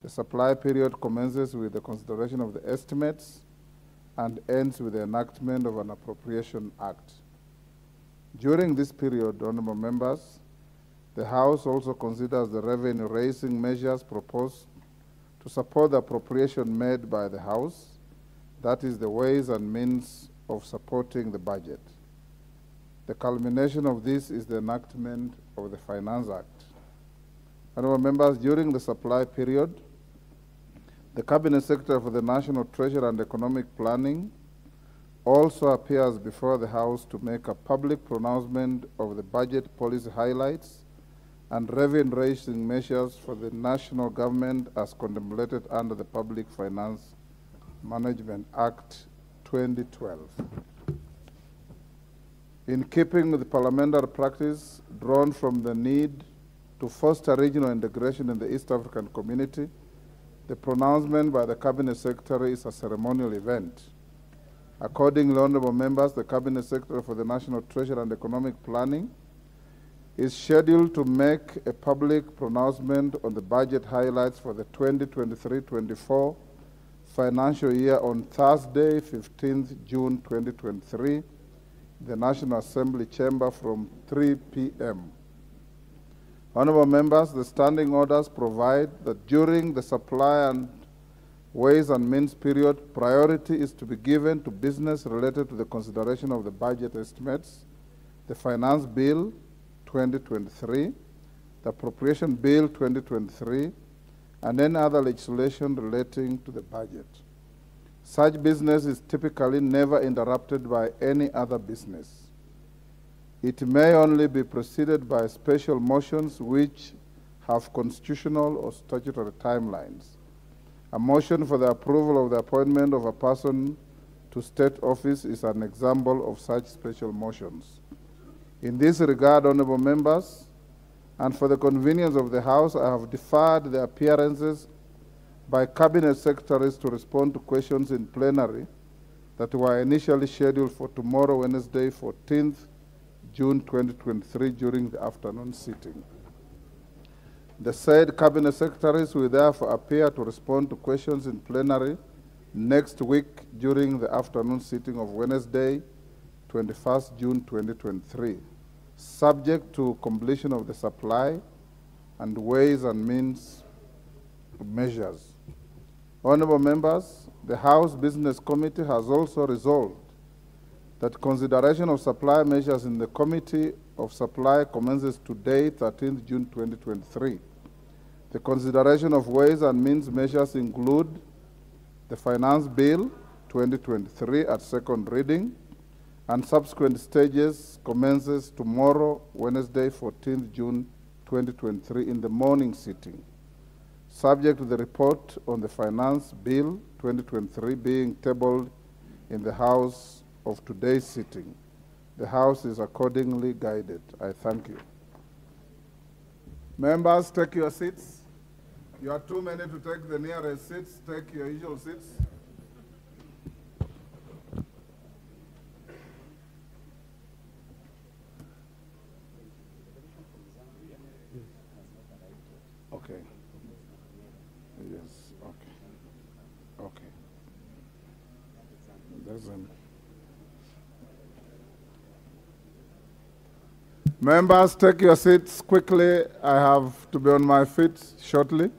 The supply period commences with the consideration of the estimates and ends with the enactment of an appropriation act. During this period, honorable members, the House also considers the revenue-raising measures proposed to support the appropriation made by the House, that is the ways and means of supporting the budget. The culmination of this is the enactment of the Finance Act. Honorable members, during the supply period, the Cabinet Secretary for the National Treasury and Economic Planning also appears before the House to make a public pronouncement of the budget policy highlights and revenue-raising measures for the national government as contemplated under the Public Finance Management Act 2012. In keeping with the parliamentary practice drawn from the need to foster regional integration in the East African community, the pronouncement by the Cabinet Secretary is a ceremonial event. Accordingly, honorable members, the Cabinet Secretary for the National Treasury and Economic Planning is scheduled to make a public pronouncement on the budget highlights for the 2023-24 financial year on Thursday, 15th June 2023, in the National Assembly chamber from 3 p.m. Honorable members, the standing orders provide that during the supply and ways and means period, priority is to be given to business related to the consideration of the budget estimates, the Finance Bill 2023, the Appropriation Bill 2023, and any other legislation relating to the budget. Such business is typically never interrupted by any other business. It may only be preceded by special motions which have constitutional or statutory timelines. A motion for the approval of the appointment of a person to state office is an example of such special motions. In this regard, honorable members, and for the convenience of the House, I have deferred the appearances by Cabinet Secretaries to respond to questions in plenary that were initially scheduled for tomorrow, Wednesday, 14th June 2023, during the afternoon sitting. The said Cabinet Secretaries will therefore appear to respond to questions in plenary next week during the afternoon sitting of Wednesday, 21st June 2023, subject to completion of the supply and ways and means measures. Honorable members, the House Business Committee has also resolved that consideration of supply measures in the Committee of Supply commences today, 13th June 2023. The consideration of ways and means measures include the Finance Bill 2023 at second reading, and subsequent stages commences tomorrow, Wednesday, 14th June 2023, in the morning sitting, subject to the report on the Finance Bill 2023 being tabled in the House of today's sitting. The House is accordingly guided. I thank you. Members, take your seats. You are too many to take the nearest seats. Take your usual seats. Okay. Yes, okay. Okay. There's an... Members, take your seats quickly. I have to be on my feet shortly.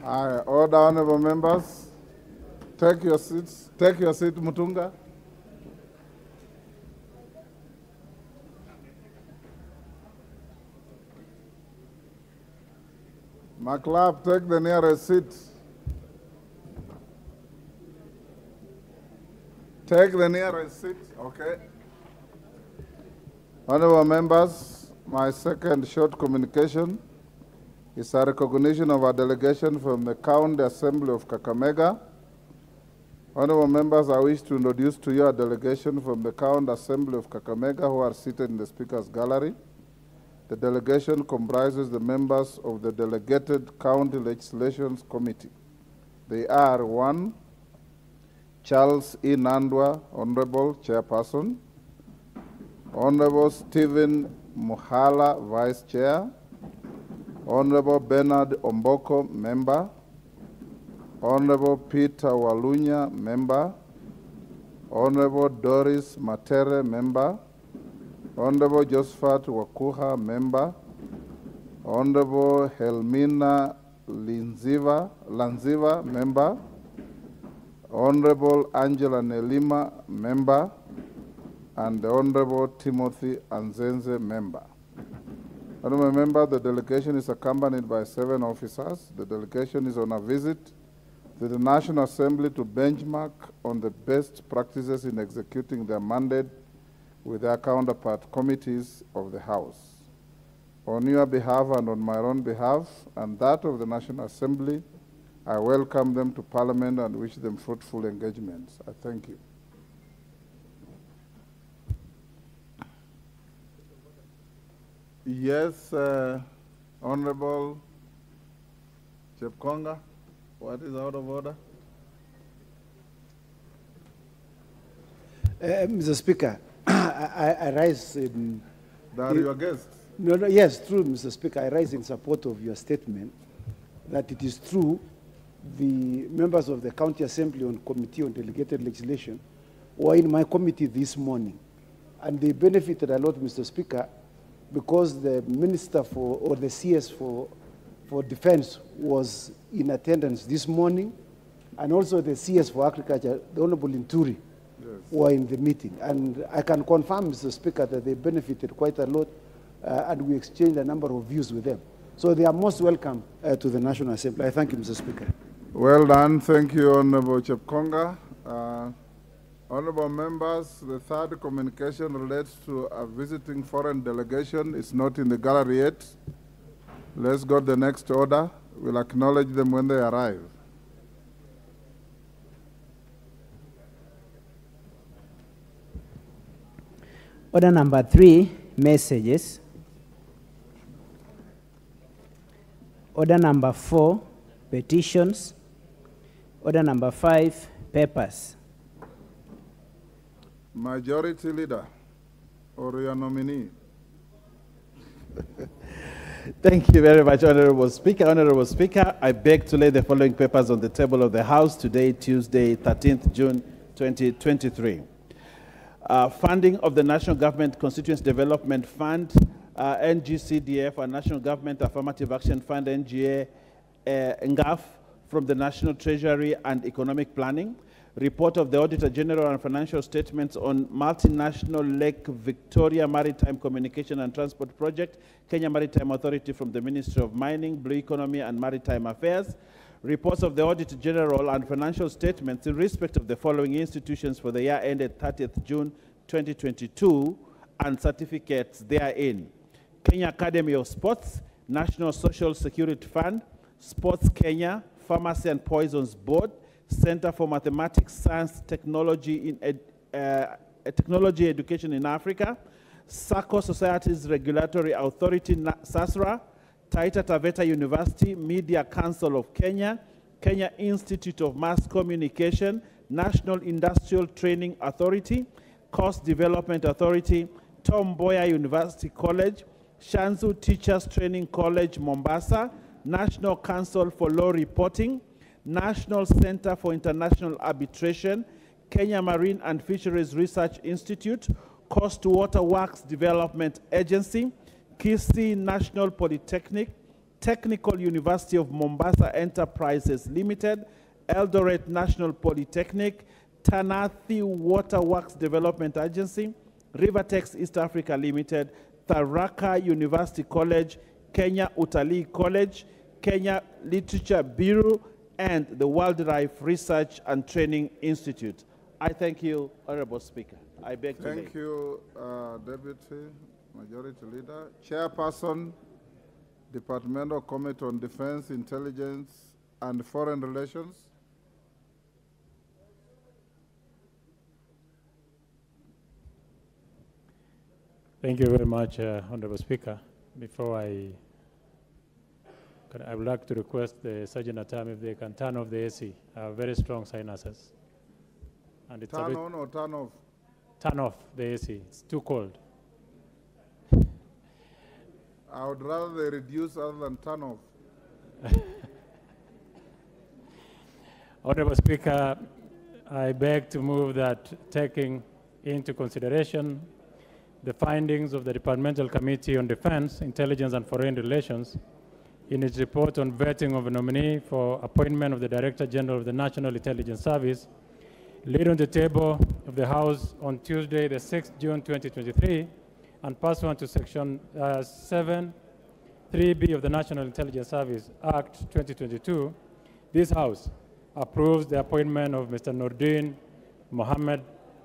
I order honorable members, take your seats. Take your seat, Mutunga. McLeod, take the nearest seat. Take the nearest seat, okay. Honorable members, my second short communication is a recognition of a delegation from the County Assembly of Kakamega Honorable members, I wish to introduce to you a delegation from the County Assembly of Kakamega who are seated in the Speaker's Gallery. The delegation comprises the members of the Delegated County Legislations Committee. They are 1, Charles E. Nandwa, Honorable Chairperson, Honorable Stephen Muhala, Vice Chair, Honorable Bernard Omboko, Member, Honorable Peter Walunya, Member, Honorable Doris Matere, Member, Honorable Josephat Wakuha, Member, Honorable Helmina Lanziva, Member, Honorable Angela Nelima, Member, and the Honorable Timothy Anzenze, Member. Honorable member, the delegation is accompanied by 7 officers. The delegation is on a visit to the National Assembly to benchmark on the best practices in executing their mandate with their counterpart committees of the House. On your behalf and on my own behalf and that of the National Assembly, I welcome them to Parliament and wish them fruitful engagements. I thank you. Yes, Honorable Chepkonga, what is out of order? Mr. Speaker, I rise in... They are your guests? No, yes, true, Mr. Speaker. I rise in support of your statement that it is true the members of the County Assembly on Committee on Delegated Legislation were in my committee this morning. And they benefited a lot, Mr. Speaker, because the Minister or the CS for Defense was in attendance this morning, and also the CS for Agriculture, the Honorable Inturi, yes, were in the meeting. And I can confirm, Mr. Speaker, that they benefited quite a lot, and we exchanged a number of views with them. So they are most welcome to the National Assembly. I thank you, Mr. Speaker. Well done. Thank you, Honorable Chepkonga. Honorable members, the third communication relates to a visiting foreign delegation. It's not in the gallery yet. Let's go to the next order. We'll acknowledge them when they arrive. Order number 3, messages. Order number 4, petitions. Order number 5, papers. Majority Leader, or your nominee. Thank you very much, Honorable Speaker. Honorable Speaker, I beg to lay the following papers on the table of the House today, Tuesday, 13th June 2023. Funding of the National Government Constituency Development Fund, NGCDF, and National Government Affirmative Action Fund, NGA, NGAF, from the National Treasury and Economic Planning. Report of the Auditor General and financial statements on multinational Lake Victoria Maritime Communication and Transport Project, Kenya Maritime Authority from the Ministry of Mining, Blue Economy and Maritime Affairs. Reports of the Auditor General and financial statements in respect of the following institutions for the year ended 30th June 2022 and certificates therein. Kenya Academy of Sports, National Social Security Fund, Sports Kenya, Pharmacy and Poisons Board, Center for Mathematics, Science, Technology, Technology Education in Africa, SACCO Societies Regulatory Authority, SASRA, Taita Taveta University, Media Council of Kenya, Kenya Institute of Mass Communication, National Industrial Training Authority, Coast Development Authority, Tom Mboya University College, Shanzu Teachers Training College, Mombasa, National Council for Law Reporting, National Center for International Arbitration, Kenya Marine and Fisheries Research Institute, Coast Water Works Development Agency, Kisii National Polytechnic, Technical University of Mombasa Enterprises Limited, Eldoret National Polytechnic, Tanathi Water Works Development Agency, Rivertex East Africa Limited, Tharaka University College, Kenya Utalii College, Kenya Literature Bureau, and the Wildlife Research and Training Institute. I thank you, Honorable Speaker. I beg to Thank you, Deputy Majority Leader. Chairperson, Departmental Committee on Defense, Intelligence, and Foreign Relations. Thank you very much, Honorable Speaker. Before I would like to request the Sergeant at Arms if they can turn off the AC. I have very strong sinuses. And it's Turn on or turn off? Turn off the AC. It's too cold. I would rather they reduce other than turn off. Honorable Speaker, I beg to move that taking into consideration the findings of the Departmental Committee on Defense, Intelligence and Foreign Relations in its report on vetting of a nominee for appointment of the Director General of the National Intelligence Service, laid on the table of the House on Tuesday, the 6th June 2023, and pursuant to Section 7(3)(b) of the National Intelligence Service Act 2022, this House approves the appointment of Mr. Nordin Mohammed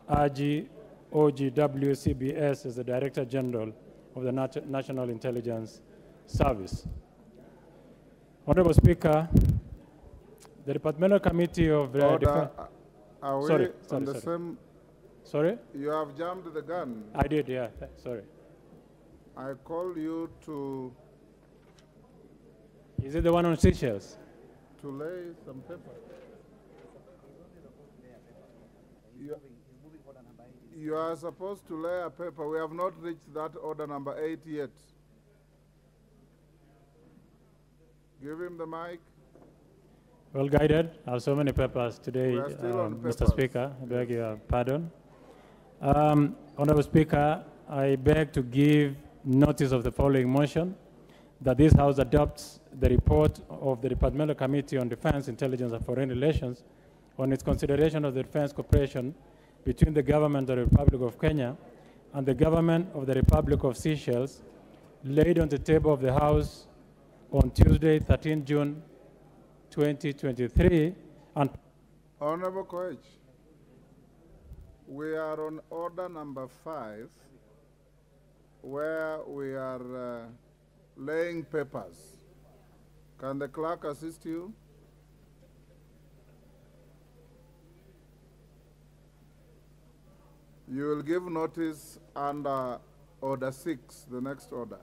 Aji OGW CBS as the Director General of the National Intelligence Service. Honorable Speaker, the Departmental Committee of Defense. Are we sorry. same? Sorry? You have jammed the gun. I did, yeah. Sorry. I call you to. Is it the one on Seychelles? To lay some paper. You are supposed to lay a paper. We have not reached that order number 8 yet. Give him the mic. Well guided. I have so many papers today, Mr. Speaker. I beg your pardon. Honorable Speaker, I beg to give notice of the following motion, that this House adopts the report of the Departmental Committee on Defense, Intelligence and Foreign Relations on its consideration of the defense cooperation between the government of the Republic of Kenya and the government of the Republic of Seychelles, laid on the table of the House on Tuesday, 13 June 2023. And Honorable Koech, we are on order number 5, where we are laying papers. Can the clerk assist you? You will give notice under order 6, the next order.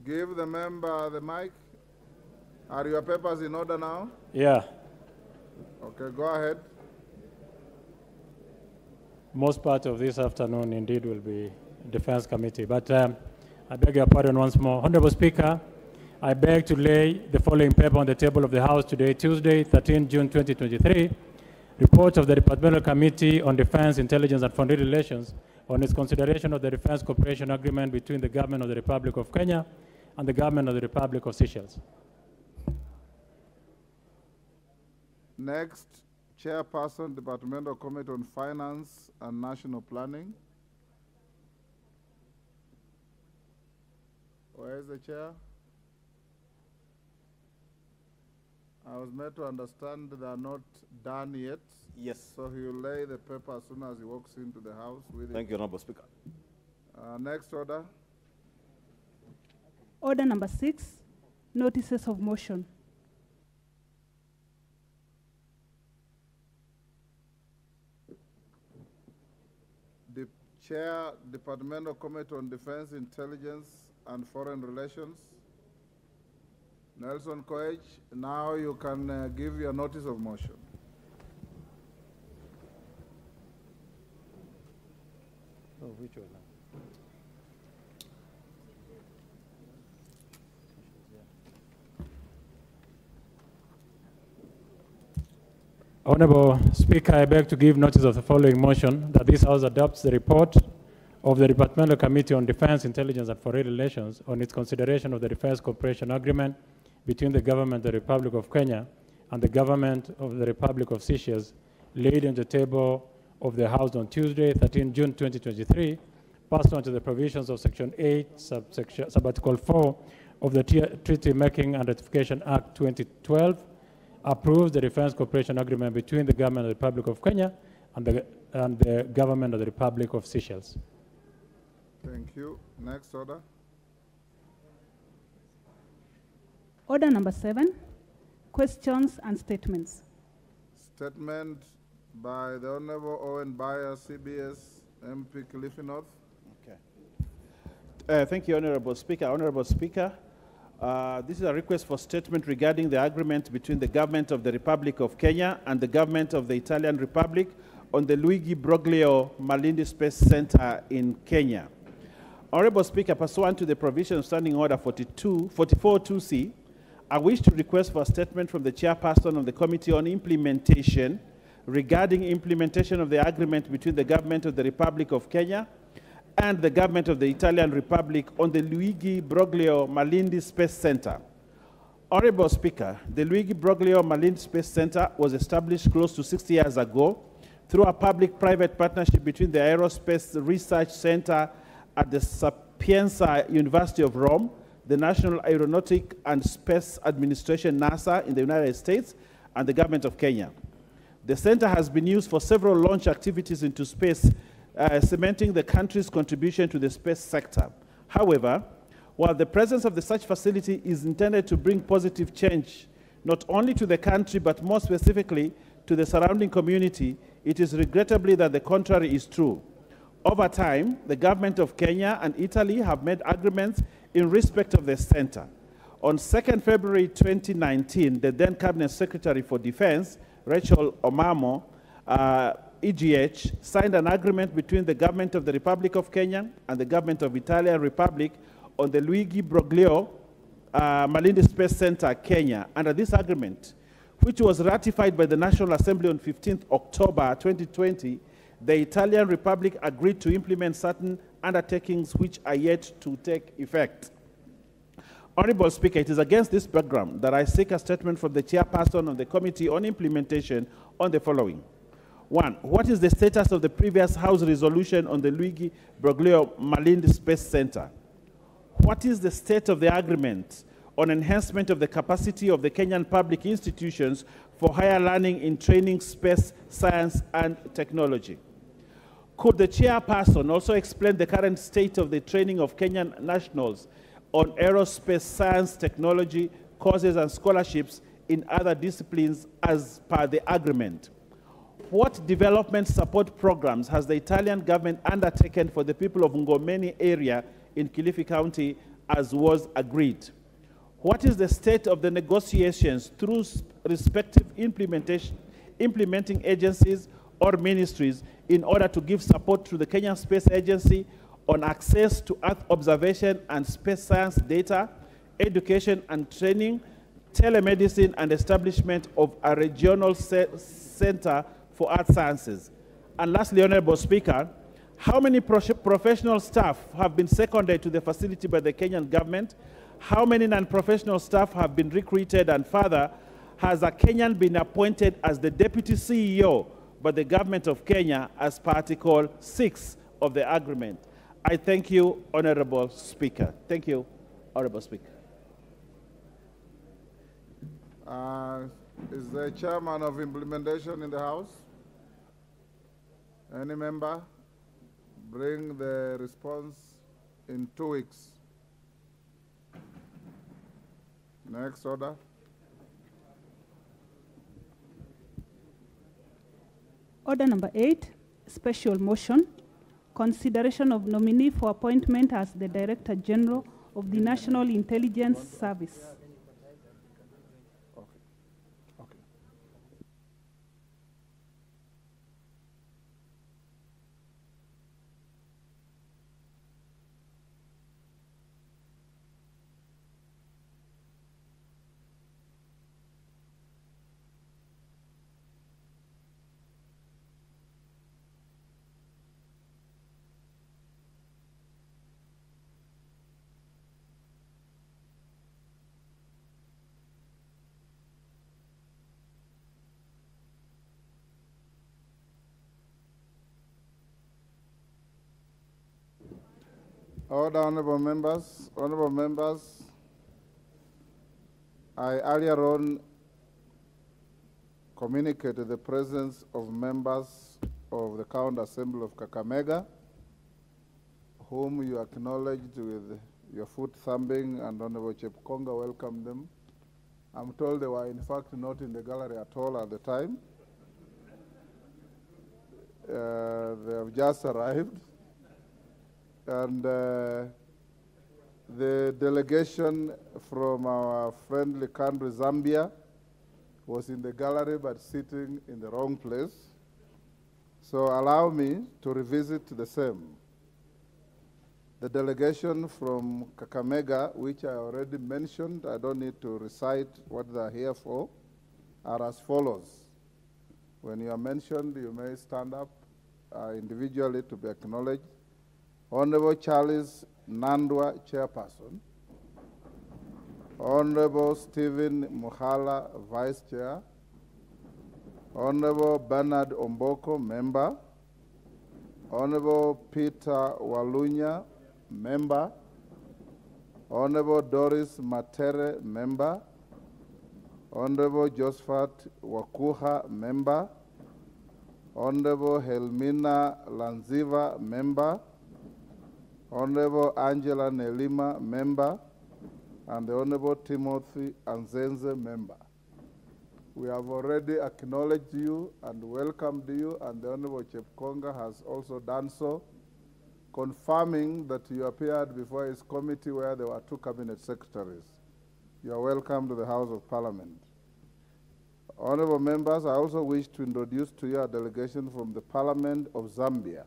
Give the member the mic. Are your papers in order now? yeah, Okay, go ahead. most part of this afternoon indeed will be Defense Committee. But I beg your pardon once more. Honorable Speaker, I beg to lay the following paper on the table of the House today, Tuesday, 13 June 2023. Report of the Departmental Committee on Defense, Intelligence and Foreign Relations on its consideration of the Defense Cooperation Agreement between the Government of the Republic of Kenya and the Government of the Republic of Seychelles. Next, Chairperson, Departmental Committee on Finance and National Planning. Where is the chair? I was made to understand they are not done yet. Yes. So he will lay the paper as soon as he walks into the House with it. Thank you, Honorable Speaker. Next order. Order number 6, notices of motion. The Chair, Departmental Committee on Defense, Intelligence and Foreign Relations. Nelson Koech, now you can give your notice of motion. Oh, which one? Honorable Speaker, I beg to give notice of the following motion, that this House adopts the report of the Departmental Committee on Defense, Intelligence and Foreign Relations on its consideration of the Defense Cooperation Agreement between the Government of the Republic of Kenya and the Government of the Republic of Seychelles, laid on the table of the House on Tuesday, 13 June 2023, pursuant to the provisions of Section 8, Subarticle 4 of the Treaty Making and Ratification Act 2012, approves the Defense Cooperation Agreement between the Government of the Republic of Kenya and the Government of the Republic of Seychelles. Thank you. Next order. Order number 7, questions and statements. Statement by the Honorable Owen Bayer, CBS, MP Kilifi North. Okay. Thank you, Honorable Speaker. Honorable Speaker, this is a request for statement regarding the agreement between the government of the Republic of Kenya and the government of the Italian Republic on the Luigi Broglio Malindi Space Center in Kenya. Honorable Speaker, pursuant to the provision of Standing Order 44.2c, I wish to request for a statement from the chairperson of the Committee on Implementation regarding implementation of the agreement between the government of the Republic of Kenya and the government of the Italian Republic on the Luigi Broglio Malindi Space Center. Honorable Speaker, the Luigi Broglio Malindi Space Center was established close to 60 years ago through a public-private partnership between the Aerospace Research Center at the Sapienza University of Rome, the National Aeronautic and Space Administration, NASA, in the United States, and the government of Kenya. The center has been used for several launch activities into space, cementing the country's contribution to the space sector. However, while the presence of such facility is intended to bring positive change, not only to the country, but more specifically to the surrounding community, it is regrettably that the contrary is true. Over time, the government of Kenya and Italy have made agreements in respect of the center. On 2nd February 2019, the then Cabinet Secretary for Defense, Rachel Omamo, EGH, signed an agreement between the government of the Republic of Kenya and the government of Italian Republic on the Luigi Broglio Malindi Space Center, Kenya. Under this agreement, which was ratified by the National Assembly on 15th October 2020, the Italian Republic agreed to implement certain undertakings which are yet to take effect. Honorable Speaker, it is against this background that I seek a statement from the chairperson of the Committee on Implementation on the following. 1. What is the status of the previous House resolution on the Luigi Broglio Malindi Space Center? What is the state of the agreement on enhancement of the capacity of the Kenyan public institutions for higher learning in training, space, science, and technology? Could the chairperson also explain the current state of the training of Kenyan nationals on aerospace, science, technology, courses, and scholarships in other disciplines as per the agreement? What development support programs has the Italian government undertaken for the people of Ngomeni area in Kilifi County as was agreed? What is the state of the negotiations through respective implementing agencies or ministries in order to give support to the Kenyan Space Agency on access to Earth observation and space science data, education and training, telemedicine, and establishment of a regional center for Earth sciences? And lastly, Honorable Speaker, how many professional staff have been seconded to the facility by the Kenyan government? How many non-professional staff have been recruited? And further, has a Kenyan been appointed as the Deputy CEO by the government of Kenya as per Article 6 of the agreement? I thank you, Honorable Speaker. Thank you, Honorable Speaker. Is the chairman of implementation in the House? Any member? Bring the response in 2 weeks. Next order. Order number 8, special motion, consideration of nominee for appointment as the Director General of the National Intelligence Service. Order, honorable members. Honorable members, I earlier on communicated the presence of members of the County Assembly of Kakamega whom you acknowledged with your foot thumping, and Honorable Chepkonga welcomed them. I'm told they were in fact not in the gallery at all at the time. They have just arrived. And the delegation from our friendly country, Zambia, was in the gallery but sitting in the wrong place. So allow me to revisit the same. The delegation from Kakamega, which I already mentioned, I don't need to recite what they're here for, are as follows. When you are mentioned, you may stand up individually to be acknowledged. Honorable Charles Nandwa, Chairperson. Honorable Stephen Muhala, Vice Chair. Honorable Bernard Omboko, Member. Honorable Peter Walunya, Member. Honorable Doris Matere, Member. Honorable Josephat Wakuha, Member. Honorable Helmina Lanziva, Member. Honorable Angela Nelima, Member. And the Honorable Timothy Anzenze, Member. We have already acknowledged you and welcomed you, and the Honorable Chepkonga has also done so, confirming that you appeared before his committee where there were 2 cabinet secretaries. You are welcome to the House of Parliament. Honorable members, I also wish to introduce to you a delegation from the Parliament of Zambia,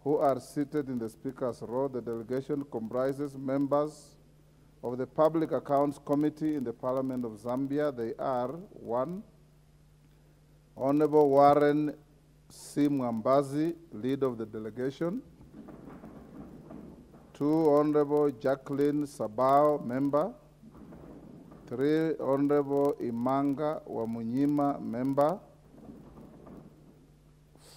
who are seated in the Speaker's row. The delegation comprises members of the Public Accounts Committee in the Parliament of Zambia. They are 1, Honorable Warren C. Mwambazi, lead of the delegation. 2, Honorable Jacqueline Sabao, member. 3, Honorable Imanga Wamunyima, member.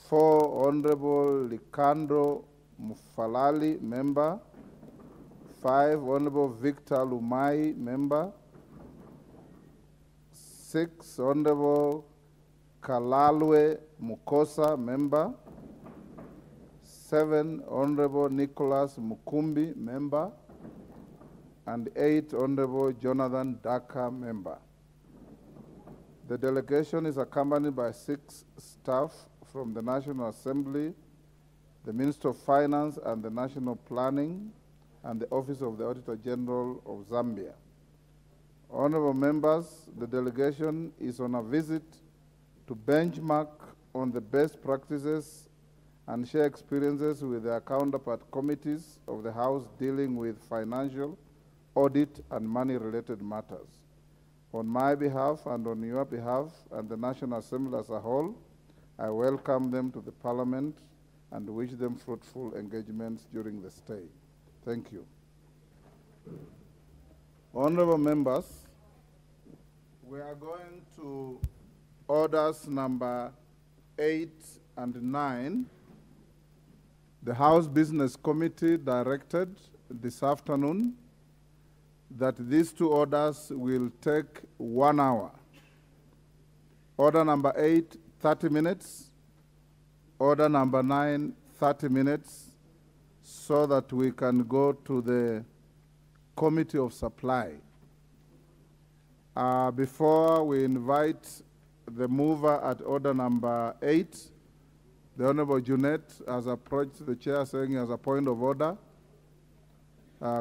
4, Honorable Likandro Mufalali, member. 5, Honorable Victor Lumai, member. 6, Honorable Kalalwe Mukosa, member. 7, Honorable Nicholas Mukumbi, member. And 8, Honorable Jonathan Daka, member. The delegation is accompanied by 6 staff from the National Assembly, the Minister of Finance and the National Planning, and the Office of the Auditor General of Zambia. Honorable members, the delegation is on a visit to benchmark on the best practices and share experiences with their counterpart committees of the House dealing with financial, audit, and money-related matters. On my behalf and on your behalf and the National Assembly as a whole, I welcome them to the Parliament and wish them fruitful engagements during the stay. Thank you. Honorable members, we are going to orders number 8 and 9. The House Business Committee directed this afternoon that these 2 orders will take 1 hour. Order number 8, 30 minutes. Order number 9, 30 minutes, so that we can go to the Committee of Supply. Before we invite the mover at order number 8, the Honorable Junet has approached the chair saying he has a point of order.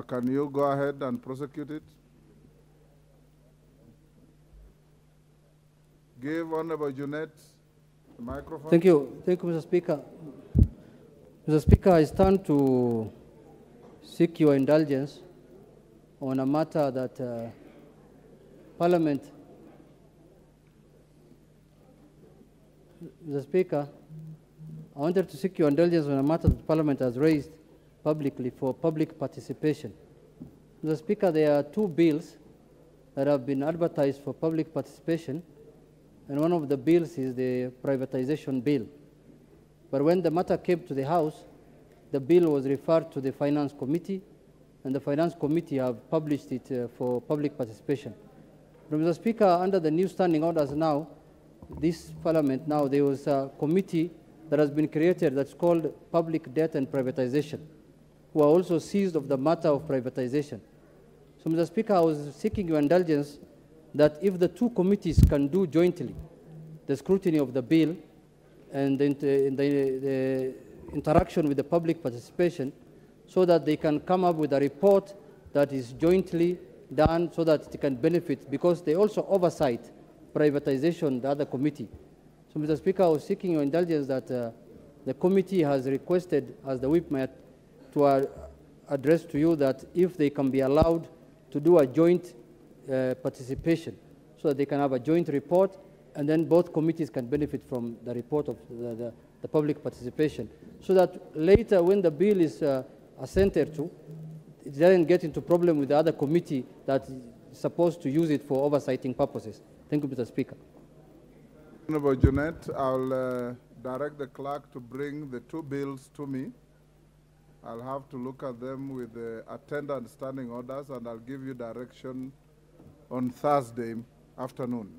Can you go ahead and prosecute it? Give Honorable Junet the microphone. Thank you, Mr. Speaker. Mr. Speaker, I stand to seek your indulgence on a matter that Parliament. Mr. Speaker, I wanted to seek your indulgence on a matter that Parliament has raised publicly for public participation. Mr. Speaker, there are 2 bills that have been advertised for public participation, and one of the bills is the privatization bill. But when the matter came to the House, the bill was referred to the Finance Committee, and the Finance Committee have published it for public participation. But Mr. Speaker, under the new standing orders now, this Parliament now, there was a committee that has been created that's called Public Debt and Privatization. who are also seized of the matter of privatization. So, Mr. Speaker, I was seeking your indulgence that if the two committees can do jointly the scrutiny of the bill and the interaction with the public participation, so that they can come up with a report that is jointly done so that it can benefit, because they also oversight privatization, the other committee. So, Mr. Speaker, I was seeking your indulgence that the committee has requested, as the whip might, to address to you that if they can be allowed to do a joint participation, so that they can have a joint report, and then both committees can benefit from the report of the public participation, so that later when the bill is assented to, it doesn't get into problem with the other committee that is supposed to use it for oversighting purposes. Thank you, Mr. Speaker. Honorable Jeanette, I'll direct the clerk to bring the two bills to me. I'll have to look at them with the attendant standing orders, and I'll give you direction on Thursday afternoon.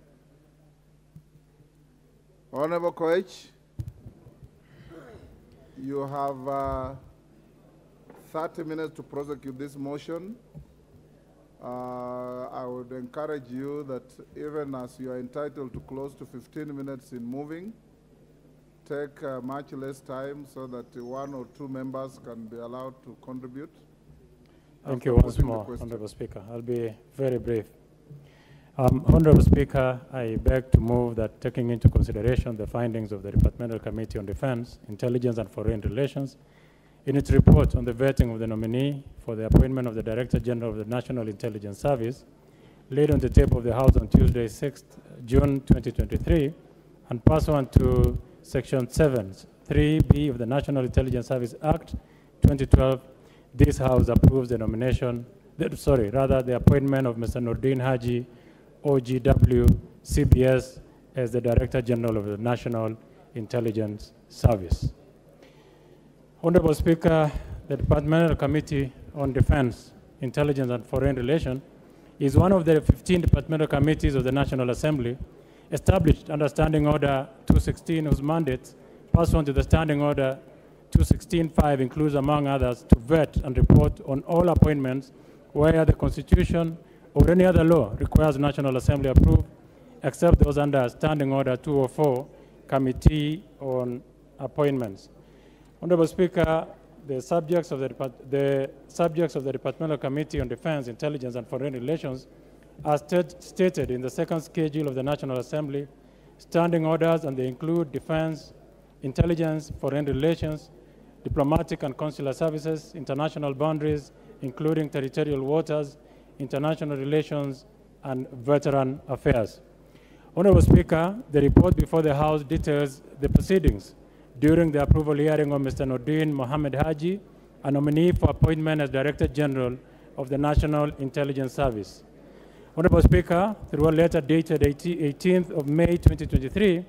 Honorable Koech, you have 30 minutes to prosecute this motion. I would encourage you that even as you are entitled to close to 15 minutes in moving, take much less time so that one or two members can be allowed to contribute. Thank you once more, Honorable Speaker. I'll be very brief. Honorable Speaker, I beg to move that, taking into consideration the findings of the Departmental Committee on Defense, Intelligence and Foreign Relations, in its report on the vetting of the nominee for the appointment of the Director General of the National Intelligence Service, laid on the table of the House on Tuesday, 6th June 2023, and pursuant to Section 7(3)(b) of the National Intelligence Service Act 2012, this House approves the nomination, the appointment of Mr. Nordin Haji, OGW, CBS, as the Director General of the National Intelligence Service. Honorable Speaker, the Departmental Committee on Defense, Intelligence and Foreign Relations is one of the 15 departmental committees of the National Assembly established under Standing Order 216, whose mandate, pursuant to the Standing Order 216.5, includes, among others, to vet and report on all appointments where the Constitution or any other law requires National Assembly approval, except those under Standing Order 204, Committee on Appointments. Honorable Speaker, the subjects of the Departmental Committee on Defense, Intelligence and Foreign Relations are stated in the second schedule of the National Assembly standing orders, and they include defense, intelligence, foreign relations, diplomatic and consular services, international boundaries, including territorial waters, international relations, and veteran affairs. Honorable Speaker, the report before the House details the proceedings during the approval hearing of Mr. Nordin Mohammed Haji, a nominee for appointment as Director General of the National Intelligence Service. Honorable Speaker, through a letter dated 18th of May 2023,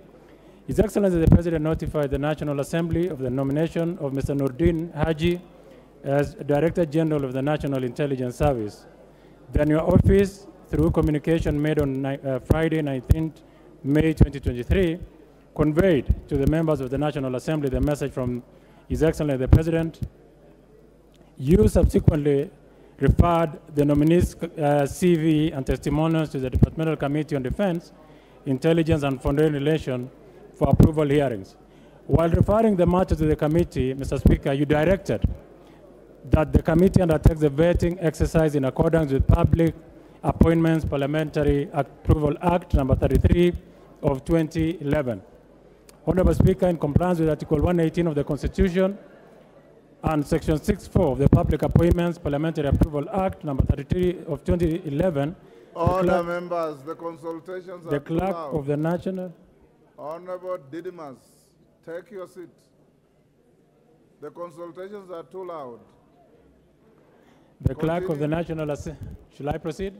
His Excellency the President notified the National Assembly of the nomination of Mr. Nordin Haji as Director General of the National Intelligence Service. Then your office, through communication made on Friday, 19th May 2023, conveyed to the members of the National Assembly the message from His Excellency the President. You subsequently referred the nominee's CV and testimonials to the Departmental Committee on Defense, Intelligence and Foreign Relations for approval hearings. While referring the matter to the committee, Mr. Speaker, you directed that the committee undertakes the vetting exercise in accordance with Public Appointments Parliamentary Approval Act number 33 of 2011. Honorable Speaker, in compliance with Article 118 of the Constitution and Section 6(4) of the Public Appointments Parliamentary Approval Act number 33 of 2011, Order, members, the consultations the are too clerk loud. of the National... Honorable Didymus, take your seat. The consultations are too loud. The clerk of the National Assembly... Shall I proceed?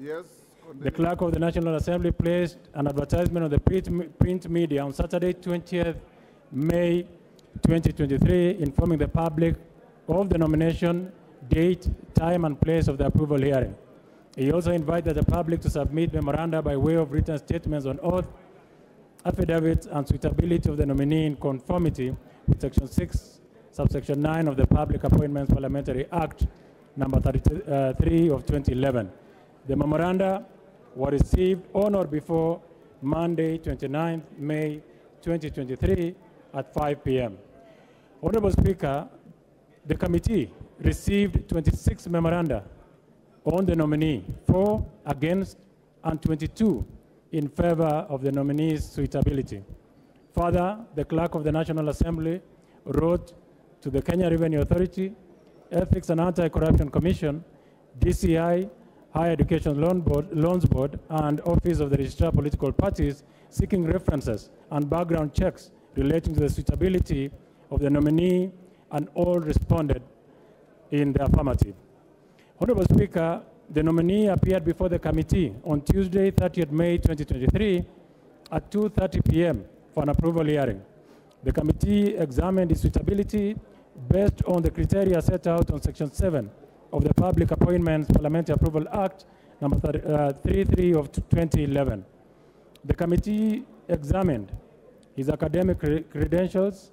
Yes. Continue. The clerk of the National Assembly placed an advertisement on the print media on Saturday, 20th May 2023, informing the public of the nomination, date, time, and place of the approval hearing. He also invited the public to submit memoranda by way of written statements on oath, affidavits, and suitability of the nominee in conformity with Section subsection 9 of the Public Appointments Parliamentary Act number 33 of 2011. The memoranda were received on or before Monday, 29th May 2023 at 5 p.m. Honorable Speaker, the committee received 26 memoranda on the nominee, 4 against and 22 in favor of the nominee's suitability. Further, the Clerk of the National Assembly wrote to the Kenya Revenue Authority, Ethics and Anti-Corruption Commission, DCI, Higher Education Loans Board, and Office of the Registrar of Political Parties seeking references and background checks relating to the suitability of the nominee, and all responded in the affirmative. Honorable Speaker, the nominee appeared before the committee on Tuesday, 30th May 2023 at 2:30 p.m. for an approval hearing. The committee examined its suitability based on the criteria set out on Section 7 of the Public Appointments Parliamentary Approval Act number 33 of 2011. The committee examined his academic credentials,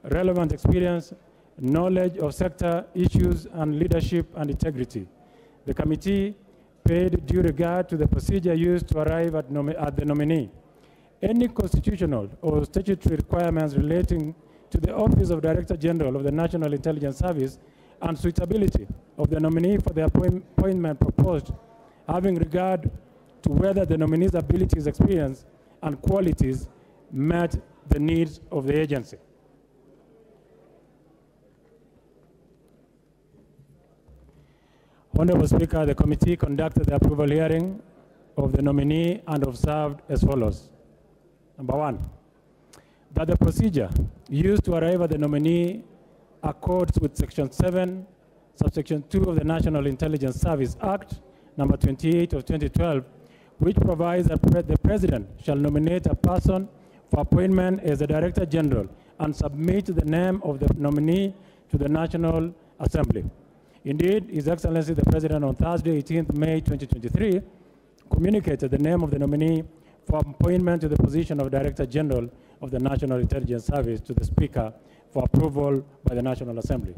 relevant experience, knowledge of sector issues, and leadership and integrity. The committee paid due regard to the procedure used to arrive at the nominee. Any constitutional or statutory requirements relating to the Office of Director General of the National Intelligence Service and suitability of the nominee for the appointment proposed, having regard to whether the nominee's abilities, experience, and qualities met the needs of the agency. Honorable Speaker, the committee conducted the approval hearing of the nominee and observed as follows. Number 1, that the procedure used to arrive at the nominee accords with Section 7, subsection 2 of the National Intelligence Service Act, number 28 of 2012, which provides that the President shall nominate a person for appointment as the Director General and submit the name of the nominee to the National Assembly. Indeed, His Excellency the President on Thursday, 18th May 2023, communicated the name of the nominee for appointment to the position of Director General of the National Intelligence Service to the Speaker for approval by the National Assembly.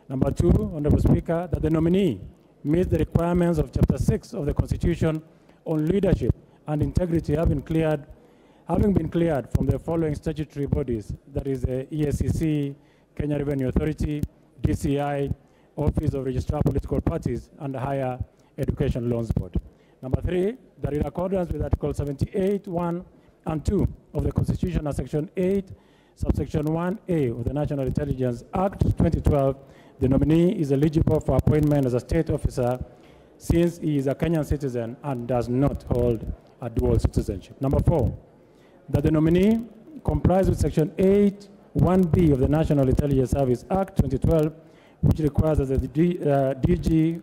Number 2, Honorable Speaker, that the nominee meets the requirements of Chapter 6 of the Constitution on leadership and integrity having been cleared from the following statutory bodies, that is the EACC, Kenya Revenue Authority, DCI, Office of Registrar of Political Parties, and the Higher Education Loans Board. Number 3, that in accordance with Article 78, 1 and 2 of the Constitution and Section 8, subsection 1A of the National Intelligence Act 2012, the nominee is eligible for appointment as a state officer since he is a Kenyan citizen and does not hold a dual citizenship. Number 4, that the nominee complies with Section 8, 1B of the National Intelligence Service Act 2012, which requires that the DG,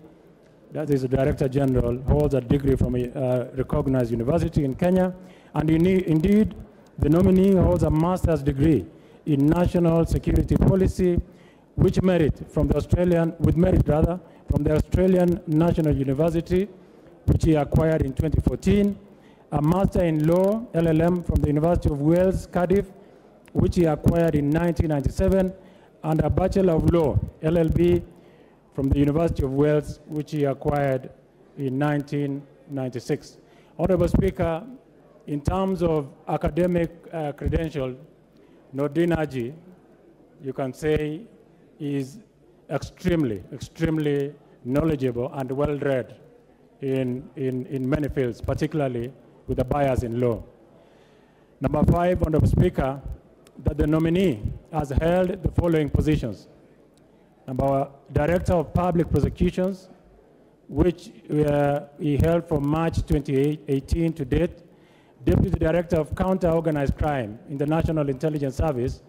that is the Director General, holds a degree from a recognized university in Kenya, and indeed, the nominee holds a master's degree in national security policy, with merit from the Australian National University, which he acquired in 2014, a master in law, LLM, from the University of Wales, Cardiff, which he acquired in 1997, and a Bachelor of Law, LLB, from the University of Wales, which he acquired in 1996. Honorable Speaker, in terms of academic credential, Nordin Haji, you can say, is extremely knowledgeable and well-read in many fields, particularly with a bias in law. Number 5, Honorable Speaker, that the nominee has held the following positions. Number 1, Director of Public Prosecutions, which he held from March 2018 to date, Deputy Director of Counter-Organized Crime in the National Intelligence Service,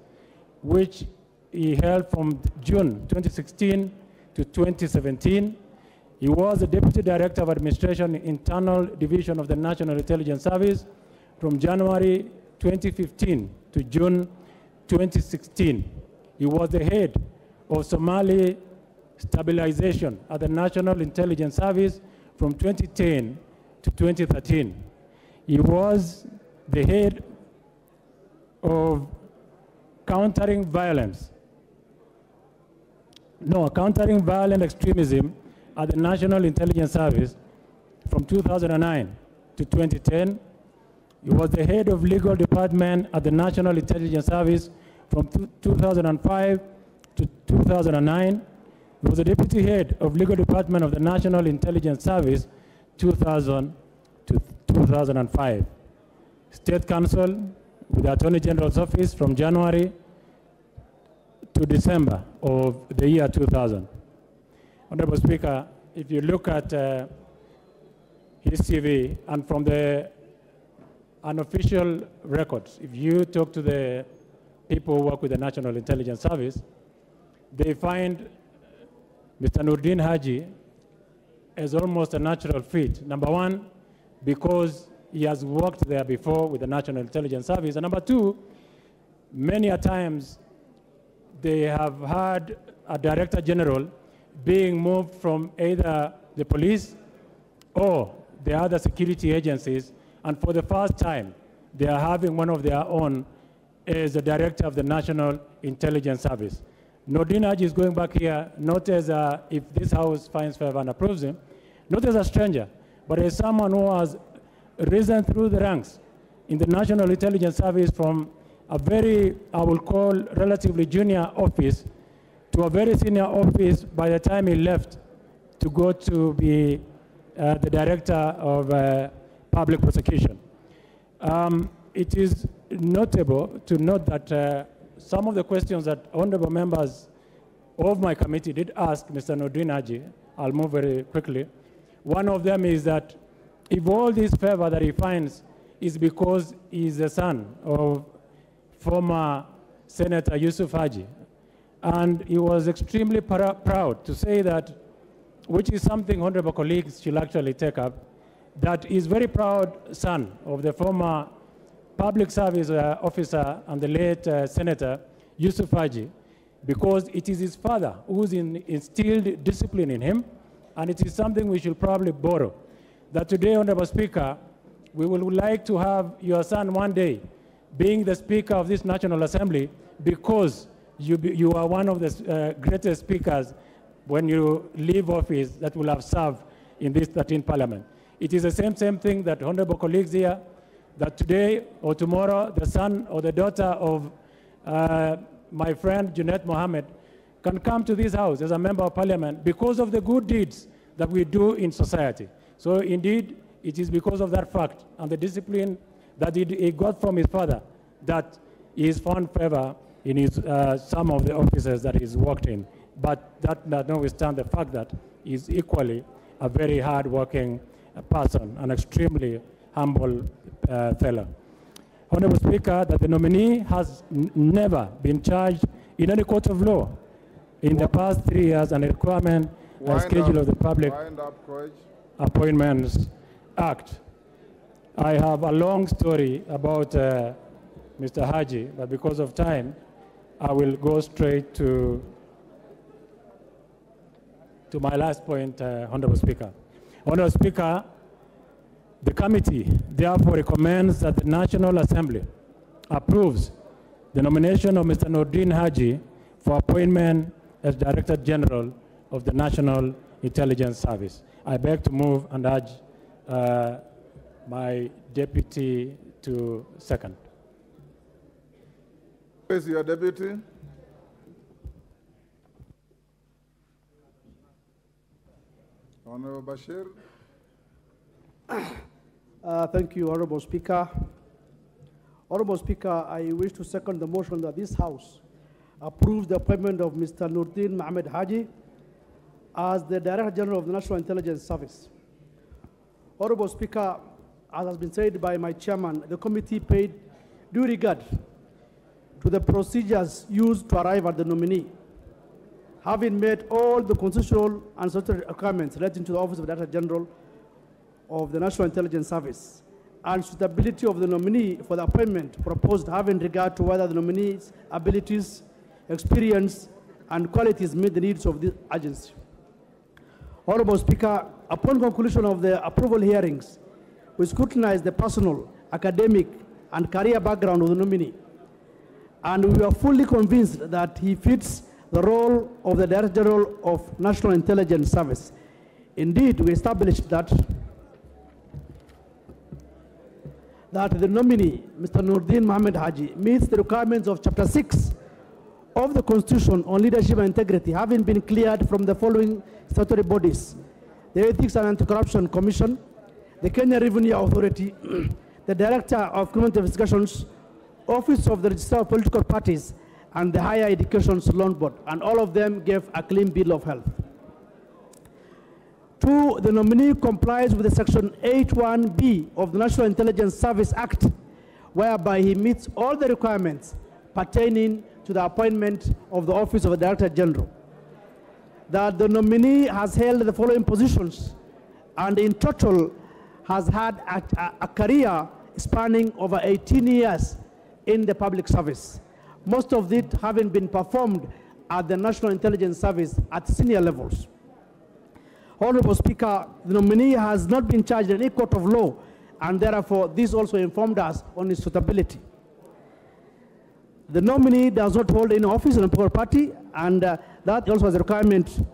which he held from June 2016 to 2017. He was the Deputy Director of Administration Internal Division of the National Intelligence Service from January 2015 to June 2016. He was the head of Somali stabilization at the National Intelligence Service from 2010 to 2013. He was the head of countering violence Countering Violent Extremism at the National Intelligence Service from 2009 to 2010. He was the head of legal department at the National Intelligence Service from 2005 to 2009. He was the deputy head of legal department of the National Intelligence Service 2000 to 2005. State Counsel with the Attorney General's Office from January to December of the year 2000. Honorable Speaker, if you look at his CV and from the unofficial records, if you talk to the people who work with the National Intelligence Service, they find Mr. Nurdin Haji as almost a natural fit. Number one, because he has worked there before with the National Intelligence Service. And number two, many a times they have had a Director General being moved from either the police or the other security agencies, and for the first time, they are having one of their own as the Director of the National Intelligence Service. Nurdin Haji is going back here, not as if this House finds favor and approves him, not as a stranger, but as someone who has risen through the ranks in the National Intelligence Service from a very, I will call, relatively junior office to a very senior office by the time he left to go to be the Director of Public Prosecution. It is notable to note that some of the questions that honorable members of my committee did ask Mr. Nurdin Haji, I'll move very quickly. One of them is that if all this favor that he finds is because he's the son of former Senator Yusuf Haji, and he was extremely proud to say that, which is something honorable colleagues should actually take up, that he's very proud son of the former public service officer and the late Senator Yusuf Haji, because it is his father who's instilled discipline in him, and it is something we should probably borrow. That today, Honorable Speaker, we would like to have your son one day being the Speaker of this National Assembly, because you are one of the greatest speakers when you leave office that will have served in this 13th Parliament. It is the same thing that honorable colleagues here, that today or tomorrow, the son or the daughter of my friend Junaid Mohammed can come to this House as a member of Parliament because of the good deeds that we do in society. So indeed, it is because of that fact and the discipline that he got from his father that he has found favor in his, some of the offices that he's worked in. But that notwithstanding the fact that he's equally a very hard-working person, an extremely humble fellow. Honorable Speaker, that the nominee has never been charged in any court of law in the past 3 years, and a requirement schedule of the Public Appointments Act. I have a long story about Mr. Haji, but because of time, I will go straight to my last point, Honorable Speaker. Honorable Speaker, the committee therefore recommends that the National Assembly approves the nomination of Mr. Nurdin Haji for appointment as Director General of the National Intelligence Service. I beg to move and urge my deputy to second. Who is your deputy? Honorable Bashir. Thank you, Honorable Speaker. Honorable Speaker, I wish to second the motion that this House approves the appointment of Mr. Nurdin Mohammed Haji as the Director General of the National Intelligence Service. Honorable Speaker, as has been said by my chairman, the committee paid due regard to the procedures used to arrive at the nominee, having met all the constitutional and statutory requirements relating to the Office of the Director General of the National Intelligence Service, and suitability of the nominee for the appointment proposed, having regard to whether the nominee's abilities, experience, and qualities meet the needs of the agency. Honorable Speaker, upon conclusion of the approval hearings, we scrutinized the personal, academic, and career background of the nominee, and we are fully convinced that he fits the role of the Director General of National Intelligence Service. Indeed, we established that the nominee, Mr. Nordin Mohammed Haji, meets the requirements of Chapter 6 of the Constitution on Leadership and Integrity, having been cleared from the following statutory bodies: the Ethics and Anti-Corruption Commission, the Kenya Revenue Authority, the Director of Criminal Investigations, Office of the Registrar of Political Parties, and the Higher Education Loan Board, and all of them gave a clean bill of health. 2, the nominee complies with the Section 8(1)(b) of the National Intelligence Service Act, whereby he meets all the requirements pertaining to the appointment of the Office of the Director General. That the nominee has held the following positions, and in total has had a career spanning over 18 years in the public service, most of it having been performed at the National Intelligence Service at senior levels. Honorable Speaker, the nominee has not been charged in any court of law, and therefore this also informed us on his suitability. The nominee does not hold any office in a political party, and that also has a requirement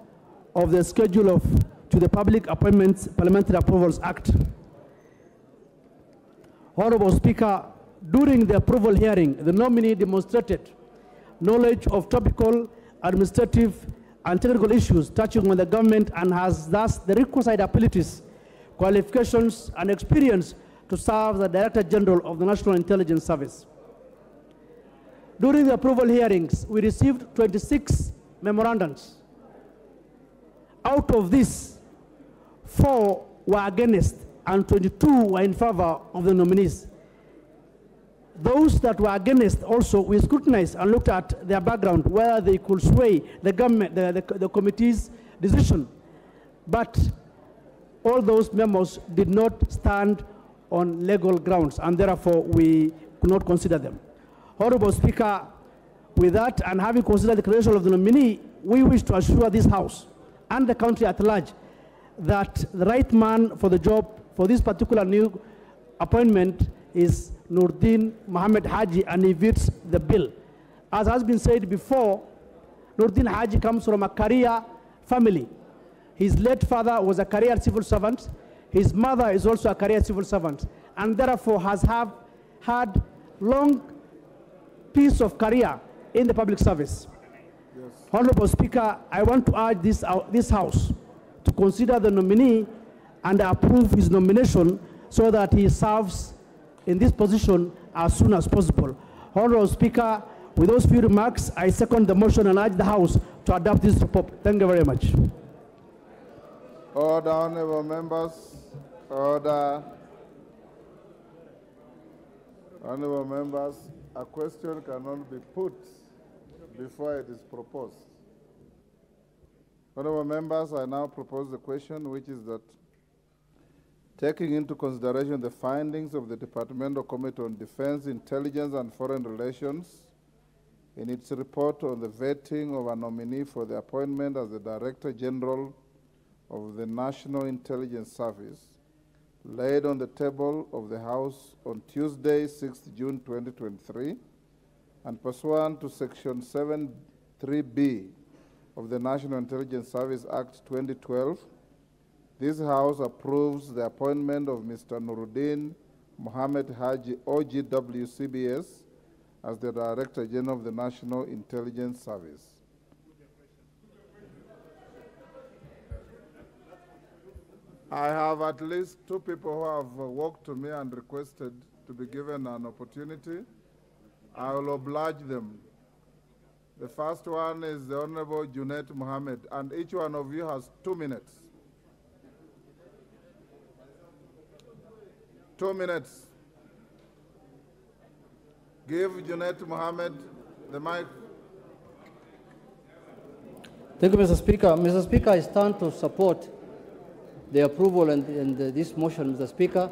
of the schedule to the Public Appointments Parliamentary Approvals Act. Honorable Speaker, during the approval hearing, the nominee demonstrated knowledge of topical, administrative, and technical issues touching on the government, and has thus the requisite abilities, qualifications, and experience to serve as the Director General of the National Intelligence Service. During the approval hearings, we received 26 memorandums. Out of this, 4 were against and 22 were in favor of the nominees. Those that were against also, we scrutinized and looked at their background, whether they could sway the government, the committee's decision. But all those memos did not stand on legal grounds, and therefore we could not consider them. Honorable Speaker, with that, and having considered the credential of the nominee, we wish to assure this House and the country at large that the right man for the job for this particular new appointment is Nordin Mohammed Haji, and he vets the bill. As has been said before, Nordin Haji comes from a career family. His late father was a career civil servant. His mother is also a career civil servant, and therefore has had long piece of career in the public service. Yes. Honorable Speaker, I want to urge this House to consider the nominee and approve his nomination so that he serves in this position as soon as possible. Honorable Speaker, with those few remarks, I second the motion and urge the House to adopt this report. Thank you very much. Order, honorable members. Order. Honorable members, a question cannot be put before it is proposed. Honorable members, I now propose the question, which is that, taking into consideration the findings of the Departmental Committee on Defense, Intelligence, and Foreign Relations in its report on the vetting of a nominee for the appointment as the Director General of the National Intelligence Service, laid on the table of the House on Tuesday, 6th June 2023, and pursuant to Section 7(3)(b) of the National Intelligence Service Act 2012, this House approves the appointment of Mr. Nuruddin Mohammed Haji, OGW CBS, as the Director General of the National Intelligence Service. I have at least 2 people who have walked to me and requested to be given an opportunity. I will oblige them. The first one is the Honorable Junet Mohammed, and each one of you has 2 minutes. 2 minutes. Give Junet Mohammed the mic. Thank you, Mr. Speaker. Mr. Speaker, I stand to support the approval and this motion, Mr. Speaker.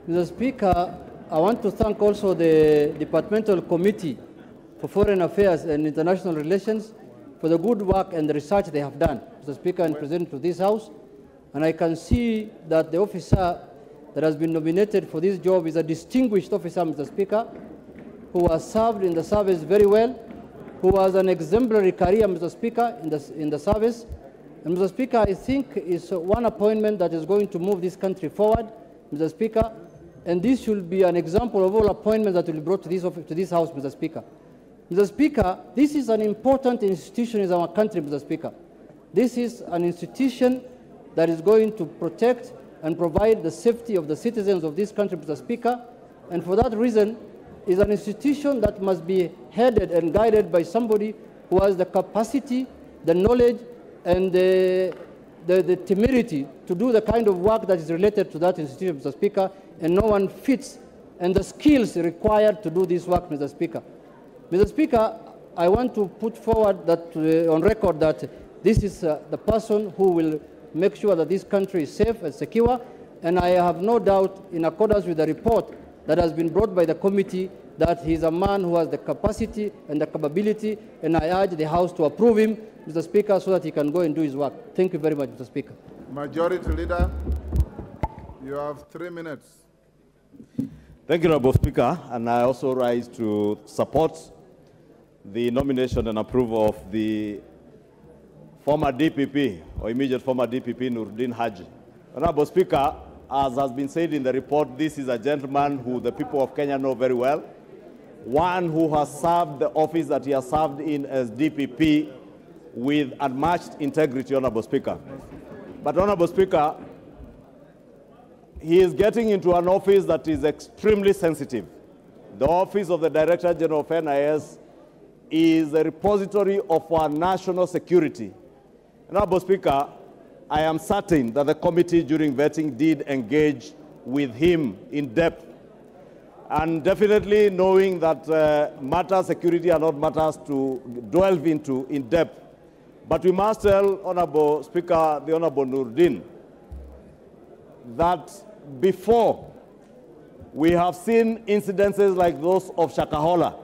Mr. Speaker, I want to thank also the Departmental Committee for Foreign Affairs and International Relations for the good work and the research they have done, Mr. Speaker, and presented to this House. And I can see that the officer that has been nominated for this job is a distinguished officer, Mr. Speaker, who has served in the service very well, who has an exemplary career, Mr. Speaker, in the service. And Mr. Speaker, I think is one appointment that is going to move this country forward, Mr. Speaker, and this should be an example of all appointments that will be brought to this House, Mr. Speaker. Mr. Speaker, this is an important institution in our country, Mr. Speaker. This is an institution that is going to protect and provide the safety of the citizens of this country, Mr. Speaker, and for that reason, is an institution that must be headed and guided by somebody who has the capacity, the knowledge, and the temerity to do the kind of work that is related to that institution, Mr. Speaker, and no one fits, and the skills required to do this work, Mr. Speaker. Mr. Speaker, I want to put forward that on record that this is the person who will make sure that this country is safe and secure, and I have no doubt, in accordance with the report that has been brought by the committee, that he is a man who has the capacity and the capability, and I urge the House to approve him, Mr. Speaker, so that he can go and do his work. Thank you very much, Mr. Speaker. Majority Leader, you have 3 minutes. Thank you, Honorable Speaker, and I also rise to support the nomination and approval of the former DPP, or immediate former DPP, Noordin Haji. Honorable Speaker, as has been said in the report, this is a gentleman who the people of Kenya know very well, one who has served the office that he has served in as DPP with unmatched integrity, Honorable Speaker. But, Honorable Speaker, he is getting into an office that is extremely sensitive. The office of the Director General of NIS is a repository of our national security. Honorable Speaker, I am certain that the committee during vetting did engage with him in depth, and definitely knowing that matters security are not matters to delve into in depth. But we must tell Honorable Speaker, the Honorable Noordin, that before we have seen incidences like those of Shakahola,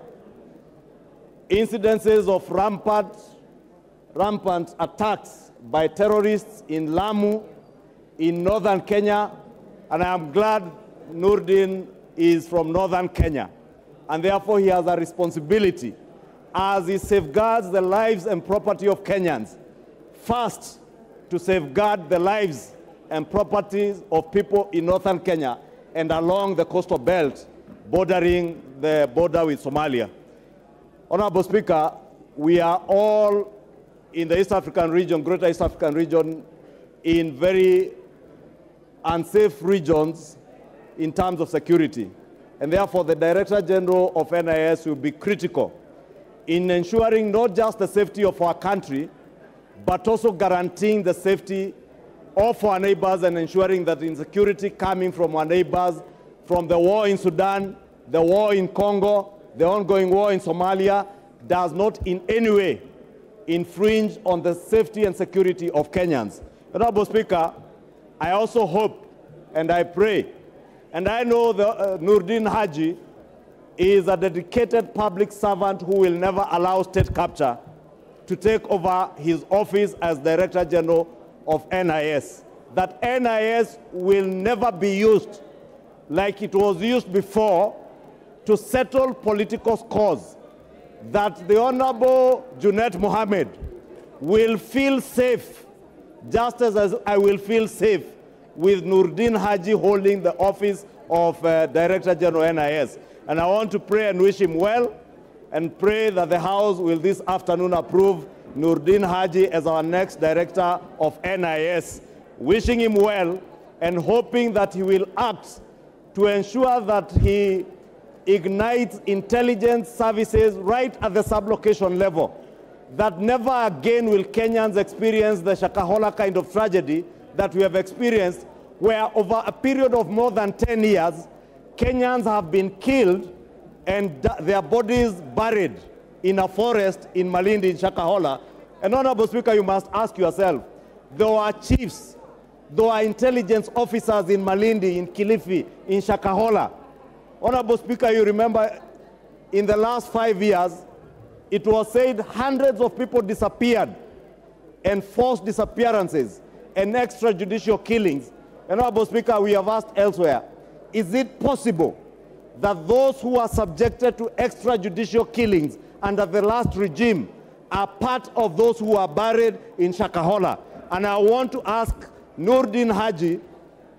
incidences of rampant attacks by terrorists in Lamu, in northern Kenya, and I am glad Noordin is from northern Kenya, and therefore he has a responsibility as he safeguards the lives and property of Kenyans, first to safeguard the lives and properties of people in northern Kenya and along the coastal belt bordering the border with Somalia. Honorable Speaker, we are all in the East African region, Greater East African region, in very unsafe regions in terms of security. And therefore, the Director General of NIS will be critical in ensuring not just the safety of our country, but also guaranteeing the safety of our neighbors and ensuring that insecurity coming from our neighbors, from the war in Sudan, the war in Congo, the ongoing war in Somalia, does not in any way infringe on the safety and security of Kenyans. Honorable Speaker, I also hope and I pray, and I know the Noordin Haji is a dedicated public servant who will never allow state capture to take over his office as Director General of NIS. That NIS will never be used like it was used before to settle political scores. That the Honorable Junet Mohammed will feel safe, just as I will feel safe with Noordin Haji holding the office of Director General NIS. And I want to pray and wish him well, and pray that the House will this afternoon approve Noordin Haji as our next Director of NIS. Wishing him well and hoping that he will act to ensure that he ignites intelligence services right at the sublocation level, that never again will Kenyans experience the Shakahola kind of tragedy that we have experienced, where over a period of more than 10 years, Kenyans have been killed and their bodies buried in a forest in Malindi, in Shakahola. And Honorable Speaker, you must ask yourself, there were chiefs, there were intelligence officers in Malindi, in Kilifi, in Shakahola. Honorable Speaker, you remember in the last 5 years, it was said hundreds of people disappeared, and forced disappearances and extrajudicial killings. And Honorable Speaker, we have asked elsewhere, is it possible that those who are subjected to extrajudicial killings under the last regime are part of those who are buried in Shakahola. And I want to ask Nurdin Haji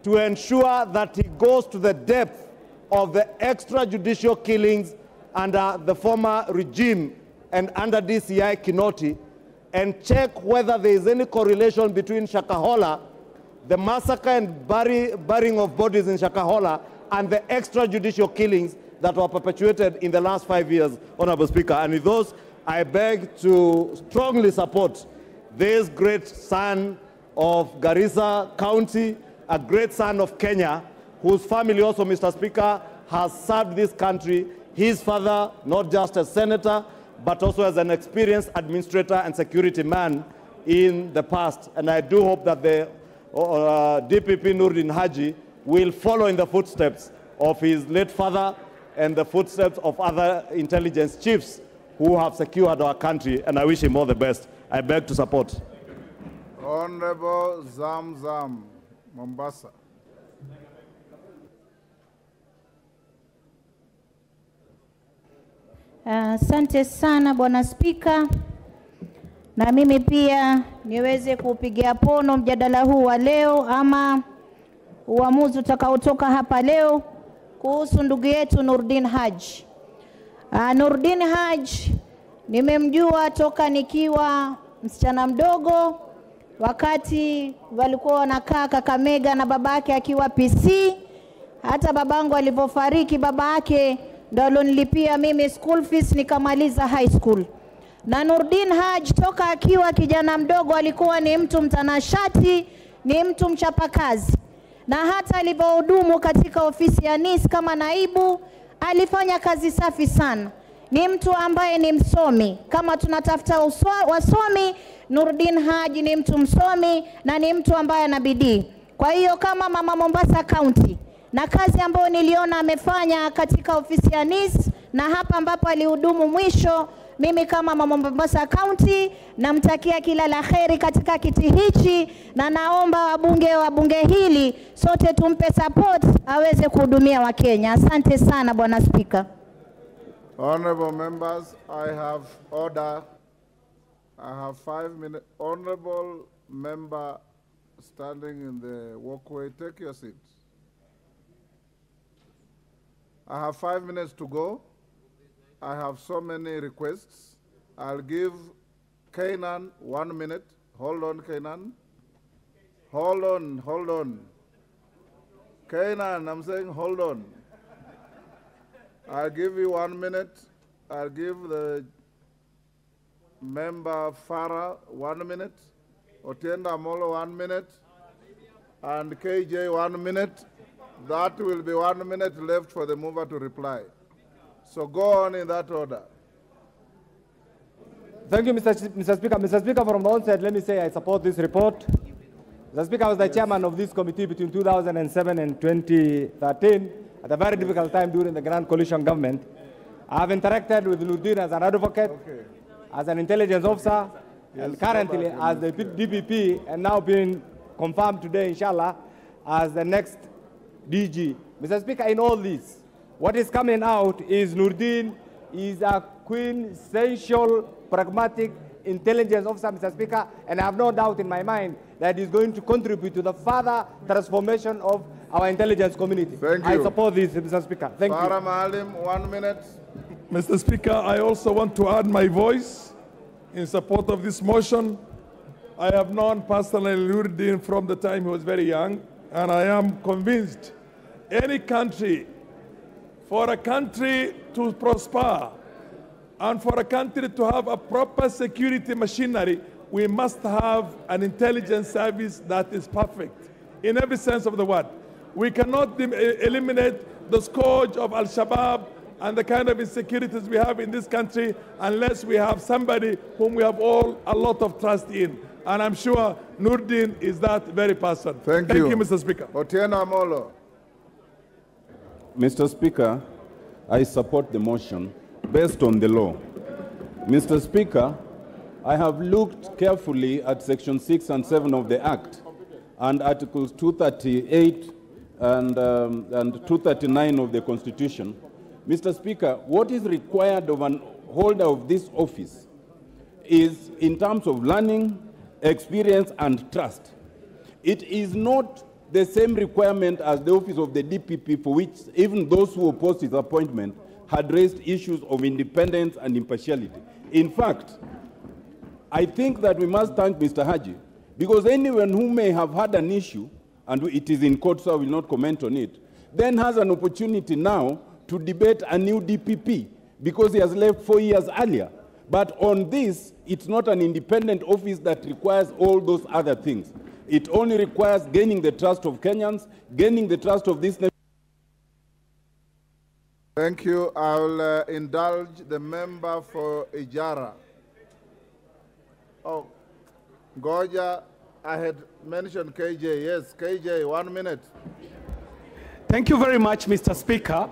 to ensure that he goes to the depth of the extrajudicial killings under the former regime and under DCI Kinoti, and check whether there is any correlation between Shakahola, the massacre and burying of bodies in Shakahola, and the extrajudicial killings that were perpetuated in the last 5 years, Honorable Speaker. And with those, I beg to strongly support this great son of Garissa County, a great son of Kenya, whose family also, Mr. Speaker, has served this country. His father, not just as senator, but also as an experienced administrator and security man in the past. And I do hope that the DPP Nurdin Haji will follow in the footsteps of his late father and the footsteps of other intelligence chiefs who have secured our country, and I wish him all the best. I beg to support. Honorable Zamzam, Mombasa. Asante sana Bwana Spika, na mimi pia niweze kupigia pono mjadala huu wa leo ama uamuzi utakaotoka hapa leo kuhusu ndugu yetu Nurdin Haji. Nurdin Haji nimemjua toka nikiwa msichana mdogo, wakati walikuwa wanakaa Kakamega na babake akiwa PC. Hata babangu alipofariki, babake ndo alonilipia mimi school fees nikamaliza high school. Na Nurdin Haji toka akiwa kijana mdogo alikuwa ni mtu mtanashati, ni mtu mchapakazi. Na hata alipohudumu katika ofisi ya NIS kama naibu, alifanya kazi safi sana. Ni mtu ambaye ni msomi. Kama tunatafuta wasomi, Nurdin Haji ni mtu msomi na ni mtu ambaye ana bidii. Kwa hiyo kama mama Mombasa County, na kazi ambayo niliona amefanya katika ofisi ya NIS na hapa ambapo alihudumu mwisho, mimi kama mama Mombasa County namtakia kila la kheri katika kiti hichi, na naomba wabunge wa bunge hili sote tumpe support aweze kuhudumia wa Kenya. Asante sana Bwana Speaker. Honorable members, I have order. I have 5 minutes. Honorable member standing in the walkway, take your seats. I have 5 minutes to go. I have so many requests. I'll give Kainan 1 minute. Hold on, Kainan. Hold on. Kainan, I'm saying hold on. I'll give you 1 minute. I'll give the member Farah 1 minute. Otienda Molo 1 minute. And KJ 1 minute. That will be 1 minute left for the mover to reply. So go on in that order. Thank you, Mr. Speaker. Mr. Speaker, from the onset, let me say I support this report. Mr. Speaker, I was the chairman of this committee between 2007 and 2013 at a very difficult time during the Grand Coalition government. I have interacted with Nurdin as an advocate, as an intelligence officer, and currently as the DPP, and now being confirmed today, inshallah, as the next DG. Mr. Speaker, in all this, what is coming out is Nurdin is a quintessential, pragmatic intelligence officer, Mr. Speaker, and I have no doubt in my mind that he's going to contribute to the further transformation of our intelligence community. Thank you. I support this, Mr. Speaker. Thank you. Farah Maalim, 1 minute. Mr. Speaker, I also want to add my voice in support of this motion. I have known personally Nurdin from the time he was very young, and I am convinced any country, for a country to prosper and for a country to have a proper security machinery, we must have an intelligence service that is perfect in every sense of the word. We cannot eliminate the scourge of Al-Shabaab and the kind of insecurities we have in this country unless we have somebody whom we have all a lot of trust in. And I'm sure Nurdin is that very person. Thank you, Mr. Speaker. Otieno Amolo. Mr. Speaker, I support the motion based on the law. Mr. Speaker, I have looked carefully at Section 6 and 7 of the Act and Articles 238 and 239 of the Constitution, Mr. Speaker, what is required of an holder of this office is in terms of learning, experience, and trust. It is not the same requirement as the office of the DPP, for which even those who opposed his appointment had raised issues of independence and impartiality. In fact, I think that we must thank Mr. Haji, because anyone who may have had an issue, and it is in court, so I will not comment on it, then has an opportunity now to debate a new DPP, because he has left 4 years earlier. But on this, it's not an independent office that requires all those other things. It only requires gaining the trust of Kenyans, gaining the trust of this nation. Thank you. I will indulge the member for Ijara. Oh, Goja, I had mentioned KJ. Yes, KJ, 1 minute. Thank you very much, Mr. Speaker.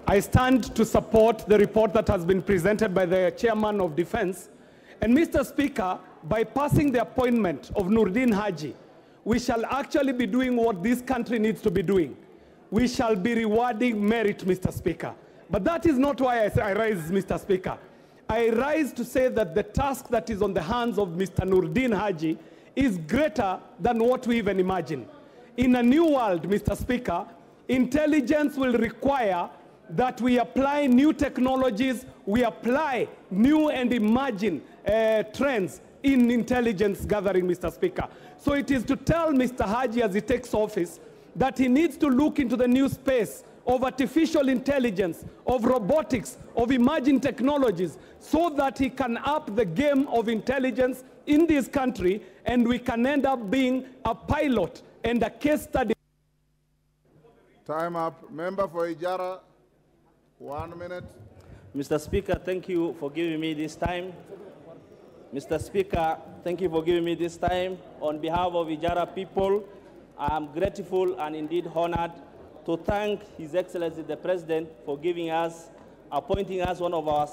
I stand to support the report that has been presented by the Chairman of Defense. And Mr. Speaker, by passing the appointment of Noordin Haji, we shall actually be doing what this country needs to be doing. We shall be rewarding merit, Mr. Speaker. But that is not why I rise, Mr. Speaker. I rise to say that the task that is on the hands of Mr. Noordin Haji is greater than what we even imagine. In a new world, Mr. Speaker, intelligence will require that we apply new technologies, we apply new and emerging trends in intelligence gathering, Mr. Speaker. So it is to tell Mr. Haji as he takes office that he needs to look into the new space of artificial intelligence, of robotics, of emerging technologies, so that he can up the game of intelligence in this country, and we can end up being a pilot and a case study. Time up. Member for Ijara, 1 minute. Mr. Speaker, thank you for giving me this time. Mr. Speaker, thank you for giving me this time. On behalf of Ijara people, I am grateful and indeed honored to thank His Excellency the President for appointing us one of our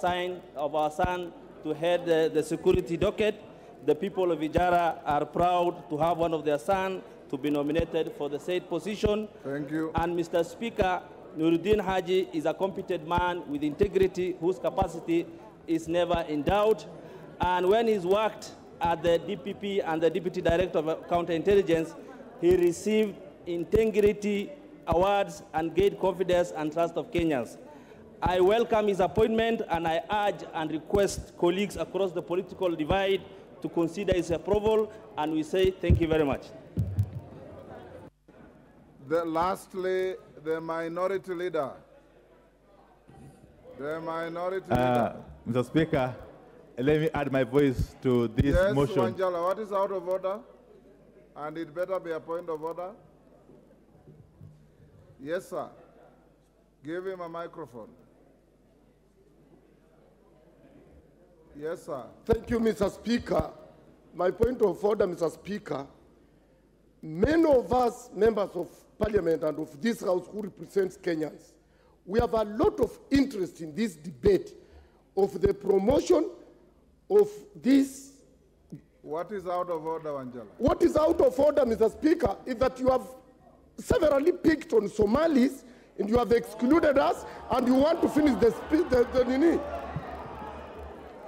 son to head the security docket. The people of Ijara are proud to have one of their sons to be nominated for the said position. Thank you. And Mr. Speaker, Noordin Haji is a competent man with integrity whose capacity is never in doubt. And when he's worked at the DPP and the Deputy Director of Counterintelligence, he received integrity awards and gained confidence and trust of Kenyans. I welcome his appointment, and I urge and request colleagues across the political divide to consider his approval, and we say thank you very much. Lastly, the minority leader. The minority leader. Mr. Speaker, let me add my voice to this motion. Yes, Wanjala, what is out of order? And it better be a point of order. Yes, sir. Give him a microphone. Yes, sir. Thank you, Mr. Speaker. My point of order, Mr. Speaker, many of us, members of Parliament and of this House who represents Kenyans, we have a lot of interest in this debate of the promotion of this. What is out of order, Wanjala? What is out of order, Mr. Speaker, is that you have severally picked on Somalis and you have excluded us, and you want to finish the speech.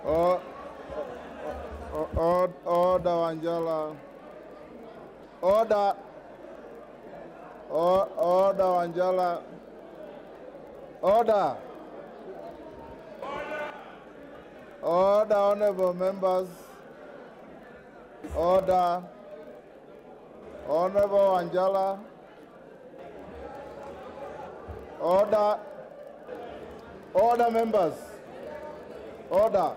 Order, Wanjala. Order. Order, Wanjala. Order. Order, honorable members. Order. Honorable Wanjala. Order. Order, members. Order.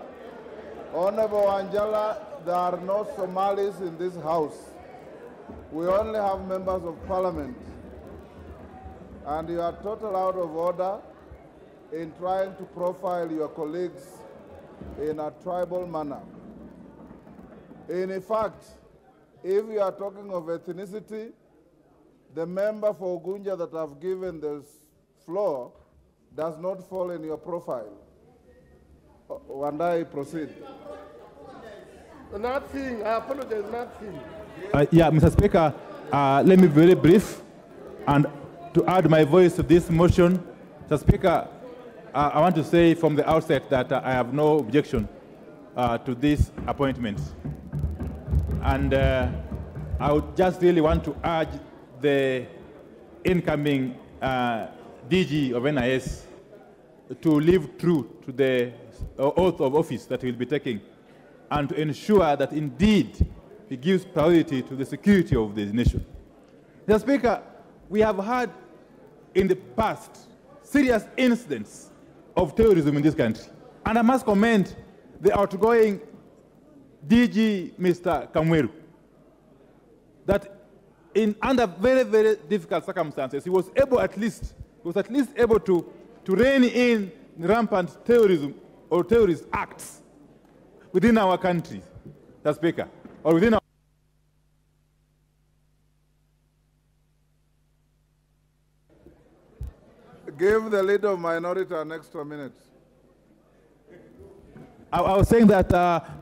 Honorable Wanjala, there are no Somalis in this house. We only have members of parliament. And you are totally out of order in trying to profile your colleagues in a tribal manner. In fact, if you are talking of ethnicity, the member for Gunja that I've given the floor does not fall in your profile. Wandai, proceed. Nothing, I apologize, nothing. Yeah, Mr. Speaker, let me be very brief and to add my voice to this motion. Mr. Speaker, I want to say from the outset that I have no objection to this appointment. And I would just really want to urge the incoming DG of NIS to live true to the oath of office that he will be taking, and to ensure that indeed he gives priority to the security of the nation. Mr. Speaker, we have had in the past serious incidents of terrorism in this country. And I must commend the outgoing DG, Mr. Kamweru, that under very, very difficult circumstances, he was at least able to rein in rampant terrorism or terrorist acts within our country, Mr. Speaker, or within our Give the leader of minority an extra minute. I was saying that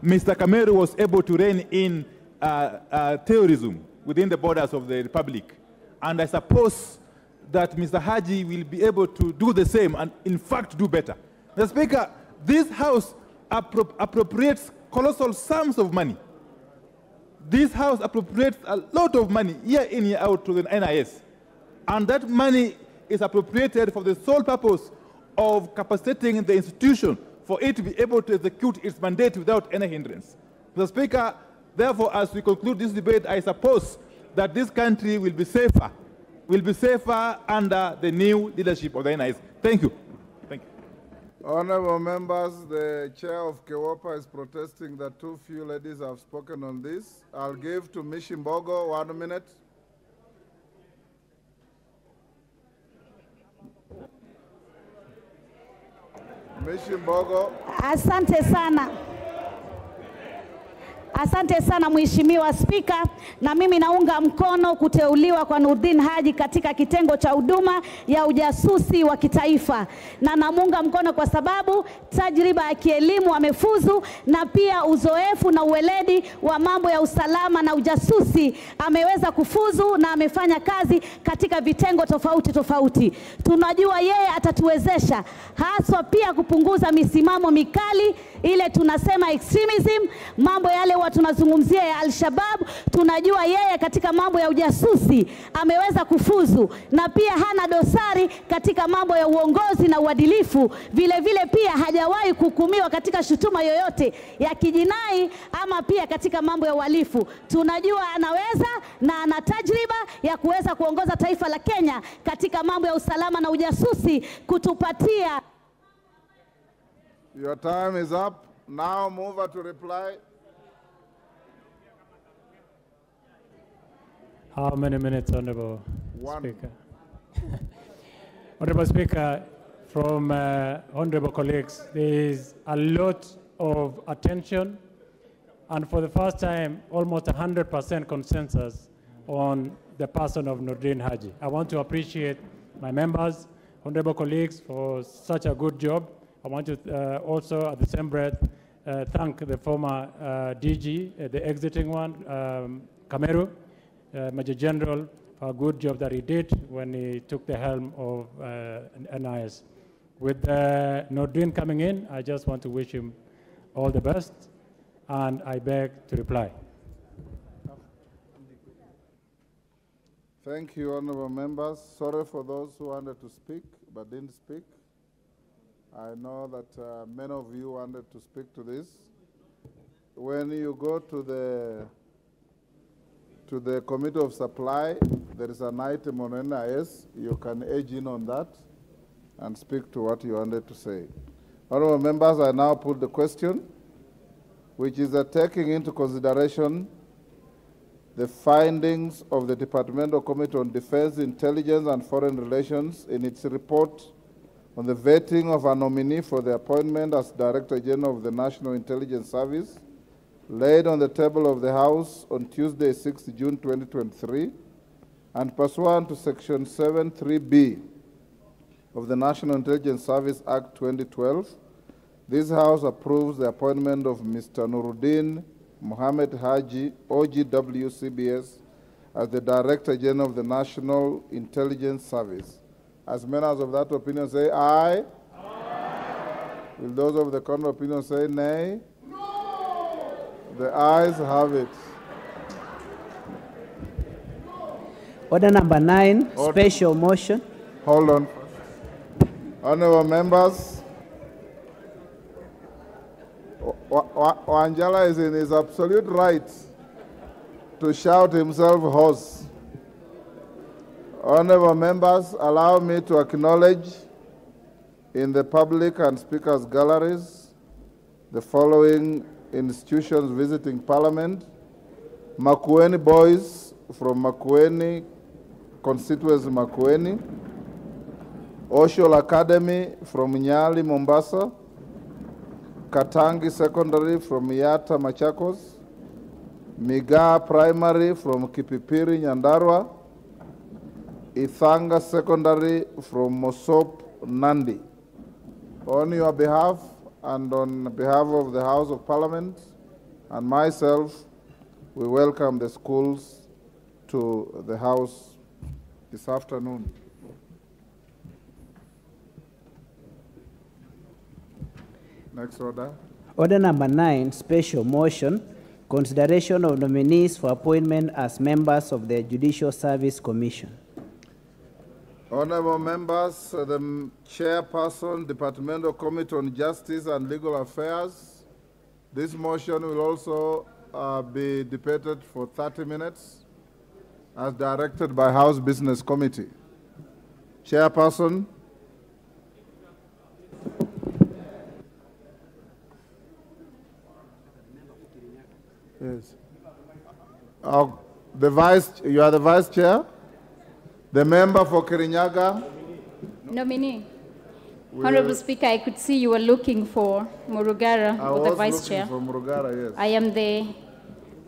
Mr. Kamweru was able to rein in terrorism within the borders of the Republic. And I suppose that Mr. Haji will be able to do the same and, in fact, do better. Mr. Speaker, this House appropriates colossal sums of money. This House appropriates a lot of money year in, year out to the NIS. And that money is appropriated for the sole purpose of capacitating the institution for it to be able to execute its mandate without any hindrance. Mr. Speaker, therefore, as we conclude this debate, I suppose that this country will be safer under the new leadership of the NIS. Thank you. Thank you. Honorable members, the chair of KWAPA is protesting that too few ladies have spoken on this. I'll give to Mishimbogo 1 minute. Mishimbogo. Asante sana. Asante sana Mheshimiwa Spika, na mimi naunga mkono kuteuliwa kwa Nurdin Haji katika kitengo cha huduma ya ujasusi wa kitaifa. Na namunga mkono kwa sababu tajriba ya kielimu amefuzu, na pia uzoefu na uweledi wa mambo ya usalama na ujasusi ameweza kufuzu, na amefanya kazi katika vitengo tofauti tofauti. Tunajua yeye atatuwezesha haswa pia kupunguza misimamo mikali ile tunasema extremism, mambo yale tunazungumzia ya Al-Shabaab. Tunajua yeye katika mambo ya ujasusi ameweza kufuzu, na pia hana dosari katika mambo ya uongozi na uadilifu. Vile vile pia hajawahi kuhukumiwa katika shutuma yoyote ya kijinai ama pia katika mambo ya uhalifu. Tunajua anaweza na ana tajriba ya kuweza kuongoza taifa la Kenya katika mambo ya usalama na ujasusi, kutupatia. Your time is up. Now move to reply. How many minutes, Honorable 1. Speaker? Honorable Speaker, from honorable colleagues, there is a lot of attention, and for the first time, almost 100% consensus on the person of Nurdin Haji. I want to appreciate my members, honorable colleagues, for such a good job. I want to also, at the same breath, thank the former DG, the exiting one, Kamweru, Major General, for a good job that he did when he took the helm of NIS. With Nurdin coming in, I just want to wish him all the best, and I beg to reply. Thank you, honorable members. Sorry for those who wanted to speak but didn't speak. I know that many of you wanted to speak to this. When you go to the Committee of Supply, there is an item on NIS. You can edge in on that and speak to what you wanted to say. Honorable members, I now put the question, which is taking into consideration the findings of the Departmental Committee on Defense, Intelligence and Foreign Relations in its report on the vetting of a nominee for the appointment as Director General of the National Intelligence Service, laid on the table of the House on Tuesday, 6 June 2023, and pursuant to Section 7(3)(b) of the National Intelligence Service Act 2012, this House approves the appointment of Mr. Nurdin Mohammed Haji, OGW CBS, as the Director General of the National Intelligence Service. As members of that opinion say aye. Aye. Will those of the contrary opinion say nay? No! The ayes have it. Order number 9, special motion. Hold on. Honorable members, Wanjala is in his absolute right to shout himself hoarse. Honorable members, allow me to acknowledge in the public and speakers' galleries the following institutions visiting Parliament: Makueni boys from Makueni, constituency Makueni; Oshol Academy from Nyali, Mombasa; Katangi Secondary from Yata, Machakos; Migaa Primary from Kipipiri, Nyandarua; Ithanga Secondary from Mosop, Nandi. On your behalf and on behalf of the House of Parliament and myself, we welcome the schools to the House this afternoon. Next order. Order number 9, special motion, consideration of nominees for appointment as members of the Judicial Service Commission. Honorable members, the chairperson, Departmental Committee on Justice and Legal Affairs. This motion will also be debated for 30 minutes as directed by House Business Committee. Chairperson. Yes. You are the vice chair? The member for Kirinyaga? Nominee. Honorable Speaker, I could see you were looking for Murugara, or the vice chair. For Murugara, yes. I am the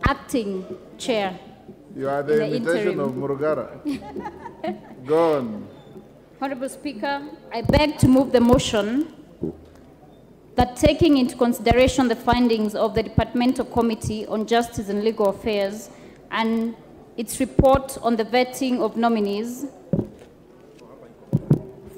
acting chair. You are the imitation of Murugara. Go on. Honorable Speaker, I beg to move the motion that, taking into consideration the findings of the Departmental Committee on Justice and Legal Affairs and its report on the vetting of nominees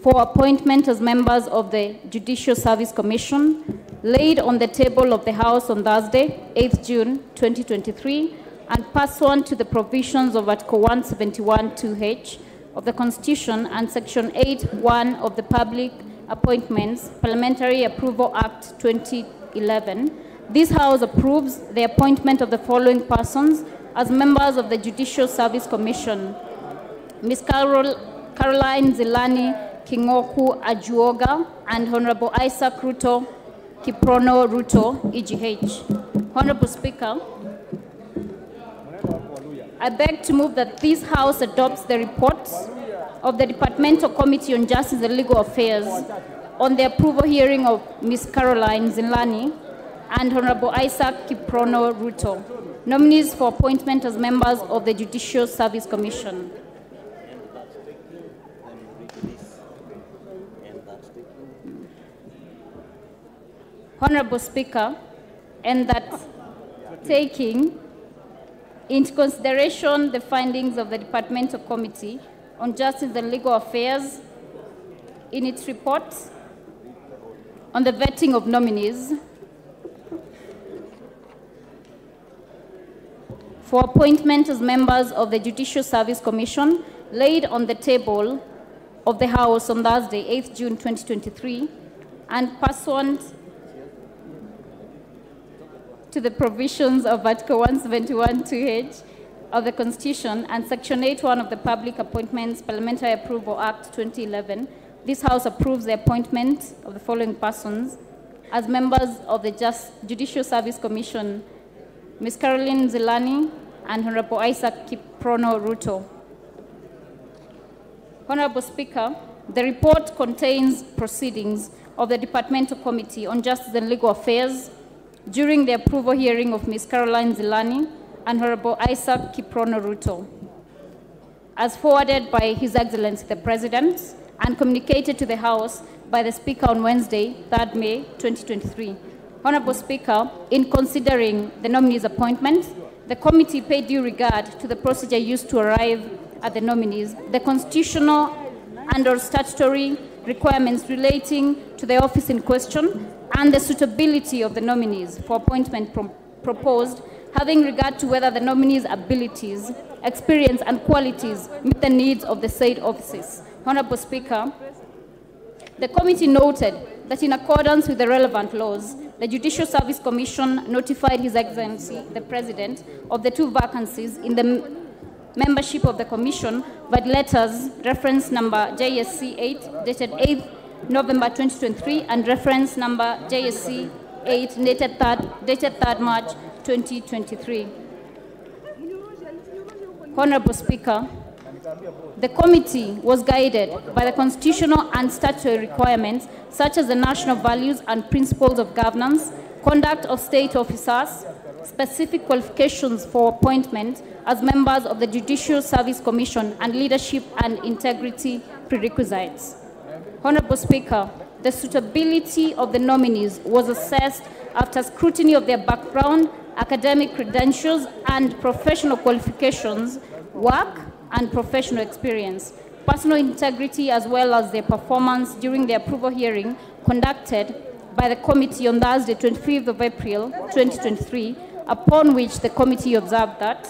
for appointment as members of the Judicial Service Commission, laid on the table of the House on Thursday, 8th June 2023, and pursuant to the provisions of Article 171(2)(h) of the Constitution and Section 8(1) of the Public Appointments Parliamentary Approval Act 2011, this House approves the appointment of the following persons as members of the Judicial Service Commission: Ms. Caroline Zilani Kingoku Ajuoga and Honorable Isaac Ruto Kiprono Ruto, EGH. Honorable Speaker, I beg to move that this House adopts the report of the Departmental Committee on Justice and Legal Affairs on the approval hearing of Ms. Caroline Zilani and Honorable Isaac Kiprono Ruto, nominees for appointment as members of the Judicial Service Commission. Honorable Speaker, and that, taking into consideration the findings of the Departmental Committee on Justice and Legal Affairs in its report on the vetting of nominees for appointment as members of the Judicial Service Commission, laid on the table of the House on Thursday, 8th June 2023, and pursuant to the provisions of Article 171(2)(h) of the Constitution and Section 8(1) of the Public Appointments Parliamentary Approval Act 2011, this House approves the appointment of the following persons as members of the Judicial Service Commission: Ms. Caroline Zilani and Honorable Isaac Kiprono Ruto. Honorable Speaker, the report contains proceedings of the Departmental Committee on Justice and Legal Affairs during the approval hearing of Ms. Caroline Zilani and Honorable Isaac Kiprono Ruto, as forwarded by His Excellency the President and communicated to the House by the Speaker on Wednesday, 3rd May 2023. Honorable Speaker, in considering the nominees' appointments, the committee paid due regard to the procedure used to arrive at the nominees, the constitutional and/or statutory requirements relating to the office in question, and the suitability of the nominees for appointment proposed, having regard to whether the nominees' abilities, experience, and qualities meet the needs of the said offices. Honorable Speaker, the committee noted that in accordance with the relevant laws, the Judicial Service Commission notified His Excellency, the President, of the 2 vacancies in the membership of the Commission by letters reference number JSC 8 dated 8th November 2023 and reference number JSC 8 dated 3rd March 2023. Honorable Speaker, the committee was guided by the constitutional and statutory requirements such as the national values and principles of governance, conduct of state officers, specific qualifications for appointment as members of the Judicial Service Commission, and leadership and integrity prerequisites. Honorable Speaker, the suitability of the nominees was assessed after scrutiny of their background, academic credentials, and professional qualifications, work, and professional experience, personal integrity, as well as their performance during the approval hearing conducted by the committee on Thursday, 25th of April, 2023, upon which the committee observed that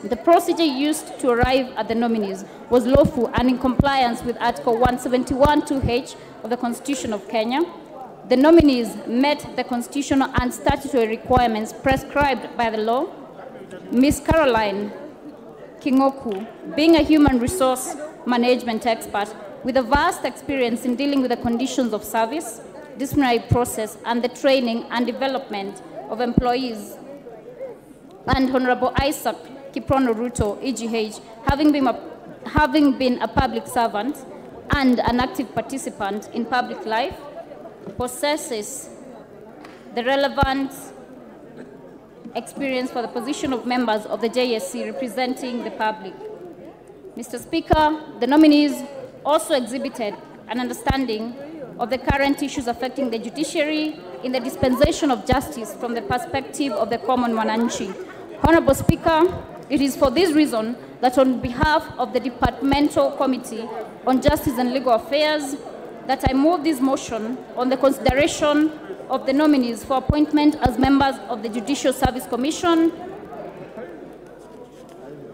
the procedure used to arrive at the nominees was lawful and in compliance with Article 171(2)(h) of the Constitution of Kenya. The nominees met the constitutional and statutory requirements prescribed by the law. Ms. Caroline Kingoku, being a human resource management expert with a vast experience in dealing with the conditions of service, disciplinary process, and the training and development of employees, and Honorable Isaac Kiprono Ruto, EGH, having been a public servant and an active participant in public life, possesses the relevant experience for the position of members of the JSC representing the public. Mr. Speaker, the nominees also exhibited an understanding of the current issues affecting the judiciary in the dispensation of justice from the perspective of the common mwananchi. Honorable Speaker, it is for this reason that on behalf of the Departmental Committee on Justice and Legal Affairs, that I move this motion on the consideration of the nominees for appointment as members of the Judicial Service Commission.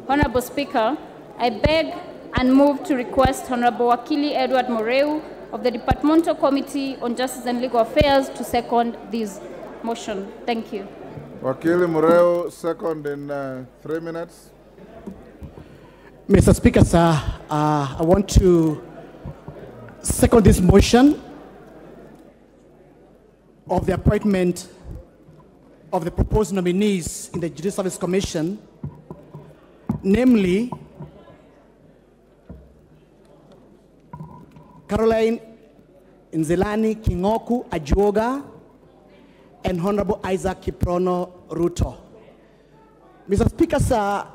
Honorable Speaker, I beg and move to request Honorable Wakili Edward Moreu of the Departmental Committee on Justice and Legal Affairs to second this motion. Thank you. Wakili Moreu, second in 3 minutes. Mr. Speaker, sir, I want to second this motion of the appointment of the proposed nominees in the Judicial Service Commission, namely Caroline Nzelani Kingoku Ajuoga and Honorable Isaac Kiprono Ruto. Mr. Speaker, sir,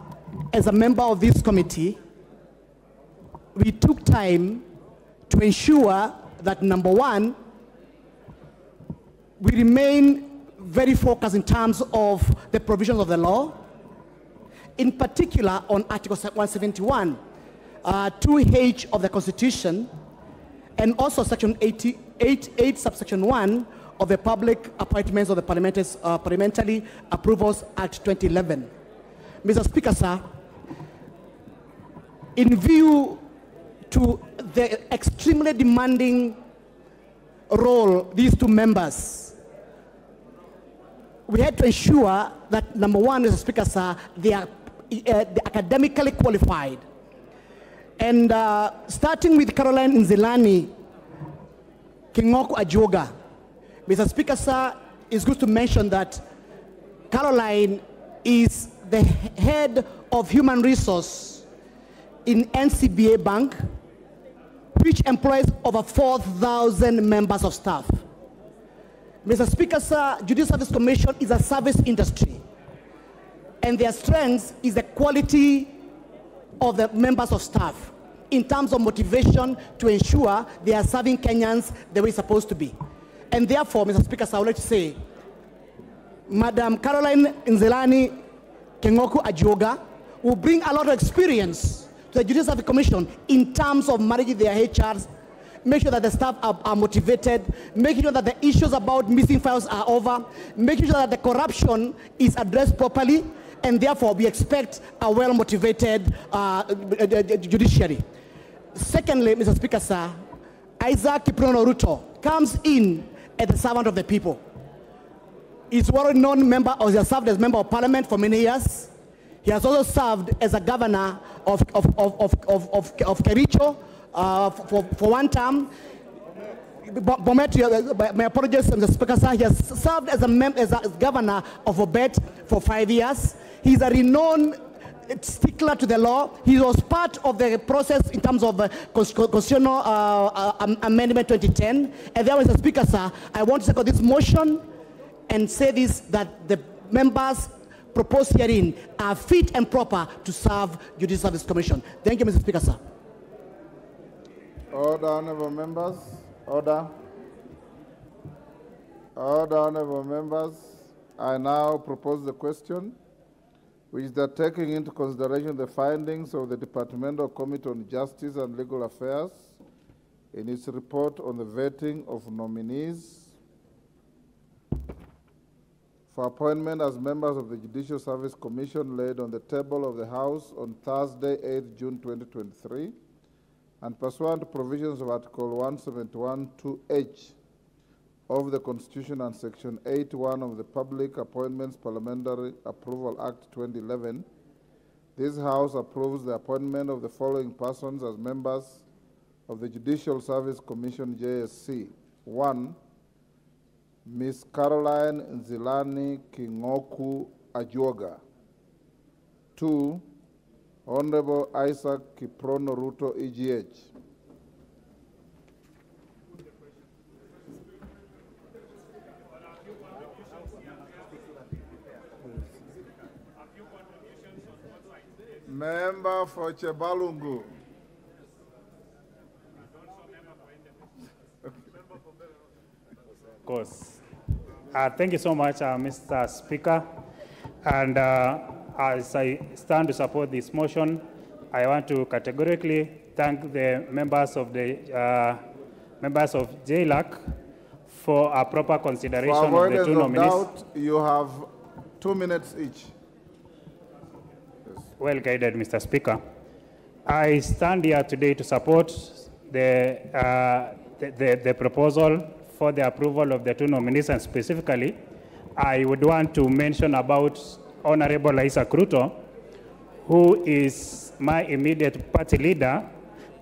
as a member of this committee, we took time to ensure that, number one, we remain very focused in terms of the provisions of the law, in particular on Article 171, 2H of the Constitution, and also Section 88, subsection 1 of the Public Appointments of the Parliamentary Approvals Act 2011. Mr. Speaker, sir, in view to the extremely demanding role these two members, we had to ensure that, number one, Mr. Speaker, sir, they are academically qualified. And starting with Caroline Nzelani Kingoku Ajuoga, Mr. Speaker, sir, it's good to mention that Caroline is the head of human resource in NCBA Bank, which employs over 4,000 members of staff. Mr. Speaker, sir, Judicial Service Commission is a service industry, and their strength is the quality of the members of staff in terms of motivation to ensure they are serving Kenyans the way it's supposed to be. And therefore, Mr. Speaker, sir, I would like to say, Madam Caroline Nzelani Kingoku Ajuoga will bring a lot of experience to the Judicial Service Commission in terms of managing their HRs make sure that the staff are motivated, making sure that the issues about missing files are over, making sure that the corruption is addressed properly, and therefore we expect a well-motivated judiciary. Secondly, Mr. Speaker, sir, Isaac Kiprono Ruto comes in as a servant of the people. He's a well-known member, or he has served as member of parliament for many years. He has also served as a governor of Kericho for one term. My apologies, Mr. Speaker, sir. He has served as a governor of Obet for 5 years. He's a renowned stickler to the law. He was part of the process in terms of Constitutional Amendment 2010. And there, Mr. Speaker, sir, I want to second this motion and say this, that the members proposed herein are fit and proper to serve Judicial Service Commission. Thank you, Mr. Speaker, sir. Order, honorable members. Order. Order, honorable members. I now propose the question, which is that taking into consideration the findings of the Departmental Committee on Justice and Legal Affairs in its report on the vetting of nominees for appointment as members of the Judicial Service Commission laid on the table of the House on Thursday, 8 June 2023, and pursuant to provisions of Article 171(2)(h) of the Constitution and Section 8(1) of the Public Appointments Parliamentary Approval Act 2011, this House approves the appointment of the following persons as members of the Judicial Service Commission, JSC. 1. Ms. Caroline Nzilani Kingoku Ajuoga. 2. Honorable Isaac Kiprono Ruto, EGH. Member for Chebalungu. Of course. Thank you so much, Mr. Speaker. And as I stand to support this motion, I want to categorically thank the members of the JLAC for a proper consideration of the two nominees. Doubt, you have 2 minutes each. Well guided, Mr. Speaker. I stand here today to support the proposal for the approval of the two nominees, and specifically, I would want to mention about Honorable Isaac Ruto, who is my immediate party leader,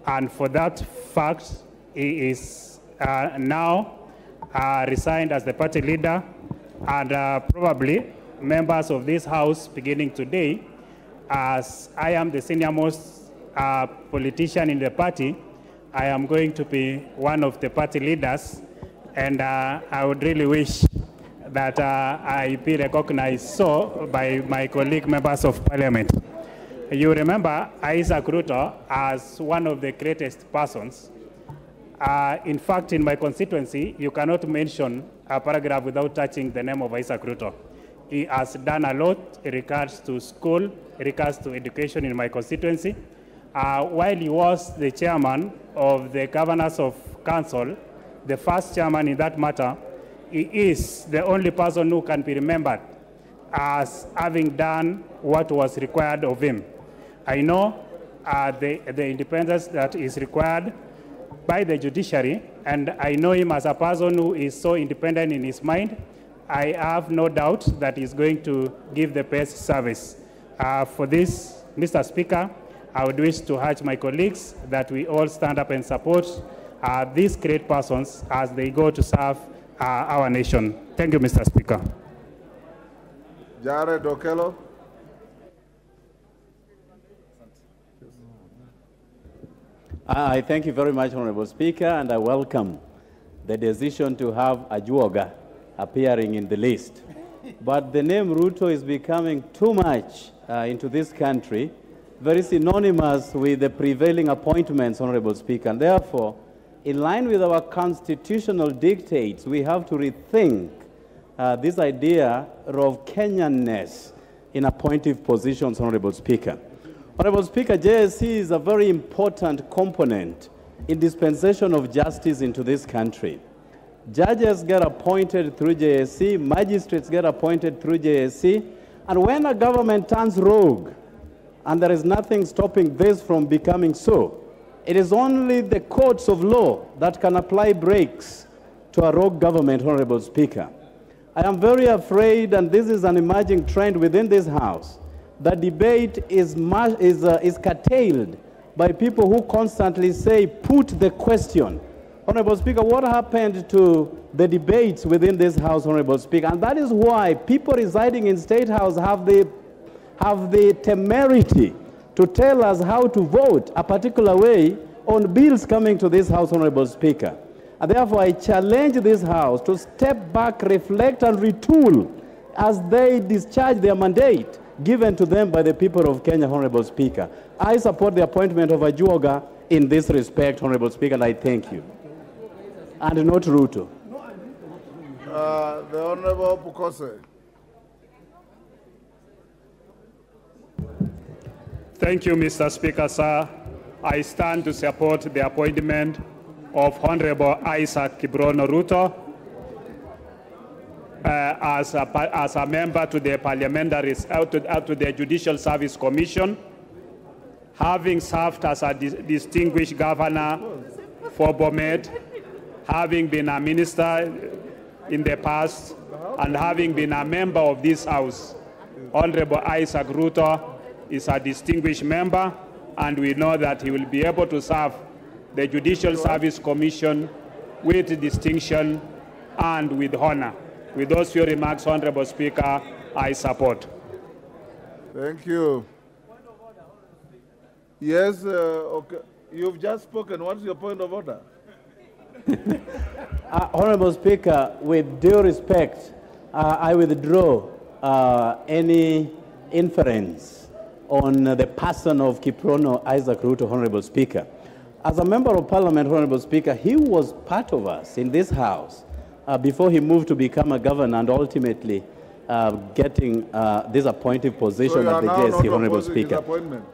and for that fact, he is now resigned as the party leader, and probably members of this House beginning today, as I am the senior-most politician in the party, I am going to be one of the party leaders, and I would really wish that I be recognized so by my colleague members of parliament. You remember Isaac Ruto as one of the greatest persons. In fact, in my constituency, you cannot mention a paragraph without touching the name of Isaac Ruto. He has done a lot in regards to school, in regards to education in my constituency. While he was the chairman of the Governors of Council, the first chairman in that matter, he is the only person who can be remembered as having done what was required of him. I know the independence that is required by the judiciary, and I know him as a person who is so independent in his mind. I have no doubt that he's going to give the best service. For this, Mr. Speaker, I would wish to urge my colleagues that we all stand up and support these great persons as they go to serve our nation. Thank you, Mr. Speaker. Jared Okello. I thank you very much, Honorable Speaker, and I welcome the decision to have Ajuoga appearing in the list. But the name Ruto is becoming too much into this country, very synonymous with the prevailing appointments, Honorable Speaker, and therefore, in line with our constitutional dictates, we have to rethink this idea of Kenyanness in appointive positions, Honorable Speaker. Honorable Speaker, JSC is a very important component in dispensation of justice into this country. Judges get appointed through JSC, magistrates get appointed through JSC, and when a government turns rogue, and there is nothing stopping this from becoming so, it is only the courts of law that can apply brakes to a rogue government, Honorable Speaker. I am very afraid, and this is an emerging trend within this House, that debate is curtailed by people who constantly say, put the question. Honorable Speaker, what happened to the debates within this House, Honorable Speaker? And that is why people residing in State House have the temerity to tell us how to vote a particular way on bills coming to this House, Honorable Speaker. And therefore, I challenge this House to step back, reflect, and retool as they discharge their mandate given to them by the people of Kenya, Honorable Speaker. I support the appointment of Ajuoga in this respect, Honorable Speaker, and I thank you. And not Ruto. The Honorable Pukose. Thank you, Mr. Speaker, sir. I stand to support the appointment of Honorable Isaac Kibrono Ruto as a member to the parliamentary, to the Judicial Service Commission, having served as a distinguished governor for Bomet, having been a minister in the past, and having been a member of this House. Honorable Isaac Ruto is a distinguished member, and we know that he will be able to serve the Judicial Service Commission with distinction and with honor. With those few remarks, Honorable Speaker, I support. Thank you. Yes, okay. You've just spoken. What's your point of order? Honorable Speaker, with due respect, I withdraw any inference on the person of Kiprono Isaac Ruto, Honorable Speaker. As a member of Parliament, Honorable Speaker, he was part of us in this House before he moved to become a governor and ultimately getting this appointive position at the JSC, Honorable Speaker.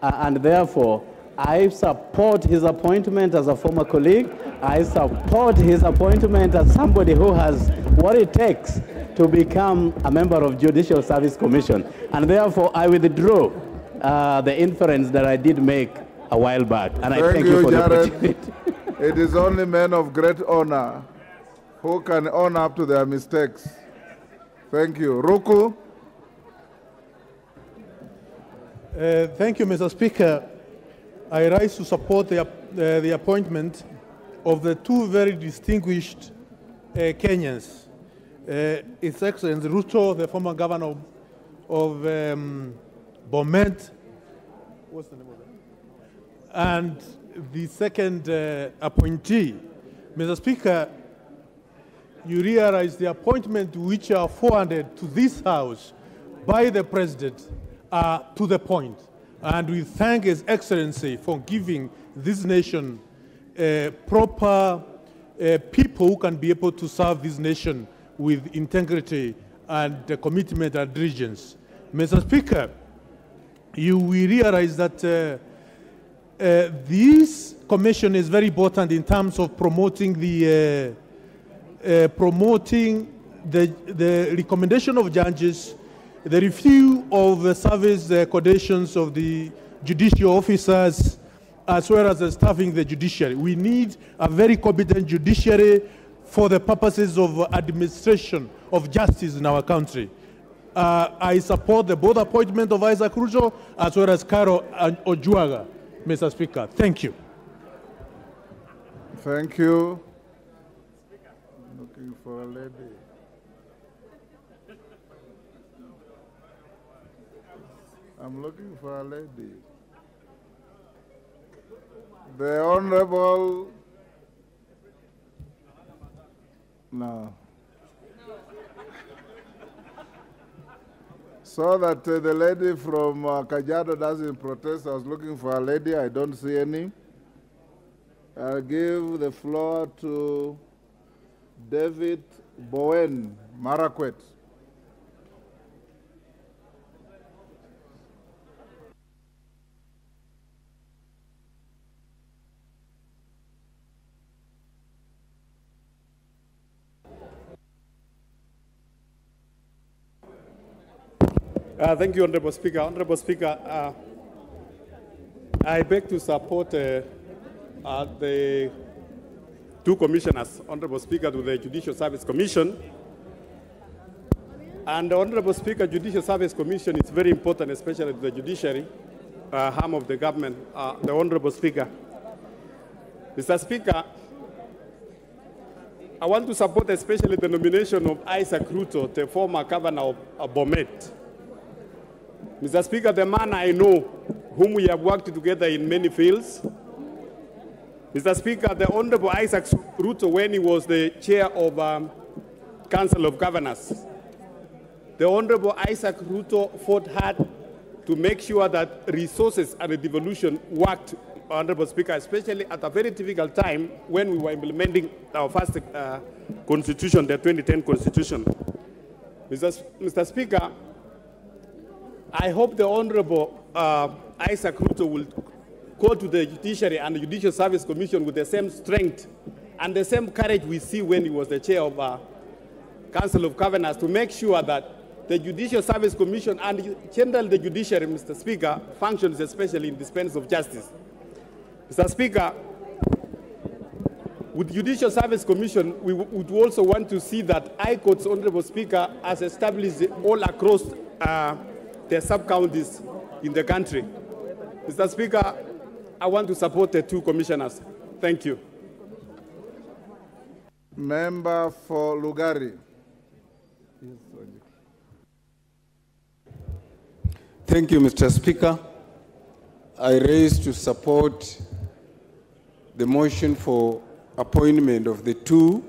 And therefore, I support his appointment as a former colleague. I support his appointment as somebody who has what it takes to become a member of Judicial Service Commission. And therefore, I withdraw the inference that I did make a while back. And I thank you for the opportunity. It is only men of great honor who can own up to their mistakes. Thank you. Ruku. Thank you, Mr. Speaker. I rise to support the appointment of the two very distinguished Kenyans. His Excellency Ruto, the former governor of Bomet, what's the name of that? And the second appointee. Mr. Speaker, you realize the appointment which are forwarded to this House by the President are to the point. And we thank His Excellency for giving this nation proper people who can be able to serve this nation with integrity and commitment and diligence. Mr. Speaker, you will realize that this commission is very important in terms of promoting the recommendation of judges, the review of the service conditions of the judicial officers, as well as the staffing the judiciary. We need a very competent judiciary for the purposes of administration of justice in our country. I support the both appointment of Isaac Ruto as well as Caro Ojuaga, Mr. Speaker. Thank you. Thank you. Looking for a lady. I'm looking for a lady. The Honorable... No. So that the lady from Kajiado doesn't protest. I was looking for a lady. I don't see any. I'll give the floor to David Bowen, Marakwet. Thank you, Honorable Speaker. Honorable Speaker, I beg to support the two commissioners, Honorable Speaker, to the Judicial Service Commission. And Honorable Speaker, Judicial Service Commission is very important, especially to the judiciary arm of the government. The Honorable Speaker. Mr. Speaker, I want to support especially the nomination of Isaac Ruto, the former governor of Bomet. Mr. Speaker, the man I know, whom we have worked together in many fields. Mr. Speaker, the Honorable Isaac Ruto, when he was the chair of Council of Governors, the Honorable Isaac Ruto fought hard to make sure that resources and devolution worked, Honorable Speaker, especially at a very difficult time when we were implementing our first constitution, the 2010 constitution. Mr. Speaker, I hope the Honorable Isaac Ruto will go to the Judiciary and the Judicial Service Commission with the same strength and the same courage we see when he was the chair of Council of Governors, to make sure that the Judicial Service Commission and generally the judiciary, Mr. Speaker, functions especially in defense of justice. Mr. Speaker, with Judicial Service Commission, we would also want to see that High Court's Honorable Speaker has established all across the sub-counties in the country. Mr. Speaker, I want to support the two commissioners. Thank you. Member for Lugari. Thank you, Mr. Speaker. I raise to support the motion for appointment of the two.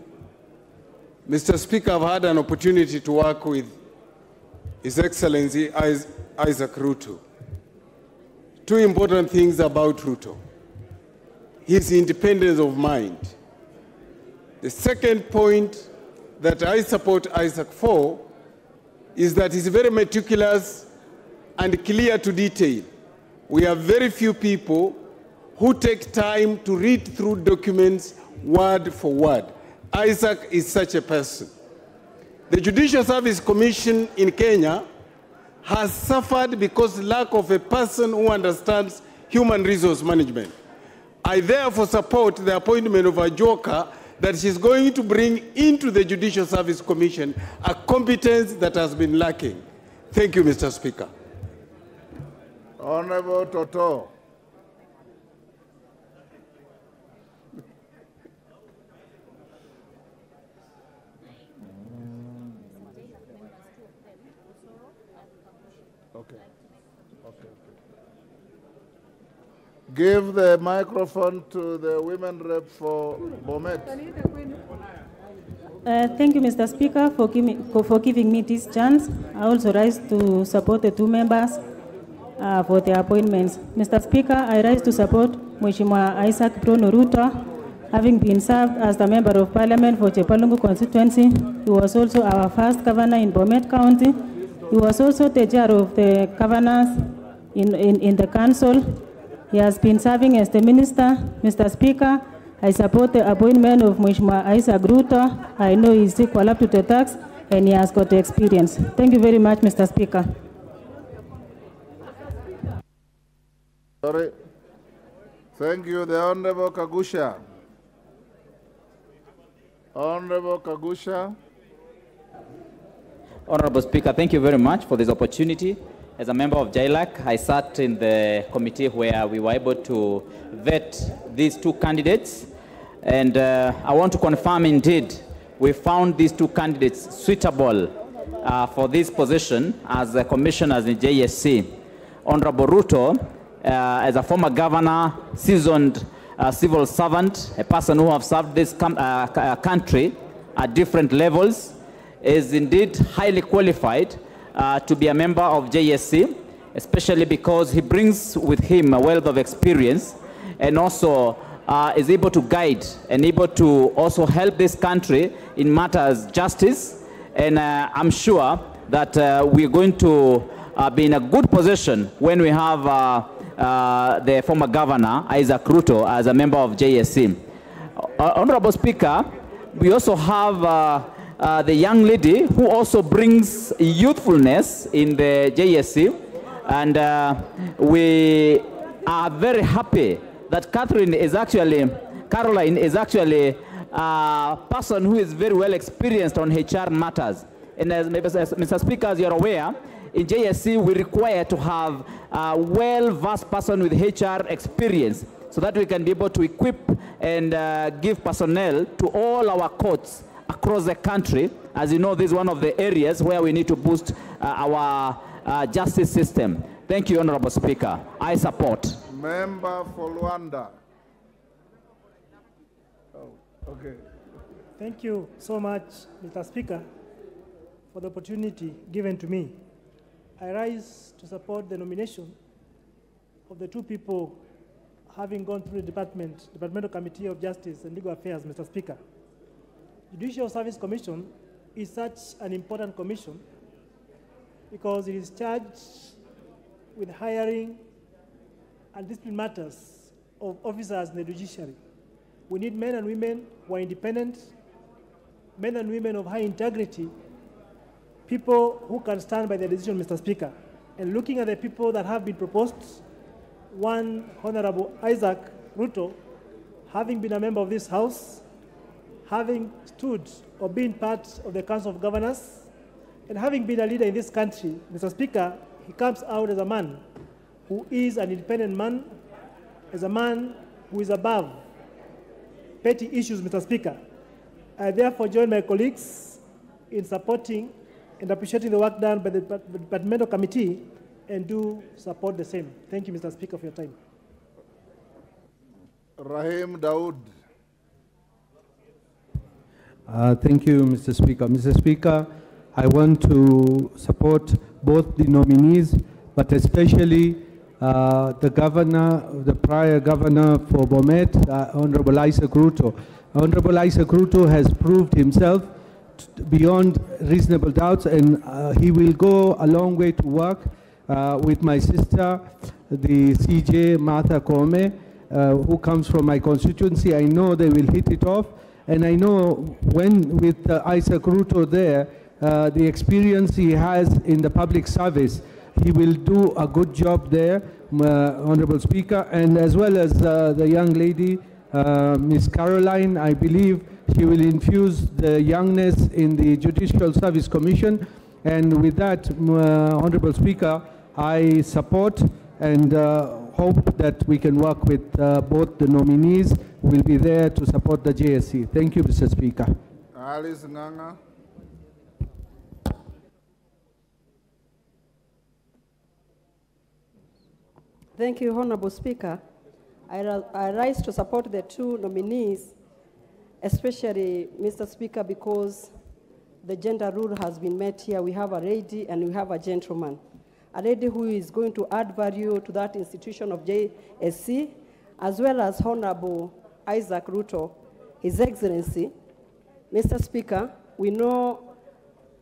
Mr. Speaker, I've had an opportunity to work with His Excellency Isaac Ruto. Two important things about Ruto: his independence of mind. The second point that I support Isaac for is that he's very meticulous and clear to detail. We have very few people who take time to read through documents word for word. Isaac is such a person. The Judicial Service Commission in Kenya has suffered because lack of a person who understands human resource management. I therefore support the appointment of a joker that she's going to bring into the Judicial Service Commission a competence that has been lacking. Thank you, Mr. Speaker. Honorable Toto. Give the microphone to the women rep for Bomet. Thank you, Mr. Speaker, for giving me this chance. I also rise to support the two members for their appointments. Mr. Speaker, I rise to support Mheshimiwa Isaac Ruto, having been served as the Member of Parliament for Chepalungu constituency. He was also our first governor in Bomet County. He was also the chair of the governors in the council. He has been serving as the minister. Mr. Speaker, I support the appointment of Mheshimiwa Isaac Ruto. I know he's equal up to the task and he has got the experience. Thank you very much, Mr. Speaker. Sorry. Thank you. The Honorable Kagusha. Honorable Kagusha. Honorable Speaker, thank you very much for this opportunity. As a member of JLAC, I sat in the committee where we were able to vet these two candidates. And I want to confirm indeed, we found these two candidates suitable for this position as commissioners in JSC. Honorable Ruto, as a former governor, seasoned civil servant, a person who has served this country at different levels, is indeed highly qualified to be a member of JSC, especially because he brings with him a wealth of experience and also is able to guide and able to also help this country in matters justice. And I'm sure that we're going to be in a good position when we have the former governor, Isaac Ruto, as a member of JSC. Honorable Speaker, we also have the young lady who also brings youthfulness in the JSC. And we are very happy that Caroline is actually a person who is very well experienced on HR matters. And as Mr. Speaker, as you're aware, in JSC we require to have a well-versed person with HR experience so that we can be able to equip and give personnel to all our courts across the country. As you know, this is one of the areas where we need to boost our justice system. Thank you, Honorable Speaker. I support. Member for Luanda. Oh, okay. Thank you so much, Mr. Speaker, for the opportunity given to me. I rise to support the nomination of the two people having gone through the Departmental Committee of Justice and Legal Affairs, Mr. Speaker. Judicial Service Commission is such an important commission because it is charged with hiring and discipline matters of officers in the judiciary. We need men and women who are independent, men and women of high integrity, people who can stand by their decision, Mr. Speaker. And looking at the people that have been proposed, one, Honorable Isaac Ruto, having been a member of this House, having stood or been part of the Council of Governors, and having been a leader in this country, Mr. Speaker, he comes out as a man who is an independent man, as a man who is above petty issues, Mr. Speaker. I therefore join my colleagues in supporting and appreciating the work done by the Departmental Committee and do support the same. Thank you, Mr. Speaker, for your time. Rahim Daoud. Thank you, Mr. Speaker. Mr. Speaker, I want to support both the nominees, but especially the governor, the prior governor for Bomet, Honorable Isaac Ruto. Honorable Isaac Ruto has proved himself beyond reasonable doubts, and he will go a long way to work with my sister, the CJ Martha Kome, who comes from my constituency. I know they will hit it off, and I know when with Isaac Ruto there, the experience he has in the public service, he will do a good job there, Honorable Speaker, and as well as the young lady, Ms. Caroline, I believe she will infuse the youngness in the Judicial Service Commission. And with that, Honorable Speaker, I support and hope that we can work with both the nominees who will be there to support the JSC. Thank you, Mr. Speaker. Alice Nganga. Thank you, Honorable Speaker. I rise to support the two nominees, especially, Mr. Speaker, because the gender rule has been met here. We have a lady and we have a gentleman. A lady who is going to add value to that institution of JSC, as well as Honorable Isaac Ruto, His Excellency. Mr. Speaker, we know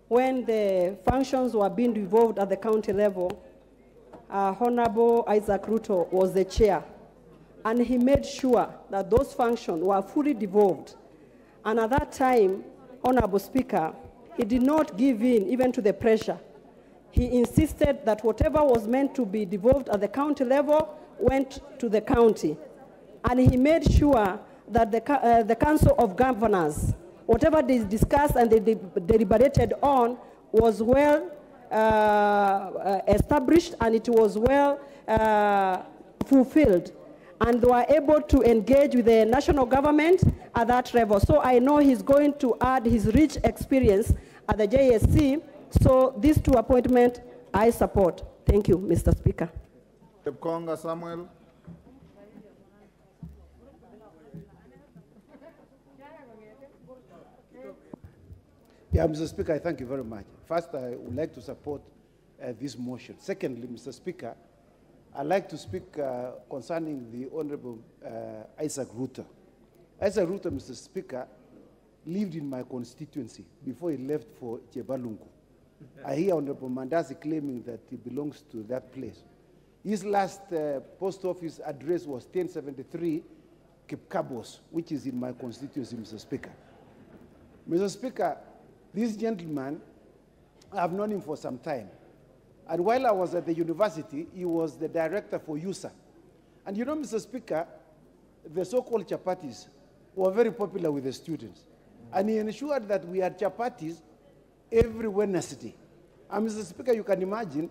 when the functions were being devolved at the county level, Honorable Isaac Ruto was the chair, and he made sure that those functions were fully devolved. And at that time, Honorable Speaker, he did not give in even to the pressure. He insisted that whatever was meant to be devolved at the county level went to the county. And he made sure that the Council of Governors, whatever they discussed and they deliberated on, was well established, and it was well fulfilled. And they were able to engage with the national government at that level. So I know he's going to add his rich experience at the JSC. So these two appointments I support. Thank you, Mr. Speaker. Konga Samuel. Yeah, Mr. Speaker, I thank you very much. First, I would like to support this motion. Secondly, Mr. Speaker, I'd like to speak concerning the Honorable Isaac Ruto. Isaac Ruto, Mr. Speaker, lived in my constituency before he left for Jebalungu. I hear Honorable Mandasi claiming that he belongs to that place. His last post office address was 1073 Kipkabos, which is in my constituency, Mr. Speaker. Mr. Speaker, This gentleman, I've known him for some time. And while I was at the university, he was the director for USA. And you know, Mr. Speaker, the so-called chapatis were very popular with the students. And he ensured that we had chapatis every Wednesday. And Mr. Speaker, you can imagine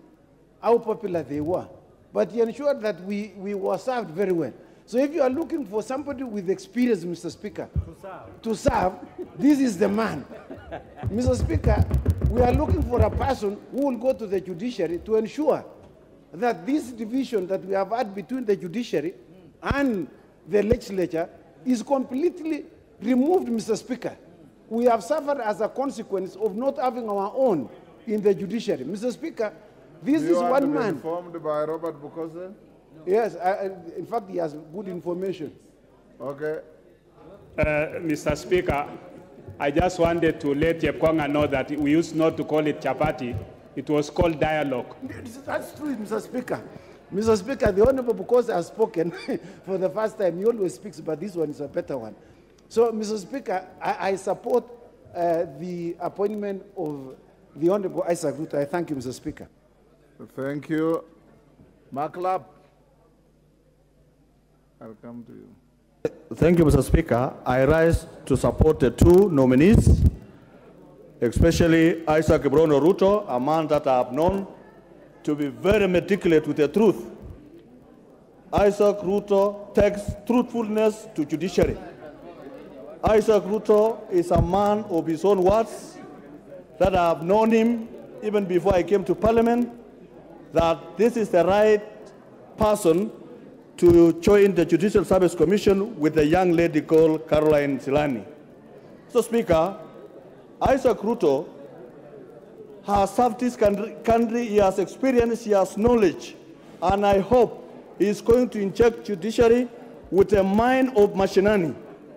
how popular they were. But he ensured that we were served very well. So if you are looking for somebody with experience, Mr. Speaker, to serve, this is the man. Mr. Speaker, we are looking for a person who will go to the judiciary to ensure that this division that we have had between the judiciary and the legislature is completely removed, Mr. Speaker. We have suffered as a consequence of not having our own in the judiciary. Mr. Speaker, this is one man. Informed by Robert Bukose? Yes, in fact, he has good information. Okay. Mr. Speaker, I just wanted to let Yepkwanga know that we used not to call it chapati. It was called dialogue. That's true, Mr. Speaker. Mr. Speaker, the Honorable Bukose has spoken for the first time. He always speaks, but this one is a better one. So, Mr. Speaker, I support the appointment of the Honorable Isaac Ruto. I thank you, Mr. Speaker. Thank you. Maklap, I'll come to you. Thank you, Mr. Speaker. I rise to support the two nominees, especially Isaac Brono Ruto, a man that I have known to be very meticulous with the truth. Isaac Ruto takes truthfulness to judiciary. Isaac Ruto is a man of his own words, that I have known him even before I came to Parliament, that this is the right person to join the Judicial Service Commission with a young lady called Caroline Silani. So, Speaker, Isaac Ruto has served this country, he has experience, he has knowledge, and I hope he is going to inject judiciary with a mind of machinani,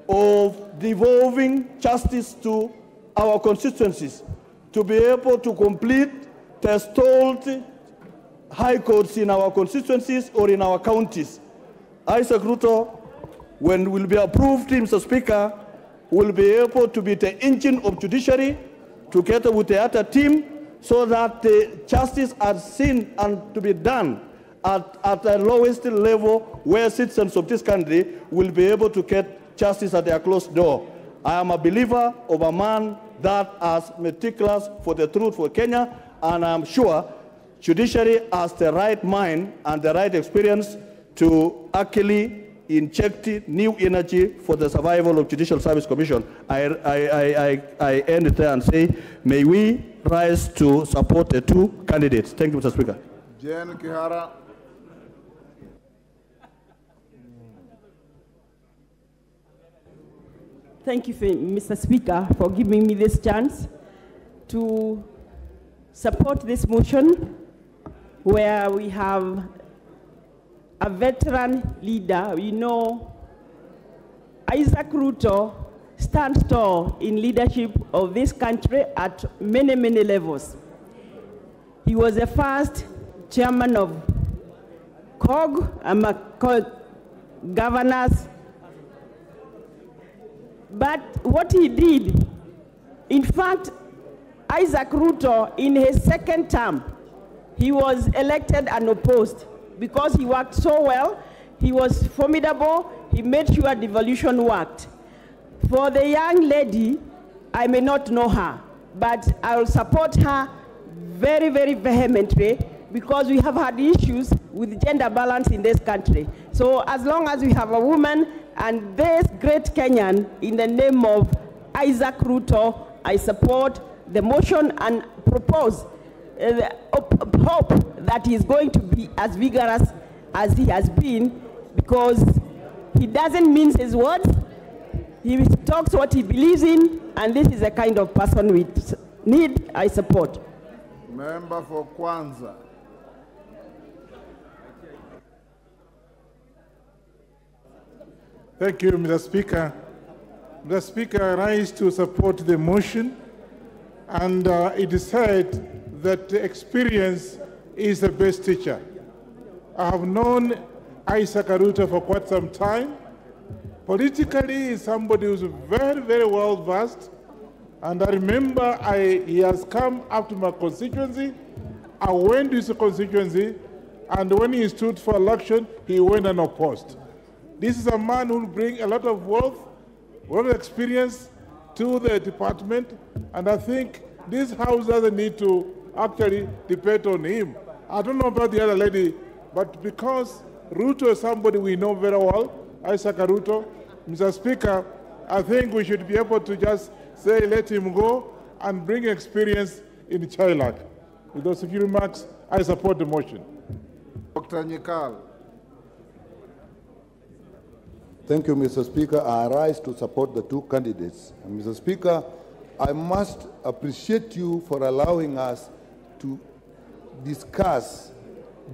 of devolving justice to our constituencies, to be able to complete the stalled high courts in our constituencies or in our counties. Isaac Ruto, when will be approved, Mr. Speaker, will be able to be the engine of judiciary together with the other team so that the justice are seen and to be done at the lowest level where citizens of this country will be able to get justice at their closed door. I am a believer of a man that is meticulous for the truth for Kenya, and I'm sure judiciary has the right mind and the right experience to actually inject new energy for the survival of Judicial Service Commission. I end it there and say, may we rise to support the two candidates. Thank you, Mr. Speaker. Jen Kihara. Thank you, Mr. Speaker, for giving me this chance to support this motion where we have a veteran leader. We know Isaac Ruto stands tall in leadership of this country at many, many levels. He was the first chairman of COG, governors. But what he did, in fact, Isaac Ruto, in his second term, he was elected unopposed because he worked so well, he was formidable, he made sure devolution worked. For the young lady, I may not know her, but I will support her very, very vehemently because we have had issues with gender balance in this country. So as long as we have a woman and this great Kenyan in the name of Isaac Ruto, I support the motion and propose hope that he is going to be as vigorous as he has been, because he doesn't mince his words, he talks what he believes in, and this is the kind of person we need. I support. Member for KWANZA. Thank you, Mr. Speaker. Mr. Speaker, I rise to support the motion, and it is said that experience is the best teacher. I have known Isaac Ruto for quite some time. Politically, he's somebody who's very, very well versed, And I remember he has come up to my constituency. I went to his constituency, and when he stood for election, he went unopposed. This is a man who will bring a lot of wealth, experience to the department, and I think this House doesn't need to actually debate on him. I don't know about the other lady, but because Ruto is somebody we know very well, Isaac Ruto, Mr. Speaker, I think we should be able to just say let him go and bring experience in Chilak. With those few remarks, I support the motion. Dr. Nyikal. Thank you, Mr. Speaker. I rise to support the two candidates. And Mr. Speaker, I must appreciate you for allowing us to discuss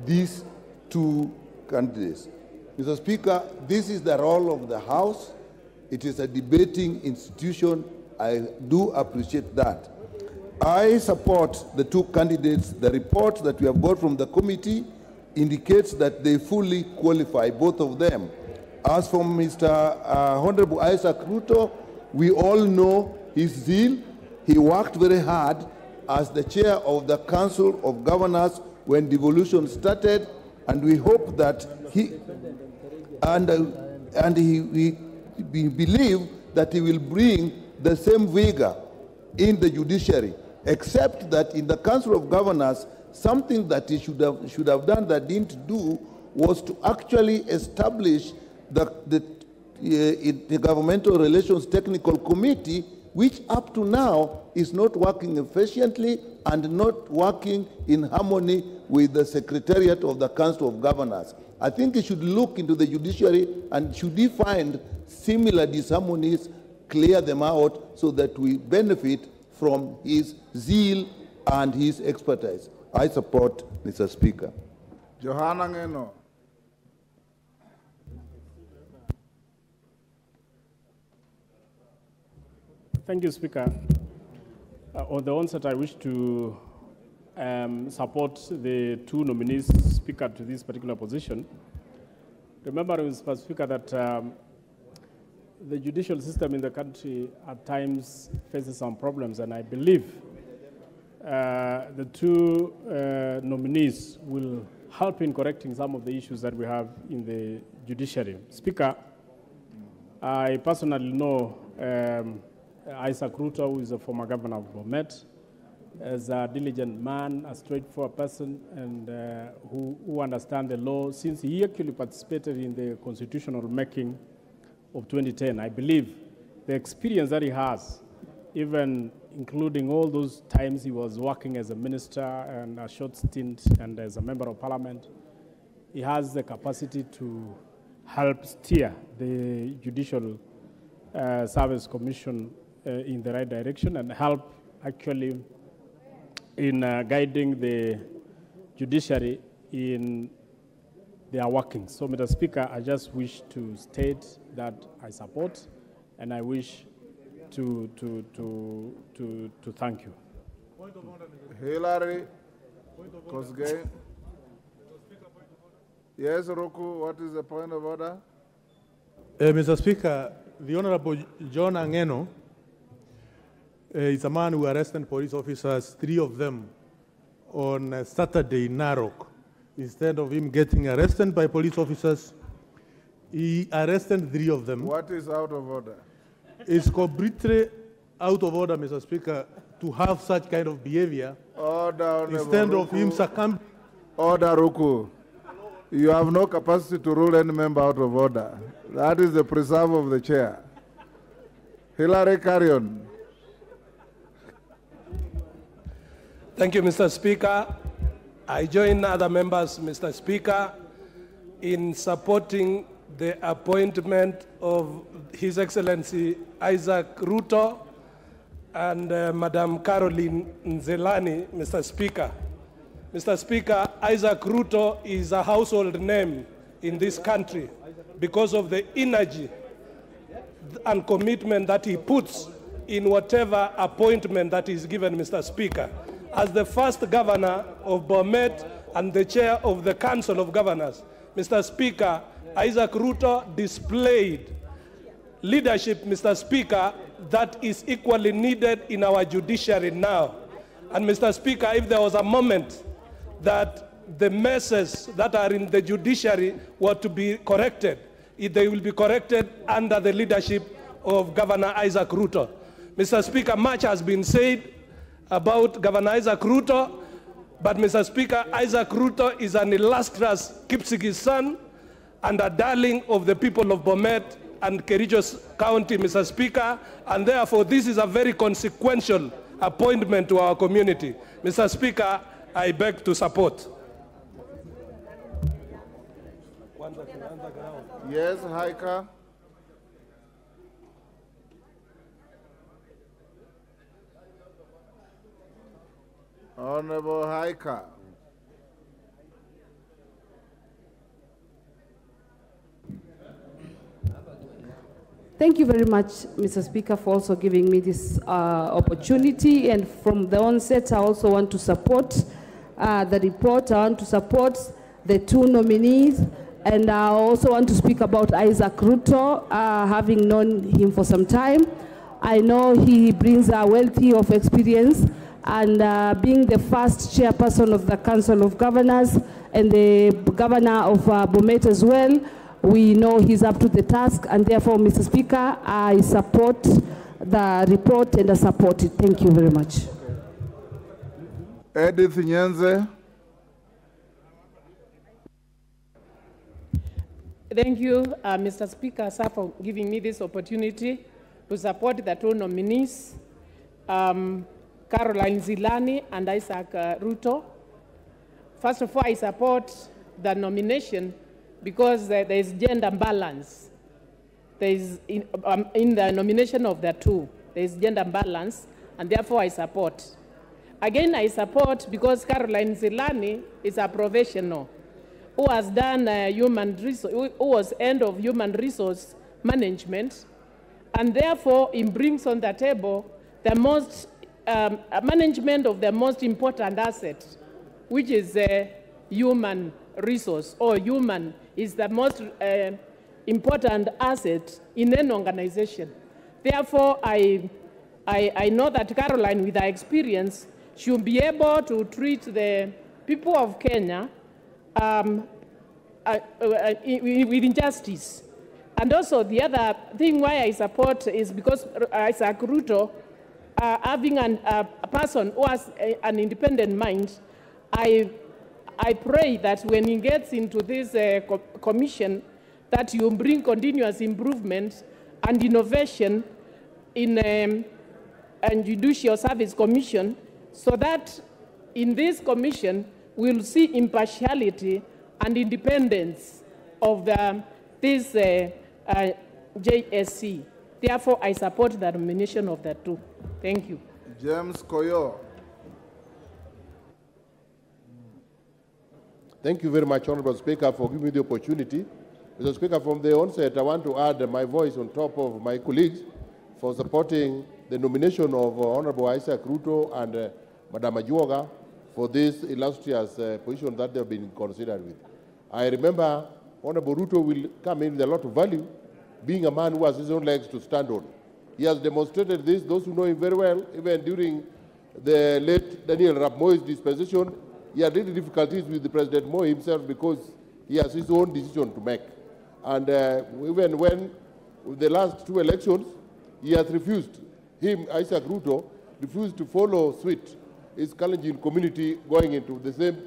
these two candidates. Mr. Speaker, this is the role of the House. It is a debating institution. I do appreciate that. I support the two candidates. The report that we have got from the committee indicates that they fully qualify, both of them. As for Mr. Honorable Isaac Ruto, we all know his zeal. He worked very hard as the chair of the Council of Governors when devolution started, and we hope that we believe that he will bring the same vigor in the judiciary, except that in the Council of Governors, something that he should have done that didn't do was to actually establish the Governmental Relations Technical Committee, which up to now is not working efficiently and not working in harmony with the Secretariat of the Council of Governors. I think he should look into the judiciary, and should he find similar disharmonies, clear them out so that we benefit from his zeal and his expertise. I support Mr. Speaker. Johanna Ngeno. Thank you, Speaker. On the onset, I wish to support the two nominees, Speaker, to this particular position. Remember, Mr. Speaker, that the judicial system in the country at times faces some problems, and I believe the two nominees will help in correcting some of the issues that we have in the judiciary. Speaker, I personally know Isaac Ruto, who is a former governor of Bomet, as a diligent man, a straightforward person, and who understands the law, since he actually participated in the constitutional making of 2010. I believe the experience that he has, even including all those times he was working as a minister and a short stint and as a member of parliament, he has the capacity to help steer the Judicial Service Commission in the right direction and help actually in guiding the judiciary in their workings. So, Mr. Speaker, I just wish to state that I support, and I wish to thank you. Hillary Kosgei. Yes, Roku, what is the point of order? Mr. Speaker, the Honorable John Angeno is a man who arrested police officers, 3 of them, on Saturday in Narok. Instead of him getting arrested by police officers, he arrested 3 of them. What is out of order? It's completely out of order, Mr. Speaker, to have such kind of behavior. Order, instead of him succumbing. Order, Ruku. You have no capacity to rule any member out of order. That is the preserve of the chair. Hillary, carry on. Thank you, Mr. Speaker. I join other members, Mr. Speaker, in supporting the appointment of His Excellency Isaac Ruto and Madam Caroline Nzelani, Mr. Speaker. Mr. Speaker, Isaac Ruto is a household name in this country because of the energy and commitment that he puts in whatever appointment that is given, Mr. Speaker. As the first governor of Bomet and the chair of the Council of Governors, Mr. Speaker, Isaac Ruto displayed leadership, Mr. Speaker, that is equally needed in our judiciary now. And Mr. Speaker, if there was a moment that the messes that are in the judiciary were to be corrected, they will be corrected under the leadership of Governor Isaac Ruto. Mr. Speaker, much has been said about Governor Isaac Ruto, but Mr. Speaker, Isaac Ruto is an illustrious Kipsigis son and a darling of the people of Bomet and Kericho County, Mr. Speaker, and therefore this is a very consequential appointment to our community. Mr. Speaker, I beg to support. Yes, Haika. Honorable Haika. Thank you very much, Mr. Speaker, for also giving me this opportunity. And from the onset, I also want to support the report. I want to support the two nominees. And I also want to speak about Isaac Ruto, having known him for some time. I know he brings a wealth of experience, and being the first chairperson of the Council of Governors and the governor of Bomet as well, we know he's up to the task, and therefore, Mr. Speaker, I support the report and I support it. Thank you very much. Edith Nyenze. Thank you, Mr. Speaker, sir, for giving me this opportunity to support the two nominees, Caroline Zilani and Isaac Ruto. First of all, I support the nomination because there is gender balance. There is, in the nomination of the two, there is gender balance, and therefore I support. Again, I support because Caroline Zilani is a professional who has done who was end of human resource management, and therefore it brings on the table the most management of the most important asset, which is human resource, or human is the most important asset in an organization. Therefore, I know that Caroline, with her experience, should be able to treat the people of Kenya with injustice. And also the other thing why I support is because Isaac Ruto, having a person who has an independent mind, I pray that when he gets into this commission, that you bring continuous improvement and innovation in a judicial service commission, so that in this commission we'll see impartiality and independence of this JSC. Therefore, I support the nomination of the two. Thank you. James Koyo. Thank you very much, Honorable Speaker, for giving me the opportunity. Mr. Speaker, from the onset, I want to add my voice on top of my colleagues for supporting the nomination of Honorable Isaac Ruto and Madam Ajuoga for this illustrious position that they've been considered with. I remember Honorable Ruto will come in with a lot of value, being a man who has his own legs to stand on. He has demonstrated this. Those who know him very well, even during the late Daniel Arap Moi's dispensation, he had little difficulties with the President Moi himself because he has his own decision to make. And even when the last two elections, he has refused, Isaac Ruto, refused to follow suit his Kalenjin community going into the same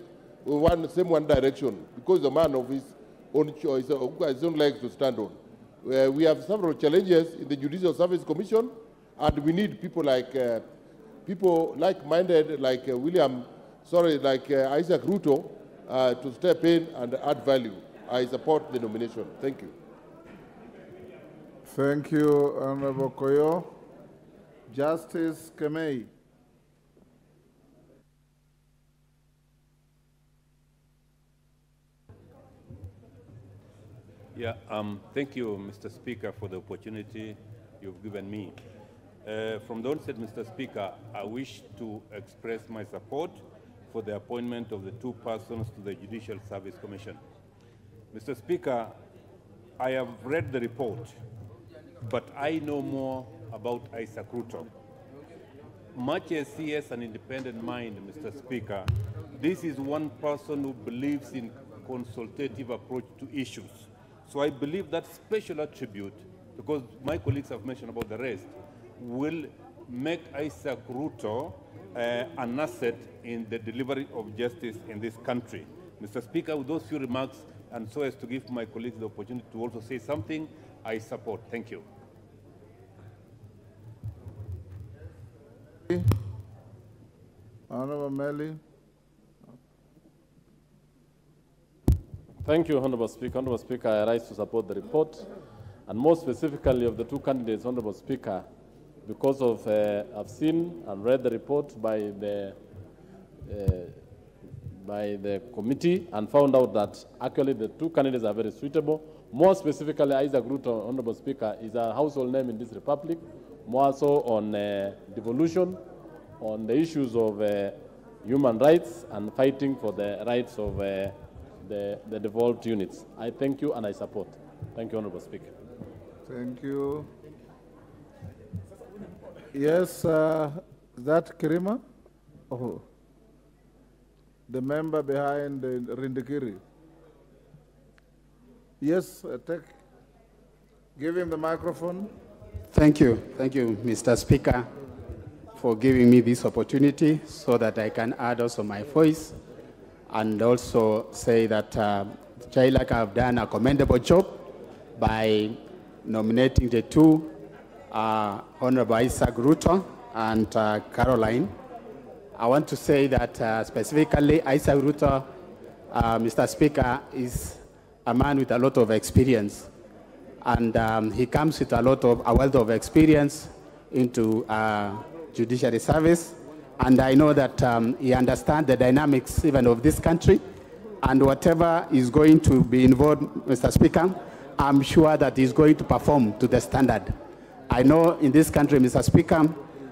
one direction because the man of his own choice, his own legs to stand on. We have several challenges in the Judicial Service Commission, and we need people like like-minded, like Isaac Ruto, to step in and add value. I support the nomination. Thank you. Thank you, Honorable Koyo. Justice Kemei. Yeah, thank you, Mr. Speaker, for the opportunity you've given me. From the onset, Mr. Speaker, I wish to express my support for the appointment of the two persons to the Judicial Service Commission. Mr. Speaker, I have read the report, but I know more about Isaac Ruto. Much as he has an independent mind, Mr. Speaker, this is one person who believes in consultative approach to issues. So I believe that special attribute, because my colleagues have mentioned about the rest, will make Isaac Ruto an asset in the delivery of justice in this country. Mr. Speaker, with those few remarks, and so as to give my colleagues the opportunity to also say something, I support. Thank you. Honorable Melly. Thank you, Honorable Speaker. Honorable Speaker, I rise to support the report, and more specifically of the two candidates, Honorable Speaker, because of I've seen and read the report by the committee and found out that actually the two candidates are very suitable. More specifically, Isaac Ruto, Honorable Speaker, is a household name in this republic, more so on devolution, on the issues of human rights and fighting for the rights of the devolved units. I thank you and I support. Thank you, Honorable Speaker. Thank you. Yes, that Kirima? Oh. The member behind Rindikiri. Yes, give him the microphone. Thank you, Mr. Speaker, for giving me this opportunity so that I can add also my voice and also say that JLAC have done a commendable job by nominating the two, Honorable Isaac Ruto and Caroline. I want to say that specifically Isaac Ruto, Mr. Speaker, is a man with a lot of experience. And he comes with a wealth of experience into judiciary service. And I know that he understands the dynamics even of this country. And whatever is going to be involved, Mr. Speaker, I'm sure that he's going to perform to the standard. I know in this country, Mr. Speaker,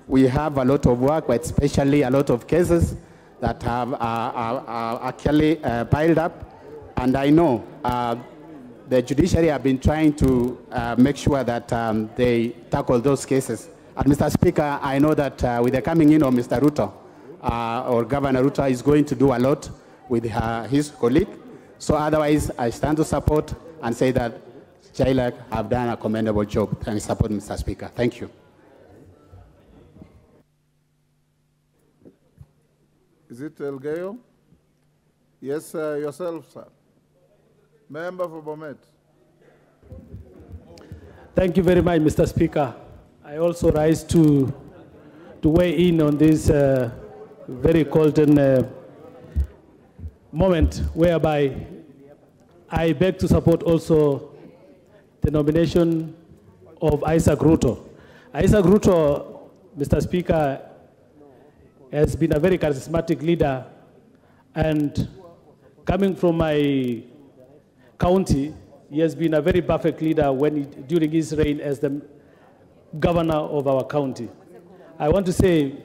we have a lot of work, but especially a lot of cases that have actually piled up. And I know the judiciary have been trying to make sure that they tackle those cases. And Mr. Speaker, I know that with the coming in of Mr. Ruto, or Governor Ruto is going to do a lot with his colleague. So otherwise, I stand to support and say that JLAC have done a commendable job. And support, Mr. Speaker. Thank you. Is it Elgeyo? Yes, yourself, sir. Member for Bomet. Thank you very much, Mr. Speaker. I also rise to weigh in on this very golden moment whereby I beg to support also the nomination of Isaac Ruto. Isaac Ruto, Mr. Speaker, has been a very charismatic leader, and coming from my county, he has been a very perfect leader during his reign as the governor of our county. I want to say,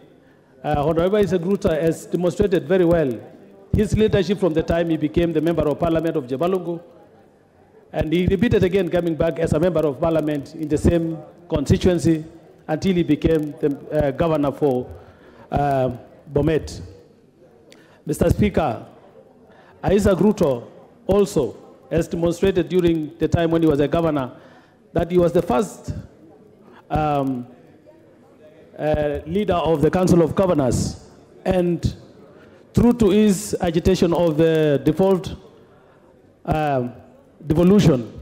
Honorable Isaac Ruto has demonstrated very well his leadership from the time he became the member of parliament of Jebalungu, and he repeated again coming back as a member of parliament in the same constituency until he became the governor for Bomet. Mr. Speaker, Isaac Ruto also has demonstrated during the time when he was a governor that he was the first leader of the Council of Governors, and true to his agitation of the devolution,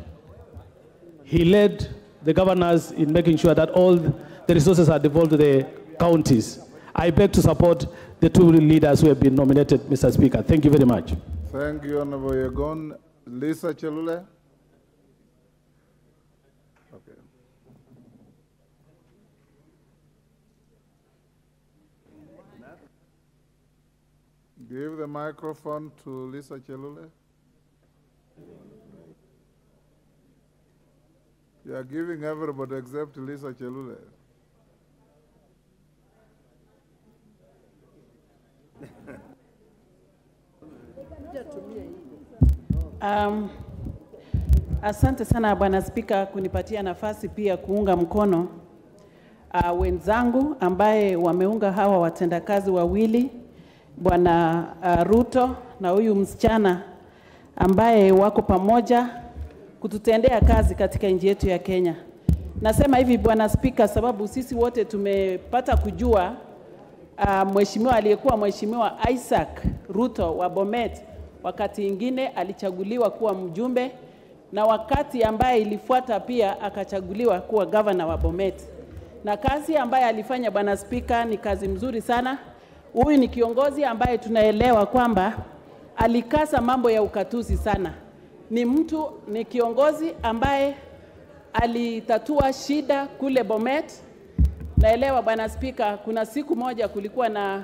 he led the governors in making sure that all the resources are devolved to the counties. I beg to support the two leaders who have been nominated, Mr. Speaker. Thank you very much. Thank you, Honorable Yegon. Lisa Chelule. Okay. Give the microphone to Lisa Chelule. You are giving everybody except Lisa Chelule. Asante sana Bwana Spika kunipatia nafasi pia kuunga mkono wenzangu ambaye wameunga hawa watendakazi wawili, Bwana Ruto na huyu msichana ambaye wako pamoja kututendea kazi katika nchi yetu ya Kenya. Nasema hivi Bwana Spika, sababu sisi wote tumepata kujua mheshimiwa aliyekuwa Mheshimiwa Isaac Ruto wa Bomet wakati ingine alichaguliwa kuwa mjumbe, na wakati ambaye ilifuata pia akachaguliwa kuwa governor wa Bomet. Na kazi ambaye alifanya Bwana Spika ni kazi mzuri sana. Huyu ni kiongozi ambaye tunaelewa kwamba alikasa mambo ya ukatuzi sana. Ni kiongozi ambaye alitatua shida kule Bomet. Naelewa Bwana Spika, kuna siku moja kulikuwa na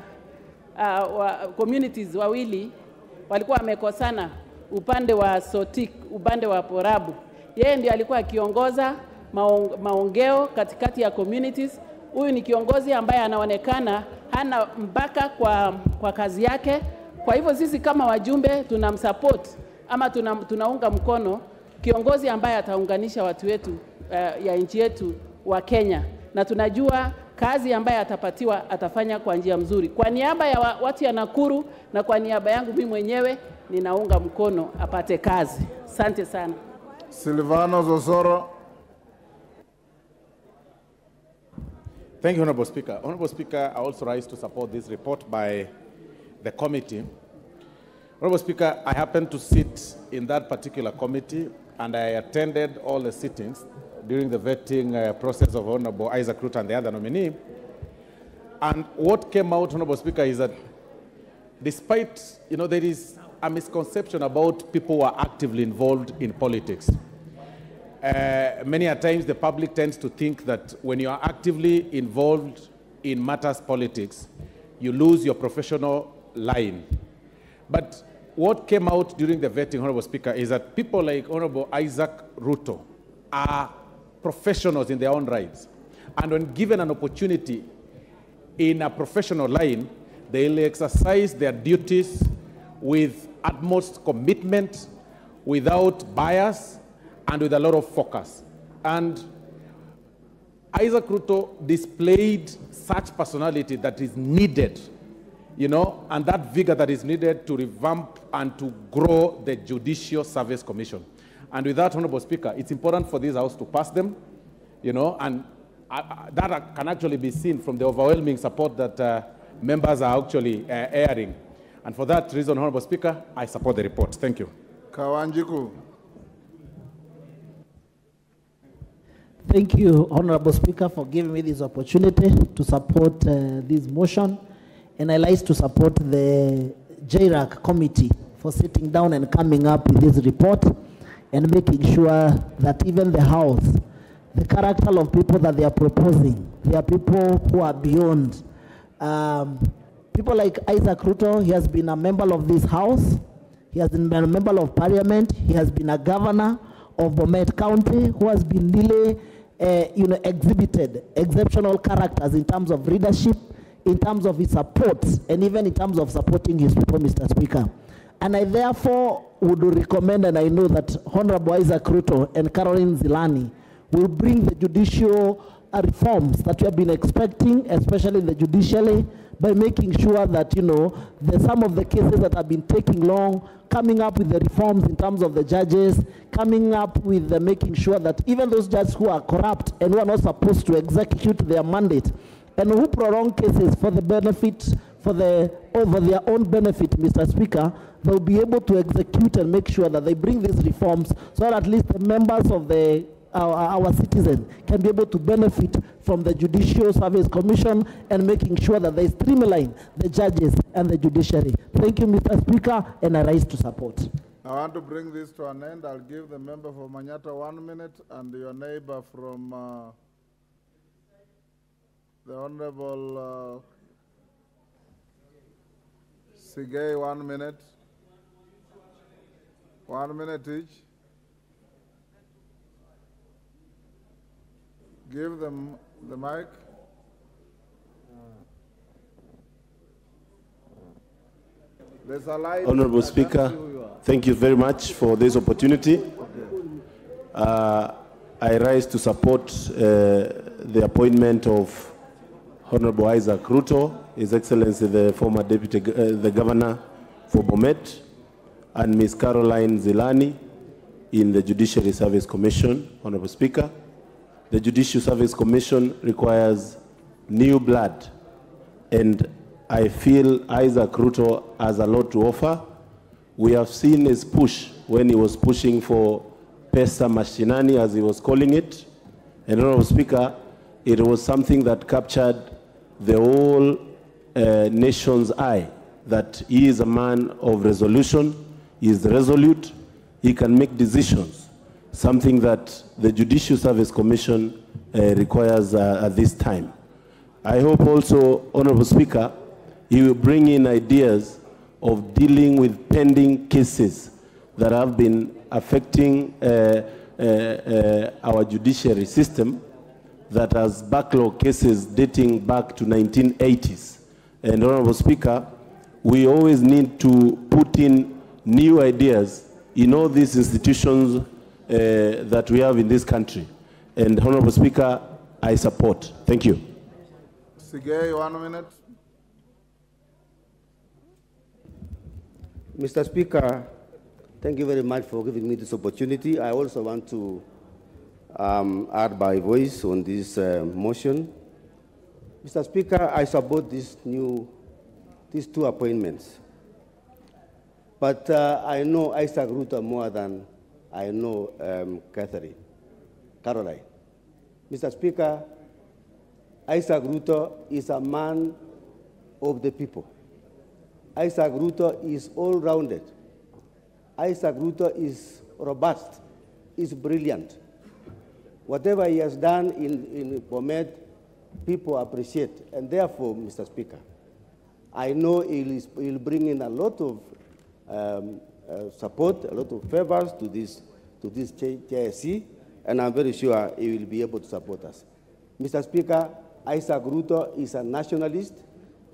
communities wawili walikuwa wamekosana, upande wa Sotik, upande wa Porabu. Yeye ndiye alikuwa akiongoza maongeo katikati ya communities. Huyu ni kiongozi ambaye anaonekana hana mpaka kwa kazi yake. Kwa hivyo sisi kama wajumbe tunamsupport ama tunaunga mkono kiongozi ambaye ataunganisha watu wetu ya nchi yetu wa Kenya, na tunajua kazi ambaye atapatiwa atafanya kwa njia mzuri. Kwa niaba ya watu ya Nakuru na kwa niaba yangu mimi mwenyewe ninaunga mkono apate kazi. Asante sana. Silvano Zosoro. Thank you, Honorable Speaker. Honorable Speaker, I also rise to support this report by the committee. Honorable Speaker, I happen to sit in that particular committee, and I attended all the sittings during the vetting process of Honorable Isaac Ruto and the other nominee. And what came out, Honorable Speaker, is that despite, there is a misconception about people who are actively involved in politics. Many a times the public tends to think that when you are actively involved in matters politics, you lose your professional line. But what came out during the vetting, Honorable Speaker, is that people like Honorable Isaac Ruto are professionals in their own rights. And when given an opportunity in a professional line, they'll exercise their duties with utmost commitment, without bias, and with a lot of focus. And Isaac Ruto displayed such personality that is needed, and that vigor that is needed to revamp and to grow the Judicial Service Commission. And with that, Honorable Speaker, it's important for this House to pass them, and that can actually be seen from the overwhelming support that members are actually airing. And for that reason, Honorable Speaker, I support the report. Thank you. Kawanjiku. Thank you, Honorable Speaker, for giving me this opportunity to support this motion. And I like to support the JRAC committee for sitting down and coming up with this report and making sure that even the House, the character of people that they are proposing, they are people who are beyond. People like Isaac Ruto, he has been a member of this House, he has been a member of Parliament, he has been a governor of Bomet County, who has been really exhibited exceptional characters in terms of leadership, in terms of his support, and even in terms of supporting his people, Mr. Speaker. And I therefore would recommend, and I know that Honorable Isaac Ruto and Caroline Zilani will bring the judicial reforms that we have been expecting, especially the judiciary, by making sure that, some of the cases that have been taking long, coming up with the reforms in terms of the judges, coming up with making sure that even those judges who are corrupt and who are not supposed to execute their mandate, and who prolong cases for the benefit, over their own benefit, Mr. Speaker, they'll be able to execute and make sure that they bring these reforms so that at least the members of our citizens can be able to benefit from the Judicial Service Commission and making sure that they streamline the judges and the judiciary. Thank you, Mr. Speaker, and I rise to support. I want to bring this to an end. I'll give the member for Manyata 1 minute and your neighbor from the Honorable Sigay 1 minute. 1 minute each. Give them the mic. Honorable Speaker, thank you very much for this opportunity. I rise to support the appointment of Honorable Isaac Ruto, His Excellency the former Deputy the Governor for Bomet, and Ms. Caroline Zilani in the Judiciary Service Commission. Honorable Speaker, the Judicial Service Commission requires new blood, and I feel Isaac Ruto has a lot to offer. We have seen his push when he was pushing for Pesa Mashinani, as he was calling it. And Honorable Speaker, it was something that captured the whole nation's eye, that he is a man of resolution, he is resolute, he can make decisions, something that the Judicial Service Commission requires at this time. I hope also, Honorable Speaker, he will bring in ideas of dealing with pending cases that have been affecting our judiciary system, that has backlog cases dating back to 1980s. And Honorable Speaker, we always need to put in new ideas in all these institutions that we have in this country. And Honorable Speaker, I support. Thank you. Sigay, 1 minute. Mr. Speaker, thank you very much for giving me this opportunity. I also want to add my voice on this motion. Mr. Speaker, I support these two appointments. But I know Isaac Ruto more than I know Caroline. Mr. Speaker, Isaac Ruto is a man of the people. Isaac Ruto is all-rounded. Isaac Ruto is robust, is brilliant. Whatever he has done in Bomet, people appreciate. And therefore, Mr. Speaker, I know he'll bring in a lot of support, a lot of favors to this JSC, and I'm very sure he will be able to support us. Mr. Speaker, Isaac Ruto is a nationalist,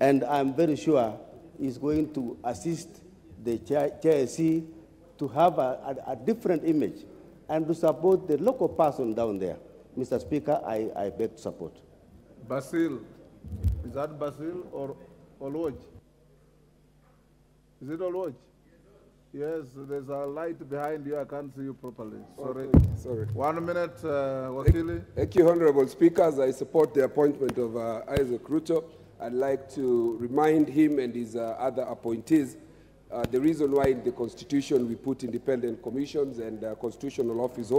and I'm very sure he's going to assist the JSC to have a different image and to support the local person down there. Mr. Speaker, I beg to support. Basil. Is that Basil or Olwoj? Is it Olwoj? Yes, there's a light behind you. I can't see you properly. Sorry. Okay, sorry. 1 minute, Wakili. Thank you, Honorable Speakers. I support the appointment of Isaac Ruto. I'd like to remind him and his other appointees the reason why in the Constitution we put independent commissions and constitutional office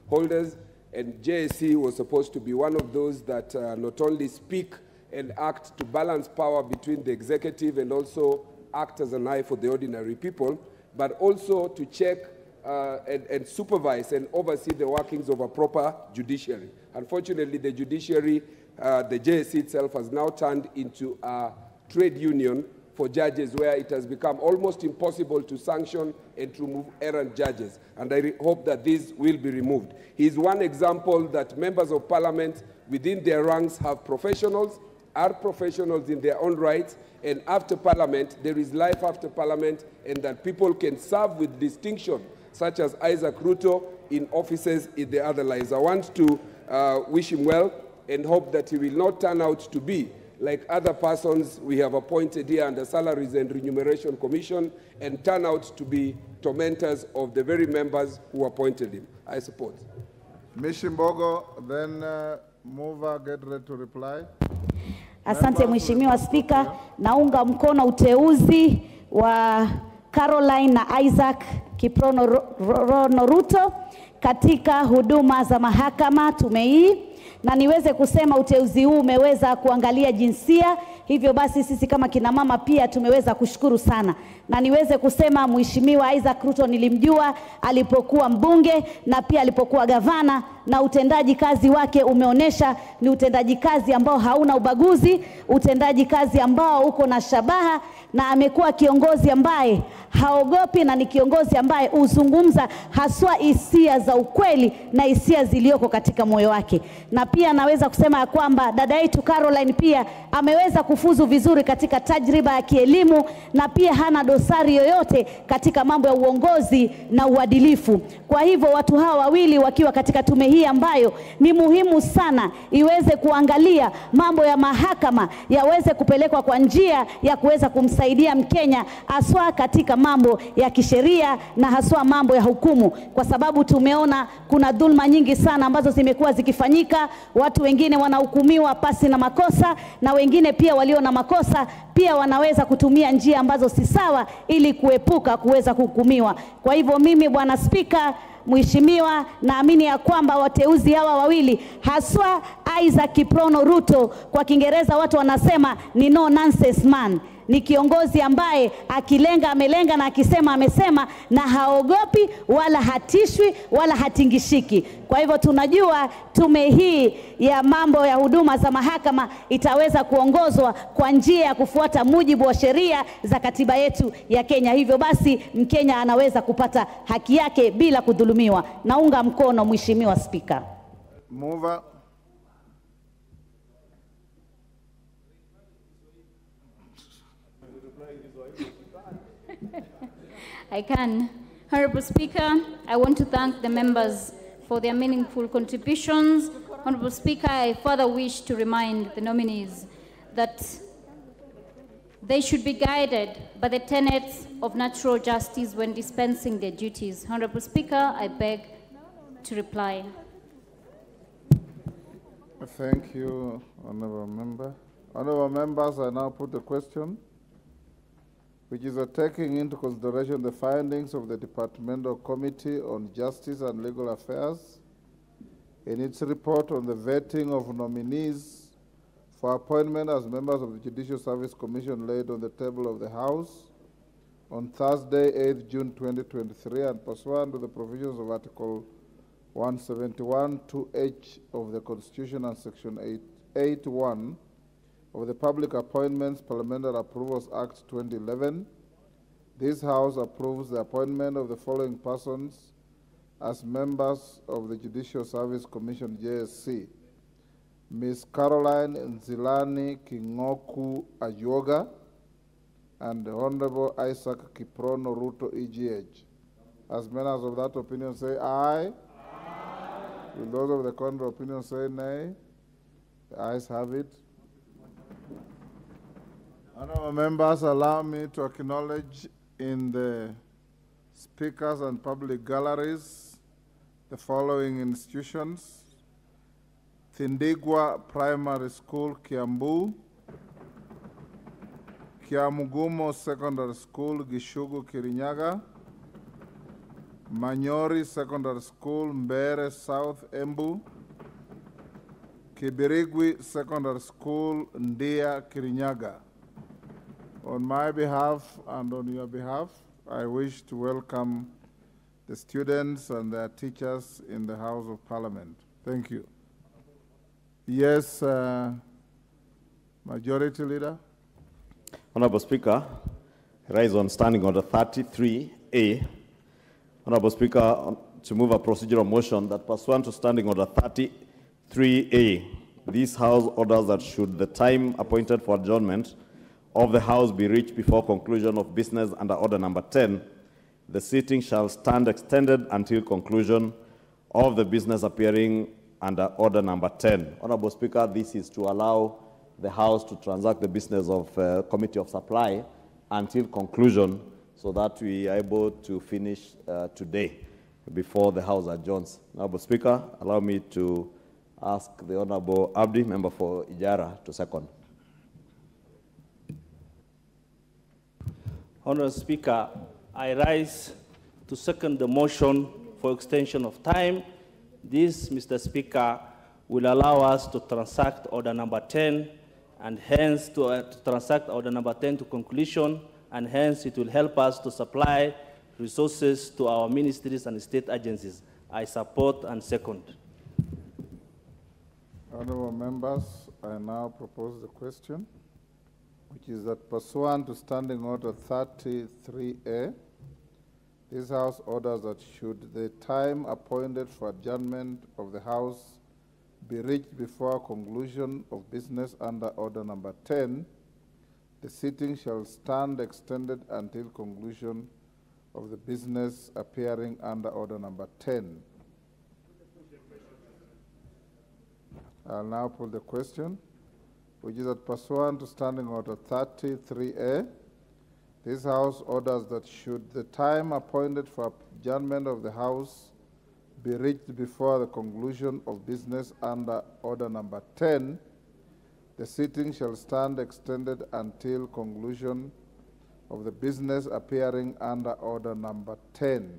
holders, and JSC was supposed to be one of those that not only speak and act to balance power between the executive and also act as an eye for the ordinary people, but also to check and supervise and oversee the workings of a proper judiciary. Unfortunately, the judiciary, the JSC itself has now turned into a trade union for judges, where it has become almost impossible to sanction and to remove errant judges. And I hope that this will be removed. He is one example that members of parliament within their ranks have professionals, are professionals in their own rights, and after parliament, there is life after parliament, and that people can serve with distinction, such as Isaac Ruto in offices in the other lives. I want to wish him well and hope that he will not turn out to be like other persons we have appointed here under Salaries and Remuneration Commission and turn out to be tormentors of the very members who appointed him. I support. Mishimbogo, then Mova, get ready to reply. Asante Mheshimiwa Spika, naunga mkono uteuzi wa Caroline na Isaac Kiprono Ruto katika huduma za mahakama tume hii. Na niweze kusema uteuzi huu umeweza kuangalia jinsia, hivyo basi sisi kama kina mama pia tumeweza kushukuru sana. Na niweze kusema Mheshimiwa Isaac Ruto nilimjua alipokuwa mbunge na pia alipokuwa gavana, na utendaji kazi wake umeonesha ni utendaji kazi ambao hauna ubaguzi, utendaji kazi ambao uko na shabaha, na amekuwa kiongozi ambaye haogopi na ni kiongozi ambaye uzungumza haswa hisia za ukweli na hisia zilioko katika moyo wake. Na pia naweza kusema ya kwamba dada yetu Caroline pia ameweza kufuzu vizuri katika tajriba ya kielimu, na pia hana dosari yoyote katika mambo ya uongozi na uadilifu. Kwa hivyo watu hawa wawili wakiwa katika tume hii ambayo ni muhimu sana iweze kuangalia mambo ya mahakama yaweze kupelekwa kwa njia ya kuweza kumsaidia Mkenya haswa katika mambo ya kisheria na haswa mambo ya hukumu, kwa sababu tumeona kuna dhulma nyingi sana ambazo zimekuwa zikifanyika. Watu wengine wanahukumiwa pasi na makosa, na wengine pia walio na makosa pia wanaweza kutumia njia ambazo si sawa ili kuepuka kuweza kuhukumiwa. Kwa hivyo mimi, Bwana Spika, Mheshimiwa, naamini ya kwamba wateuzi hawa wawili, haswa Isaac Kiprono Ruto, kwa Kiingereza watu wanasema ni no nonsense man, ni kiongozi ambaye akilenga amelenga na akisema amesema, na haogopi wala hatishwi wala hatingishiki. Kwa hivyo tunajua tume hii ya mambo ya huduma za mahakama itaweza kuongozwa kwa njia ya kufuata mujibu wa sheria za katiba yetu ya Kenya. Hivyo basi Mkenya anaweza kupata haki yake bila kudhulumiwa. Naunga mkono Mheshimiwa Spika. Mover. I can. Honorable Speaker, I want to thank the members for their meaningful contributions. Honorable Speaker, I further wish to remind the nominees that they should be guided by the tenets of natural justice when dispensing their duties. Honorable Speaker, I beg to reply. Thank you, Honorable Member. Honorable Members, I now put the question, which is taking into consideration the findings of the Departmental Committee on Justice and Legal Affairs in its report on the vetting of nominees for appointment as members of the Judicial Service Commission laid on the table of the House on Thursday, 8th June 2023, and pursuant to the provisions of Article 171 2H of the Constitution and Section 881 of the Public Appointments Parliamentary Approvals Act 2011, this House approves the appointment of the following persons as members of the Judicial Service Commission, JSC: Ms. Caroline Nzilani Kingoku Ajuoga and the Honorable Isaac Kiprono Ruto, EGH. As members of that opinion say aye. Will those of the contrary opinion say nay? The ayes have it. Honorable members, allow me to acknowledge in the speakers and public galleries the following institutions: Thindigwa Primary School, Kiambu; Kiamugumo Secondary School, Gishugu, Kirinyaga; Manyori Secondary School, Mbere South, Embu; Kibirigwi Secondary School, Ndia, Kirinyaga. On my behalf and on your behalf, I wish to welcome the students and their teachers in the House of Parliament. Thank you. Yes, Majority Leader. Honorable Speaker, I rise on Standing Order 33A. Honorable Speaker, to move a procedural motion that pursuant to Standing Order 33A, this House orders that should the time appointed for adjournment of the House be reached before conclusion of business under Order Number 10, the sitting shall stand extended until conclusion of the business appearing under Order Number 10. Honorable Speaker, this is to allow the House to transact the business of Committee of Supply until conclusion, so that we are able to finish today before the House adjourns. Honorable Speaker, allow me to ask the Honorable Abdi, member for Ijara, to second. Honorable Speaker, I rise to second the motion for extension of time. This, Mr. Speaker, will allow us to transact Order Number 10, and hence to transact Order Number 10 to conclusion, and hence it will help us to supply resources to our ministries and state agencies. I support and second. Honorable members, I now propose the question, which is that pursuant to Standing Order 33A, this House orders that should the time appointed for adjournment of the House be reached before conclusion of business under Order Number 10, the sitting shall stand extended until conclusion of the business appearing under Order Number 10. I'll now put the question, which is that pursuant to Standing Order 33A, this House orders that should the time appointed for adjournment of the House be reached before the conclusion of business under Order number 10, the sitting shall stand extended until conclusion of the business appearing under Order number 10,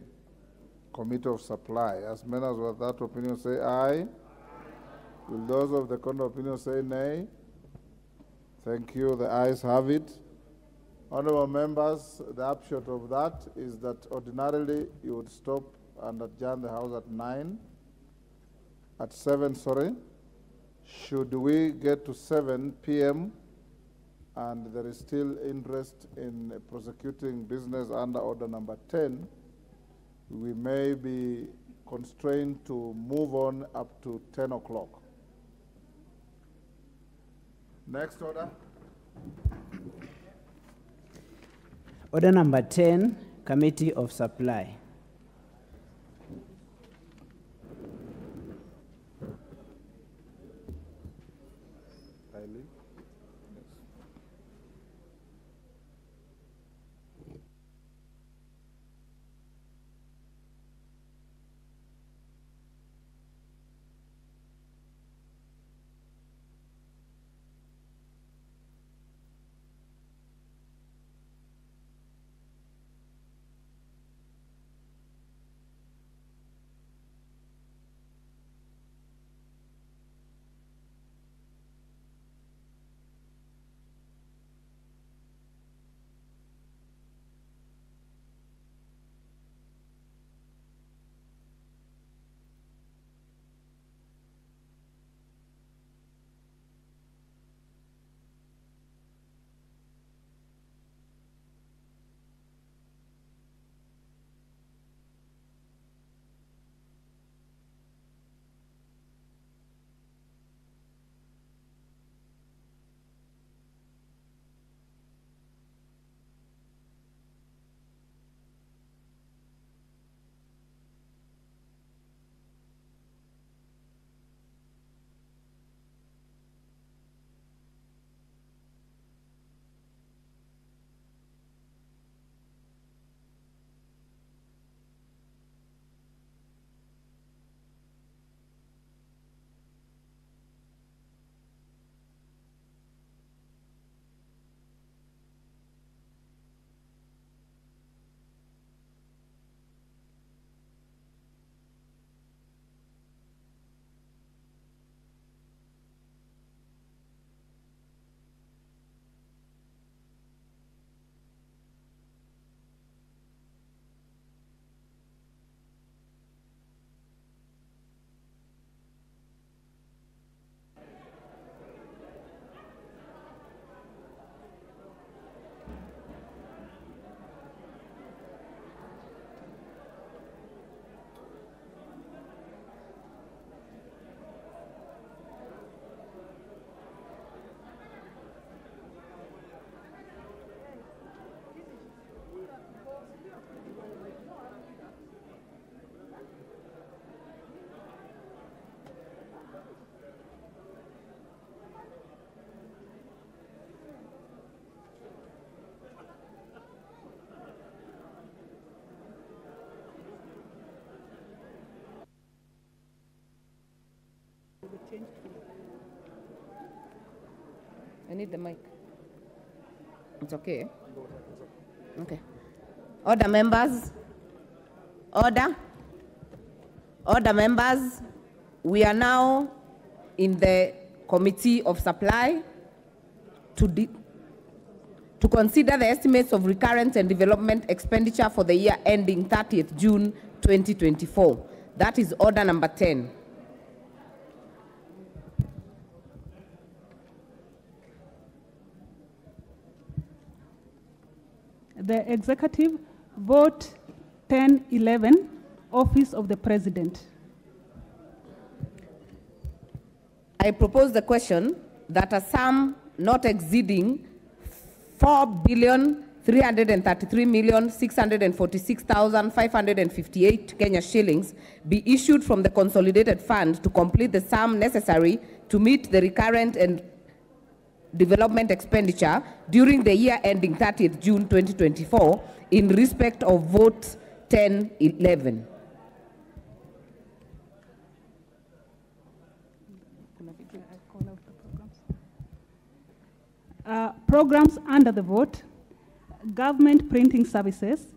Committee of Supply. As many as were that opinion say aye. Will those of the contrary opinion say nay? Thank you. The ayes have it. Honorable members, the upshot of that is that ordinarily you would stop and adjourn the House at 7, sorry. Should we get to 7 p.m. and there is still interest in prosecuting business under Order number 10, we may be constrained to move on up to 10 o'clock. Next order. Order number 10, Committee of Supply. I need the mic. It's okay. Okay. Order, members. Order. Order, members. We are now in the Committee of Supply to consider the estimates of recurrent and development expenditure for the year ending 30th June 2024. That is order number 10. The Executive Vote 1011, Office of the President. I propose the question that a sum not exceeding 4,333,646,558 Kenya shillings be issued from the consolidated fund to complete the sum necessary to meet the recurrent and development expenditure during the year ending 30th June 2024 in respect of vote 1011. Programs under the vote: government printing services,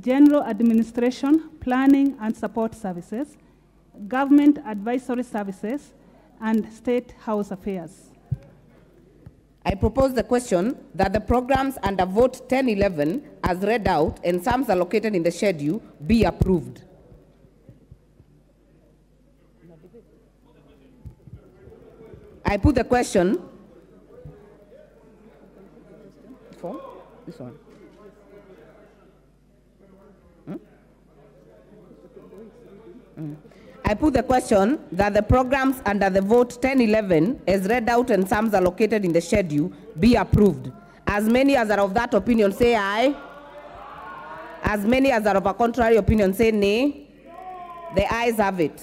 general administration, planning and support services, government advisory services, and state house affairs. I propose the question that the programs under vote 1011 as read out and sums allocated in the schedule be approved. I put the question for this one. I put the question that the programs under the vote 1011 as read out and sums allocated in the schedule be approved. As many as are of that opinion say aye. As many as are of a contrary opinion say nay. The ayes have it.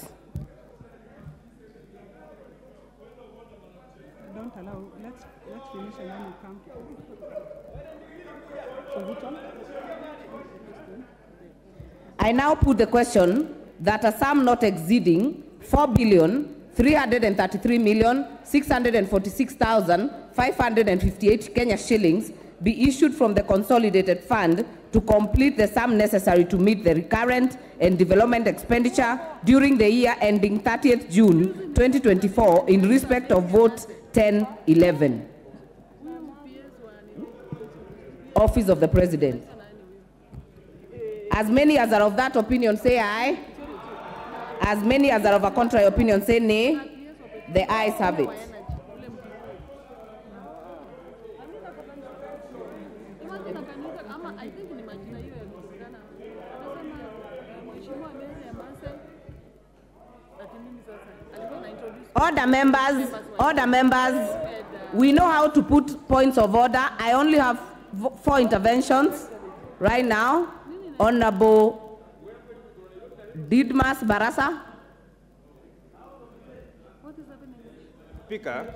Don't allow, let's finish and then we come to. So which one? I now put the question that a sum not exceeding 4,333,646,558 Kenya shillings be issued from the consolidated fund to complete the sum necessary to meet the recurrent and development expenditure during the year ending 30th June 2024 in respect of vote 1011. Office of the President. As many as are of that opinion say aye. As many as are of a contrary opinion say nay. The ayes have it. Order members, we know how to put points of order. I only have 4 interventions right now. Honorable Didmas Barasa. Speaker,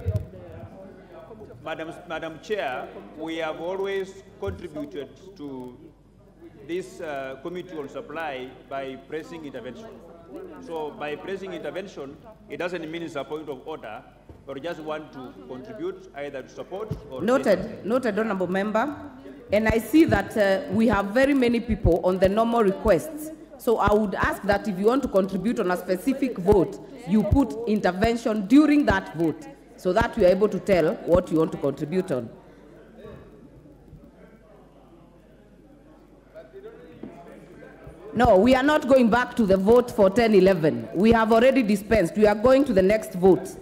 Madam Chair, we have always contributed to this Committee on Supply by pressing intervention. So by pressing intervention, it doesn't mean it's a point of order, but we just want to contribute either to support or... Noted, Honorable Member. And I see that we have very many people on the normal requests. So I would ask that if you want to contribute on a specific vote, you put intervention during that vote so that we are able to tell what you want to contribute on. No, we are not going back to the vote for 1011. We have already dispensed. We are going to the next vote.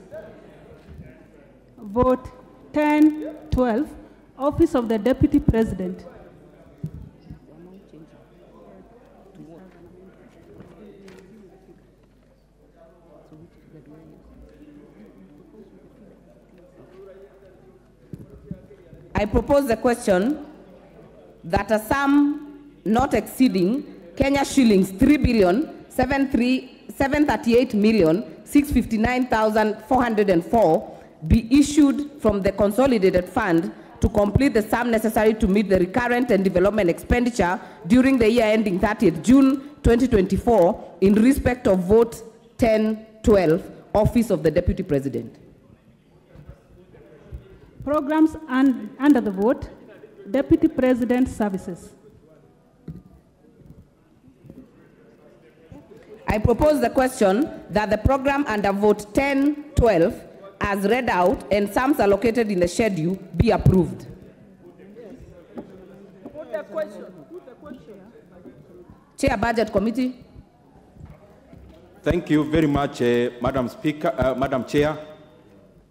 Vote 1012, Office of the Deputy President. I propose the question that a sum not exceeding Kenya shillings 3,738,659,404 be issued from the consolidated fund to complete the sum necessary to meet the recurrent and development expenditure during the year ending 30th June 2024 in respect of vote 1012, Office of the Deputy President. Programs under the vote, Deputy President Services. I propose the question that the program under vote 1012 as read out and sums allocated in the schedule be approved. Put the question. Chair, Budget Committee. Thank you very much, Madam Speaker, Madam Chair.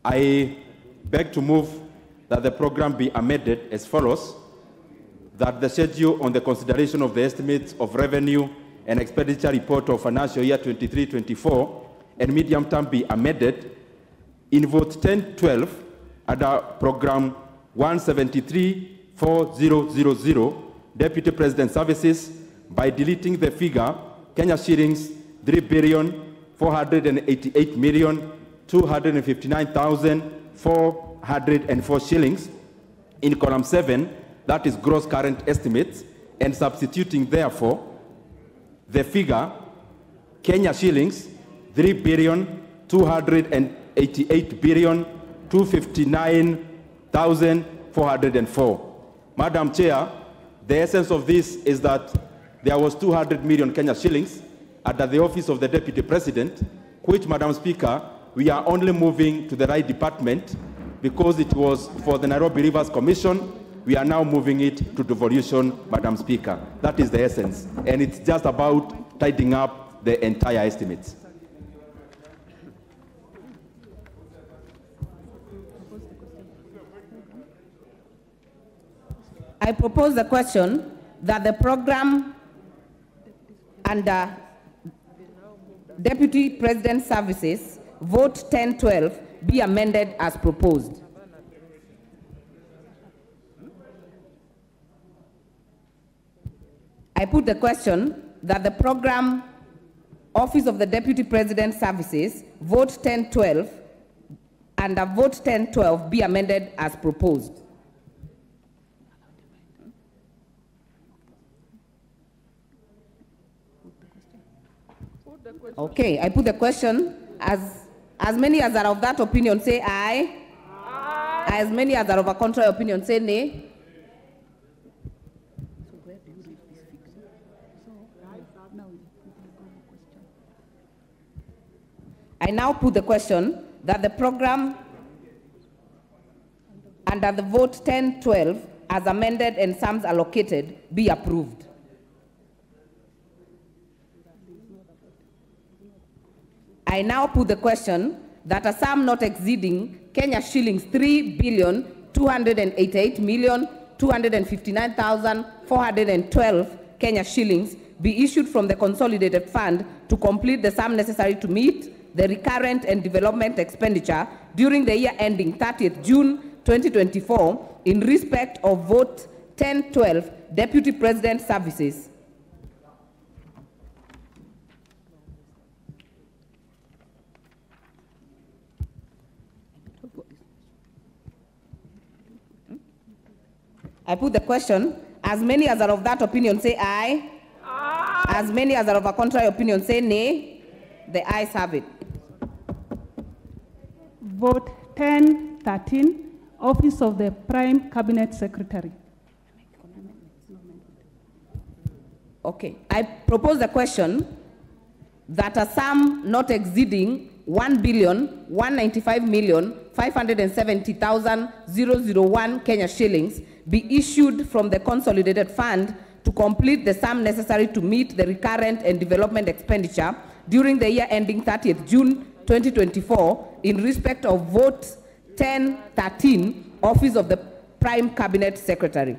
I beg to move that the program be amended as follows: that the schedule on the consideration of the estimates of revenue and expenditure report of financial year 23-24 and medium term be amended in vote 1012 under program 173-4000 Deputy President Services by deleting the figure Kenya shillings 3,488,000,000 259,404 shillings. In column 7, that is gross current estimates, and substituting therefore the figure Kenya shillings 3,288,259,404. Madam Chair, the essence of this is that there was 200 million Kenya shillings under the office of the Deputy President, which, Madam Speaker, we are only moving to the right department because it was for the Nairobi Rivers Commission. We are now moving it to devolution, Madam Speaker. That is the essence. And it's just about tidying up the entire estimates. I propose the question that the program under Deputy President Services, Vote 1012, be amended as proposed. I put the question that the program Office of the Deputy President Services, Vote 1012, under Vote 1012 be amended as proposed. Okay, I put the question. As many as are of that opinion say aye. Aye. As many as are of a contrary opinion say nay. I now put the question that the program under the Vote 1012 as amended and sums allocated be approved. I now put the question that a sum not exceeding Kenya shillings 3,288,259,412 Kenya shillings be issued from the consolidated fund to complete the sum necessary to meet the recurrent and development expenditure during the year ending 30th June 2024 in respect of Vote 1012 Deputy President Services. I put the question. As many as are of that opinion say aye. Aye. As many as are of a contrary opinion say nay. The ayes have it. Vote 1013, Office of the Prime Cabinet Secretary. Okay. I propose the question that a sum not exceeding 1,195,570,001 Kenya shillings be issued from the consolidated fund to complete the sum necessary to meet the recurrent and development expenditure during the year ending 30th June 2024 in respect of Vote 1013, Office of the Prime Cabinet Secretary.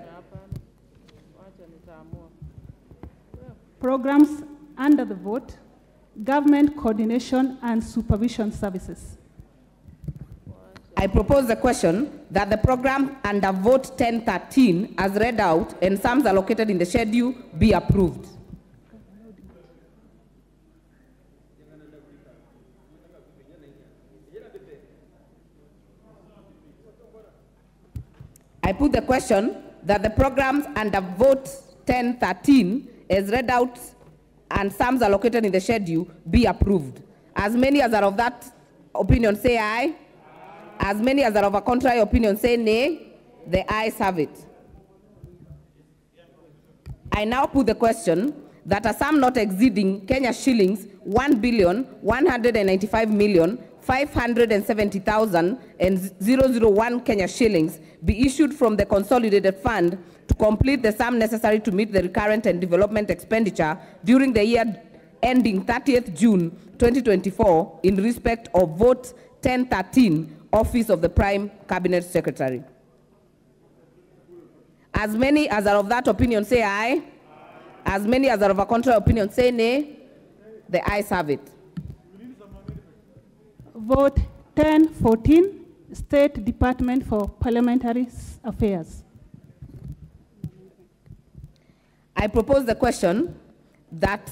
Programs under the vote, Government Coordination and Supervision Services. I propose the question that the program under Vote 1013 as read out and sums allocated in the schedule be approved. I put the question that the programs under Vote 1013 as read out and sums allocated in the schedule be approved. As many as are of that opinion say aye. As many as are of a contrary opinion say nay. The ayes have it. I now put the question that a sum not exceeding Kenya shillings 1,195,570,001 Kenya shillings be issued from the consolidated fund to complete the sum necessary to meet the recurrent and development expenditure during the year ending 30th June 2024 in respect of Vote 1013, Office of the Prime Cabinet Secretary. As many as are of that opinion say aye. As many as are of a contrary opinion say nay. The ayes have it. Vote 1014, State Department for Parliamentary Affairs. I propose the question that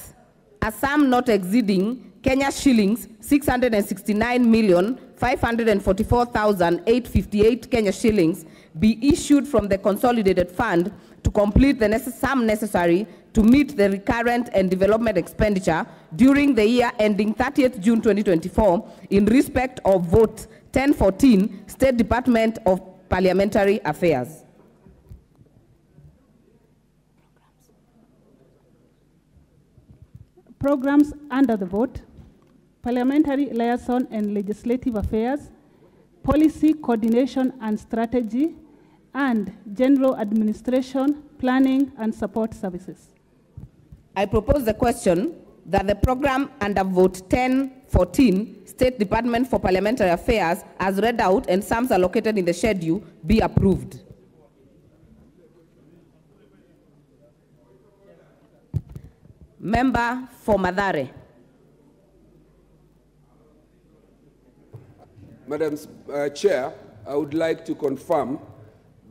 a sum not exceeding Kenya shillings 669,544,858 Kenya shillings be issued from the consolidated fund to complete the sum necessary to meet the recurrent and development expenditure during the year ending 30th June 2024 in respect of Vote 1014, State Department of Parliamentary Affairs. Programs under the vote: Parliamentary Liaison and Legislative Affairs, Policy Coordination and Strategy, and General Administration, Planning and Support Services. I propose the question that the program under Vote 1014, State Department for Parliamentary Affairs, as read out and sums allocated in the schedule, be approved. Member for Madare. Madam Chair, I would like to confirm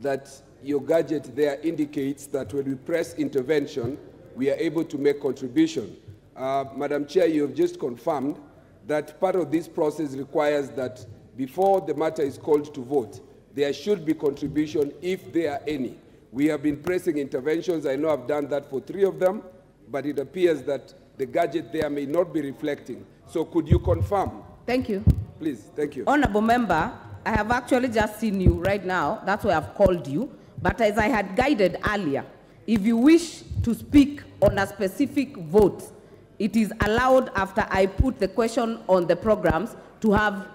that your gadget there indicates that when we press intervention, we are able to make contribution. Madam Chair, you have just confirmed that part of this process requires that before the matter is called to vote, there should be contribution if there are any. We have been pressing interventions. I know I've done that for 3 of them, but it appears that the gadget there may not be reflecting. So could you confirm? Thank you. Please, thank you. Honorable Member, I have actually just seen you right now. That's why I've called you. But as I had guided earlier, if you wish to speak on a specific vote, it is allowed after I put the question on the programs to have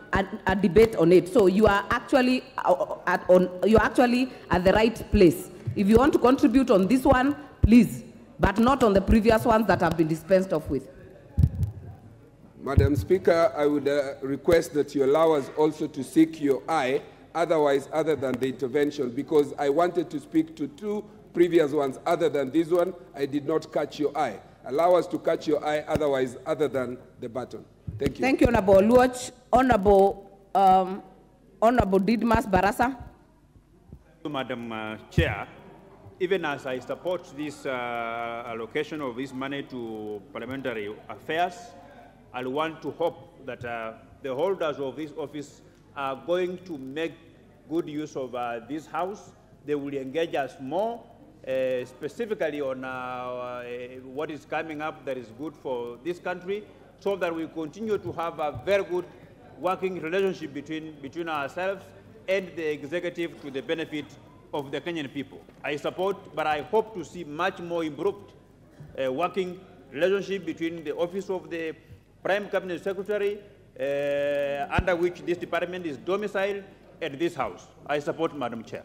a debate on it. So you are actually at the right place. If you want to contribute on this one, please, but not on the previous ones that have been dispensed off with. Madam Speaker, I would request that you allow us also to seek your eye, otherwise other than the intervention, because I wanted to speak to 2 previous ones other than this one. I did not catch your eye. Allow us to catch your eye, otherwise other than the button. Thank you. Thank you, Honorable Luoch. Honorable Didmas Barasa. Madam Chair, even as I support this allocation of this money to parliamentary affairs, I want to hope that the holders of this office are going to make good use of this house. They will engage us more, specifically on what is coming up that is good for this country, so that we continue to have a very good working relationship between ourselves and the executive to the benefit of the Kenyan people. I support, but I hope to see much more improved working relationship between the office of the Prime Cabinet Secretary, under which this department is domiciled, and this house. I support, Madam Chair.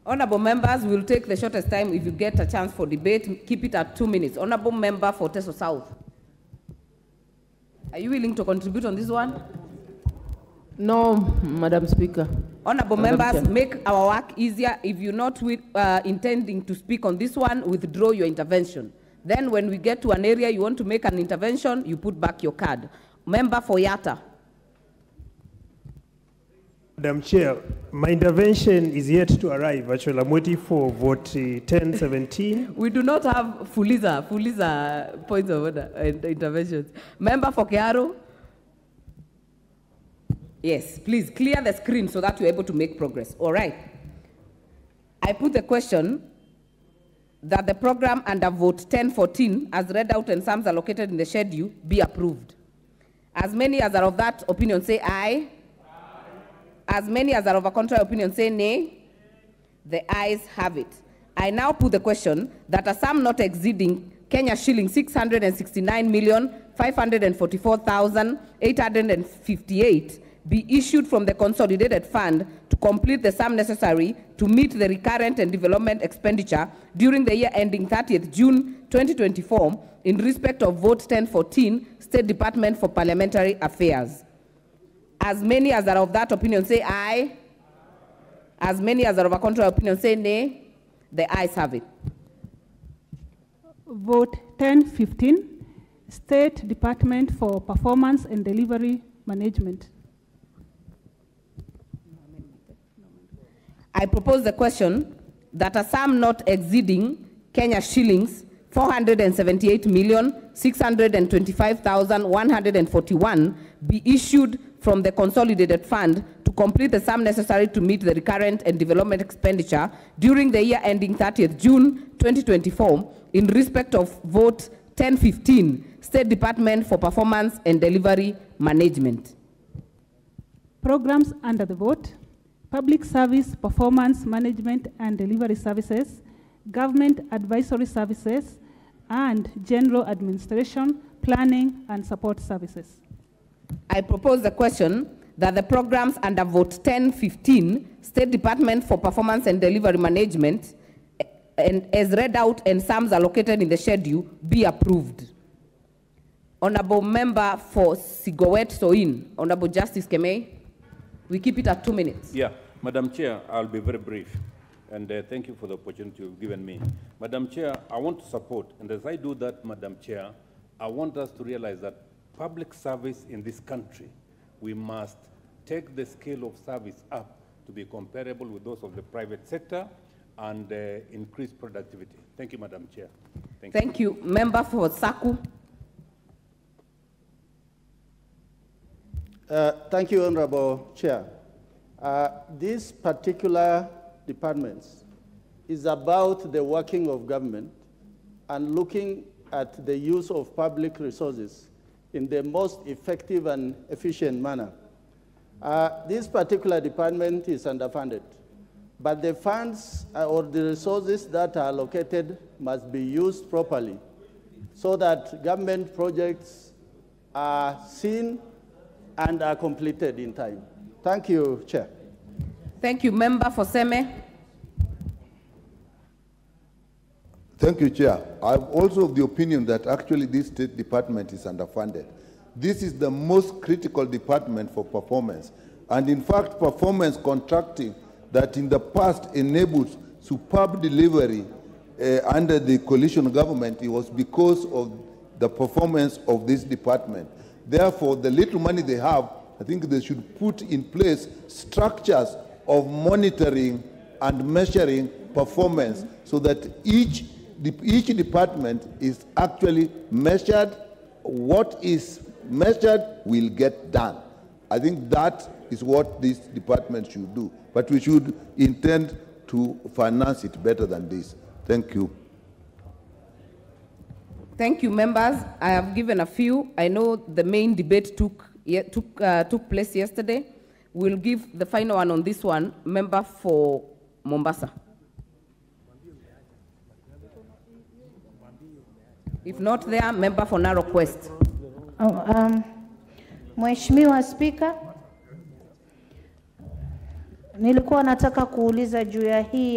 Honorable members, we will take the shortest time. If you get a chance for debate, keep it at 2 minutes. Honorable member for Teso South. Are you willing to contribute on this one? No, Madam Speaker. Honorable members, make our work easier. If you're not intending to speak on this one, withdraw your intervention. Then when we get to an area you want to make an intervention, you put back your card. Member for Yatta. Madam Chair, my intervention is yet to arrive. Actually, I'm waiting for vote 1017. We do not have Fuliza points of order and interventions. Member for Kearo. Yes, please clear the screen so that you're able to make progress. All right. I put the question that the program under Vote 1014, as read out and sums allocated in the schedule, be approved. As many as are of that opinion say aye. As many as are of a contrary opinion say nay. The ayes have it. I now put the question that a sum not exceeding Kenya shilling 669,544,858 be issued from the consolidated fund to complete the sum necessary to meet the recurrent and development expenditure during the year ending 30th June 2024 in respect of Vote 1014, State Department for Parliamentary Affairs. As many as are of that opinion say aye. As many as are of a contrary opinion say nay. The ayes have it. Vote 1015, State Department for Performance and Delivery Management. I propose the question that a sum not exceeding Kenya shillings 478,625,141 be issued from the consolidated fund to complete the sum necessary to meet the recurrent and development expenditure during the year ending 30th June 2024 in respect of vote 1015, State Department for Performance and Delivery Management. Programs under the vote: Public Service Performance Management and Delivery Services, Government Advisory Services, and General Administration, Planning and Support Services. I propose the question that the programs under vote 1015, State Department for Performance and Delivery Management, and as read out and sums allocated in the schedule, be approved. Honorable Member for Sigowet Soin, Honorable Justice Kemei, we keep it at 2 minutes. Yeah, Madam Chair, I'll be very brief. And thank you for the opportunity you've given me. Madam Chair, I want to support, and as I do that, Madam Chair, I want us to realize that public service in this country, we must take the scale of service up to be comparable with those of the private sector and increase productivity. Thank you, Madam Chair. Thank you. Member for Saku. Thank you, Honorable Chair. This particular department is about the working of government and looking at the use of public resources in the most effective and efficient manner. This particular department is underfunded, but the funds or the resources that are allocated must be used properly so that government projects are seen and are completed in time. Thank you, Chair. Thank you. Member for Seme. Thank you, Chair. I'm also of the opinion that actually this State Department is underfunded. This is the most critical department for performance. And in fact, performance contracting that in the past enabled superb delivery under the coalition government, it was because of the performance of this department. Therefore, the little money they have, I think they should put in place structures of monitoring and measuring performance so that each department is actually measured. What is measured will get done. I think that is what this department should do. But we should intend to finance it better than this. Thank you. Thank you, members. I have given a few. I know the main debate took place yesterday. We'll give the final one on this one. Member for Mombasa. If not there, member for Narok West. Mheshimiwa Spika, nilikuwa nataka kuuliza juu ya hii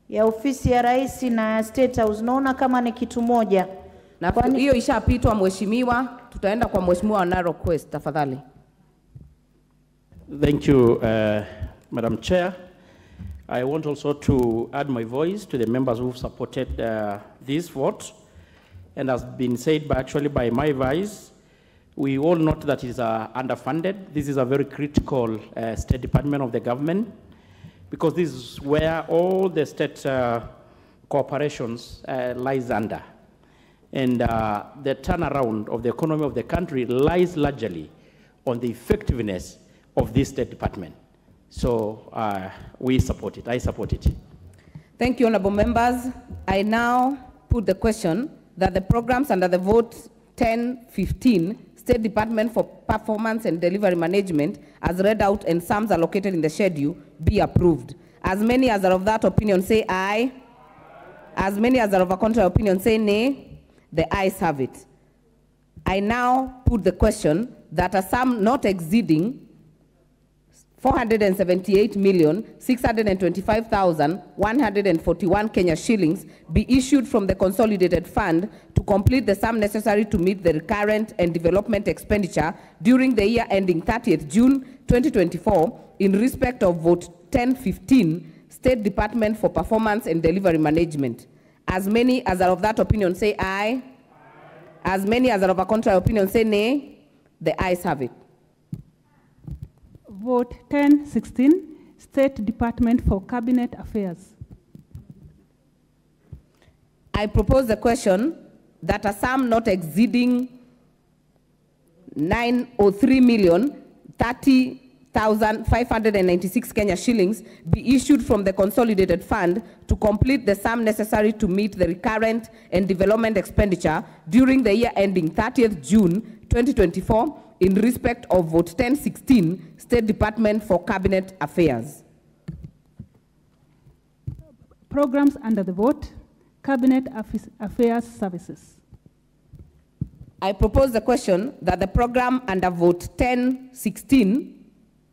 ya ofisi ya rais na State House. Naona kama ni kitu moja. Na hiyo ishapitwa mheshimiwa, tutaenda kwa mheshimiwa wa Narok West, tafadhali. Thank you, Madam Chair. I want also to add my voice to the members who supported this vote. And as been said by my vice, we all note that it is underfunded. This is a very critical State Department of the government, because this is where all the state corporations lies under. And the turnaround of the economy of the country lies largely on the effectiveness of this State Department. So we support it. I support it. Thank you, honorable members. I now put the question that the programs under the vote 1015, State Department for Performance and Delivery Management, as read out and sums allocated in the schedule, be approved. As many as are of that opinion say aye. As many as are of a contrary opinion say nay. The ayes have it. I now put the question that a sum not exceeding 478,625,141 Kenya shillings be issued from the consolidated fund to complete the sum necessary to meet the recurrent and development expenditure during the year ending 30th June 2024 in respect of vote 1015, State Department for Performance and Delivery Management. As many as are of that opinion say aye. As many as are of a contrary opinion say nay. The ayes have it. Vote 1016, State Department for Cabinet Affairs. I propose the question that a sum not exceeding 903,030,596 Kenya shillings be issued from the consolidated fund to complete the sum necessary to meet the recurrent and development expenditure during the year ending 30th June 2024 in respect of Vote 1016, State Department for Cabinet Affairs. Programs under the vote, Cabinet Affairs Services. I propose the question that the program under Vote 1016,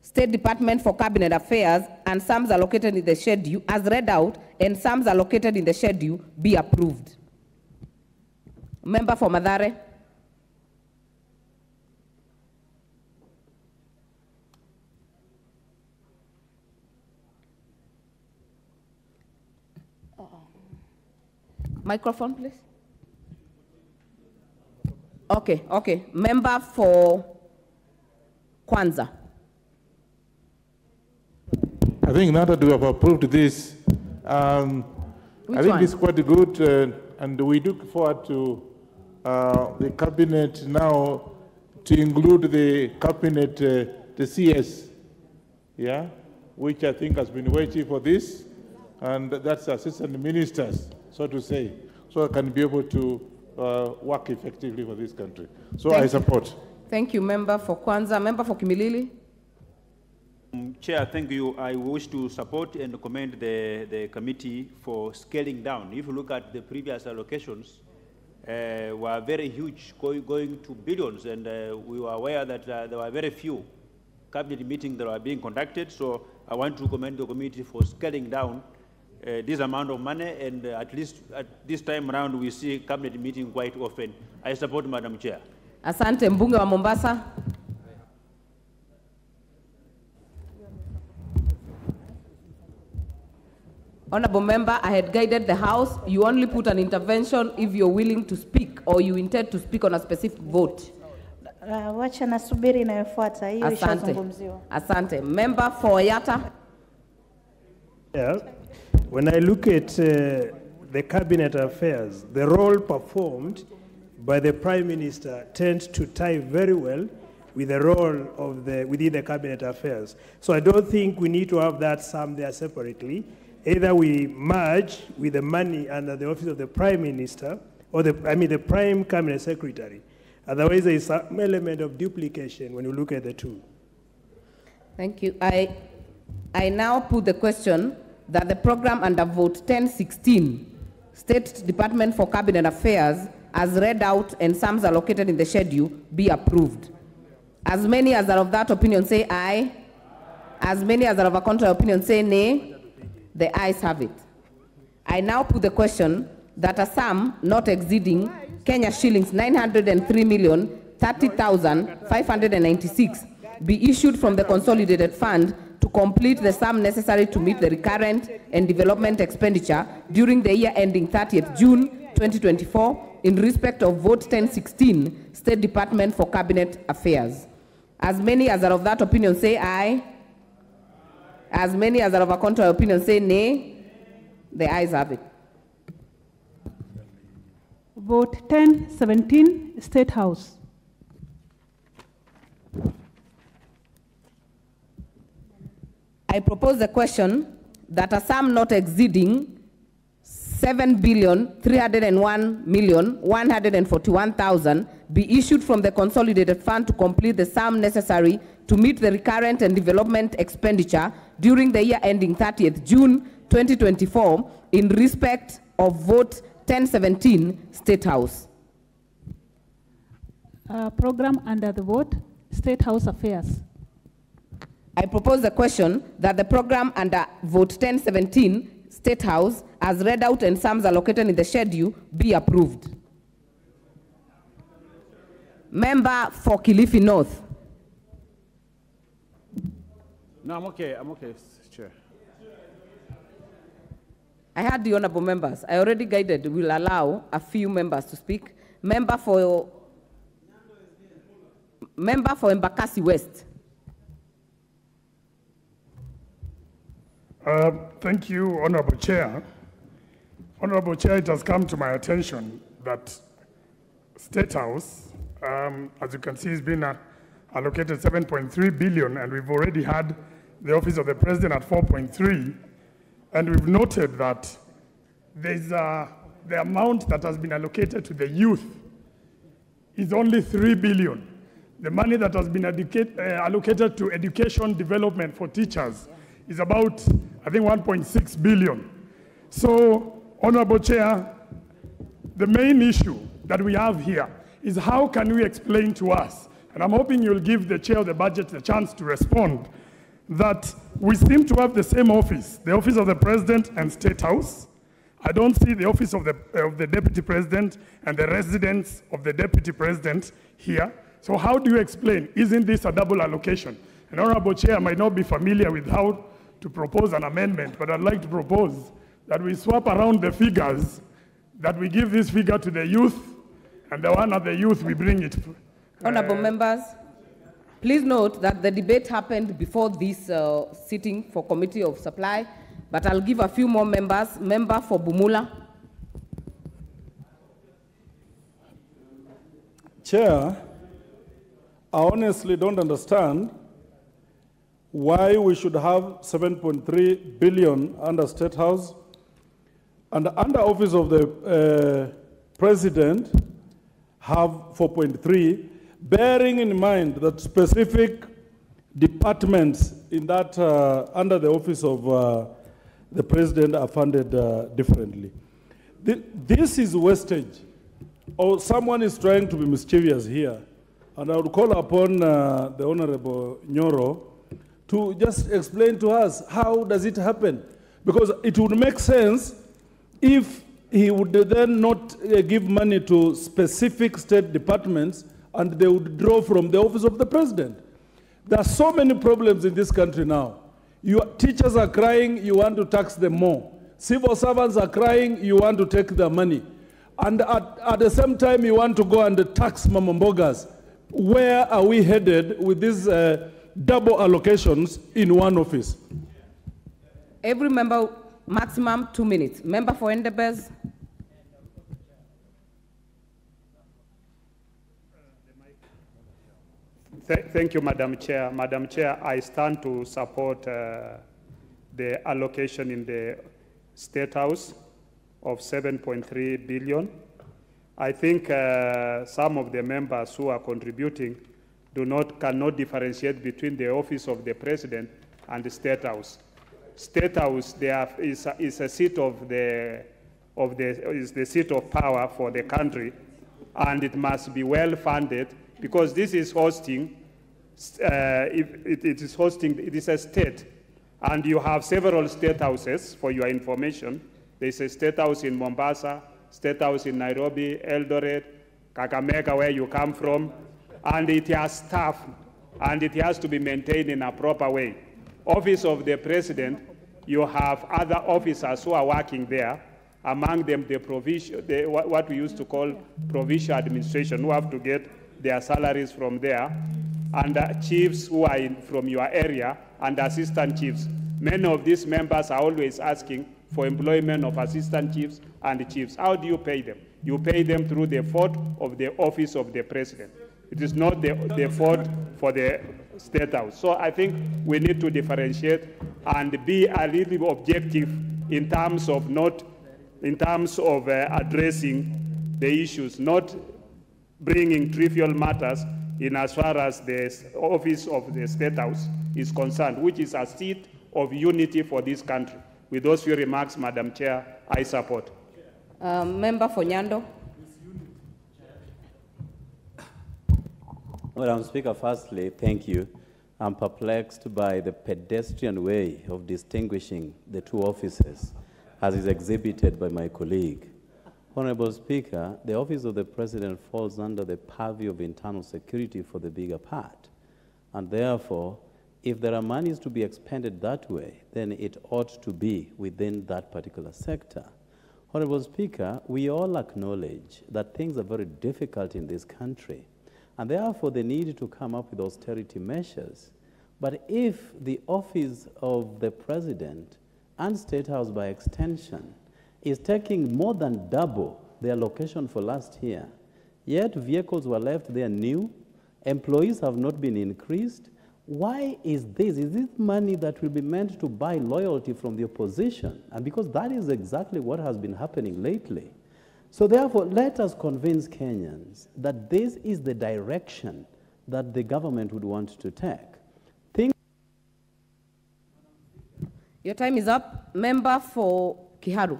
State Department for Cabinet Affairs, and sums allocated in the schedule, as read out, and sums allocated in the schedule, be approved. Member for Mathare. Microphone, please. Okay. Member for KWANZA. I think now that we have approved this, I think it's quite good, and we look forward to the cabinet now to include the cabinet, the CS, which I think has been waiting for this, and that's assistant ministers, so to say, so I can be able to work effectively for this country. So I support. Thank you, member for KWANZA. Member for Kimilili. Chair, thank you. I wish to support and commend the committee for scaling down. If you look at the previous allocations, were very huge, going to billions, and we were aware that there were very few cabinet meetings that were being conducted. So I want to commend the committee for scaling down this amount of money, and at least at this time around, we see cabinet meeting quite often. I support Madam Chair. Asante, mbunge wa Mombasa. Honorable member, I had guided the House. You only put an intervention if you're willing to speak or you intend to speak on a specific vote. Wacha nasubiri inayofuata. Hiyo ishazungumziwa. Asante. Member for Yatta. Yeah. When I look at the cabinet affairs, the role performed by the Prime Minister tends to tie very well with the role of within the cabinet affairs. So I don't think we need to have that sum there separately. Either we merge with the money under the office of the Prime Minister or the Prime Cabinet Secretary. Otherwise, there is some element of duplication when you look at the two. Thank you. I now put the question that the program under Vote 1016, State Department for Cabinet Affairs, as read out and sums allocated in the schedule, be approved. As many as are of that opinion say aye. As many as are of a contrary opinion say nay. The ayes have it. I now put the question that a sum not exceeding Kenya shillings 903,030,596 be issued from the consolidated fund to complete the sum necessary to meet the recurrent and development expenditure during the year ending 30th June 2024 in respect of Vote 1016, State Department for Cabinet Affairs. As many as are of that opinion say aye. As many as are of a contrary opinion say nay. The ayes have it. Vote 1017, State House. I propose the question that a sum not exceeding 7,301,141,000 be issued from the consolidated fund to complete the sum necessary to meet the recurrent and development expenditure during the year ending 30th June 2024 in respect of Vote 1017, State House. Program under the vote, State House Affairs. I propose the question that the program under Vote 1017, State House, as read out and sums allocated in the schedule, be approved. Member for Kilifi North. No, I'm okay, Chair. I had the honorable members. I already guided, will allow a few members to speak. Member for Embakasi West. Thank you, Honorable Chair. Honorable Chair, it has come to my attention that State House, as you can see, has been allocated 7.3 billion, and we've already had the Office of the President at 4.3, and we've noted that there's the amount that has been allocated to the youth is only 3 billion. The money that has been allocated to education development for teachers is about, I think, 1.6 billion. So, Honorable Chair, the main issue that we have here is how can we explain to us, and I'm hoping you'll give the Chair of the Budget the chance to respond, that we seem to have the same office, the Office of the President and State House. I don't see the Office of the Deputy President and the residence of the Deputy President here. So how do you explain? Isn't this a double allocation? And Honorable Chair might not be familiar with how to propose an amendment, but I'd like to propose that we swap around the figures, that we give this figure to the youth, and the one of the youth, we bring it. Honorable members, please note that the debate happened before this sitting for Committee of Supply, but I'll give a few more members. Member for Bumula. Chair, I honestly don't understand why we should have 7.3 billion under State House and under Office of the President have 4.3, bearing in mind that specific departments in that under the Office of the President are funded differently. This is wastage, or someone is trying to be mischievous here. And I would call upon the Honorable Nyoro to just explain to us how does it happen. Because it would make sense if he would then not give money to specific state departments and they would draw from the Office of the President. There are so many problems in this country now. Your teachers are crying, you want to tax them more. Civil servants are crying, you want to take their money. And at the same time, you want to go and tax mamambogas. Where are we headed with these double allocations in one office? Every member, maximum 2 minutes. Member for Endebess. Thank you, Madam Chair. Madam Chair, I stand to support the allocation in the State House of 7.3 billion. I think some of the members who are contributing cannot differentiate between the Office of the President and the State House. State House is a seat of the seat of power for the country, and it must be well funded because this is hosting. It is a state, and you have several state houses. For your information, there is a state house in Mombasa, State House in Nairobi, Eldoret, Kakamega, where you come from, and it has staff, and it has to be maintained in a proper way. Office of the President, you have other officers who are working there, among them what we used to call provincial administration, who have to get their salaries from there, and chiefs who are from your area, and assistant chiefs. Many of these members are always asking for employment of assistant chiefs and chiefs. How do you pay them? You pay them through the fort of the Office of the President. It is not the fort for the State House. So I think we need to differentiate and be a little objective in terms of addressing the issues, not bringing trivial matters in as far as the Office of the State House is concerned, which is a seat of unity for this country. With those few remarks, Madam Chair, I support. Member for Nyando. Madam Speaker, firstly, thank you. I'm perplexed by the pedestrian way of distinguishing the two offices as is exhibited by my colleague. Honorable Speaker, the Office of the President falls under the purview of internal security for the bigger part. And therefore, if there are monies to be expended that way, then it ought to be within that particular sector. Honorable Speaker, we all acknowledge that things are very difficult in this country, and therefore the need to come up with austerity measures. But if the Office of the President and State House by extension is taking more than double the allocation for last year. Yet vehicles were left there new, employees have not been increased. Why is this? Is this money that will be meant to buy loyalty from the opposition? And because that is exactly what has been happening lately. So therefore, let us convince Kenyans that this is the direction that the government would want to take. Your time is up. Member for Kiharu.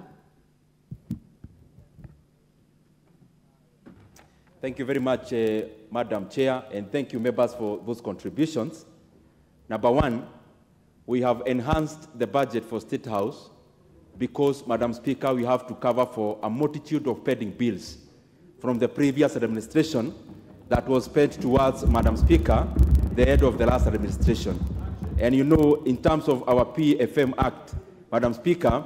Thank you very much, Madam Chair, and thank you, members, for those contributions. Number one, we have enhanced the budget for State House because, Madam Speaker, we have to cover for a multitude of pending bills from the previous administration that was spent towards, Madam Speaker, the head of the last administration. And you know, in terms of our PFM Act, Madam Speaker,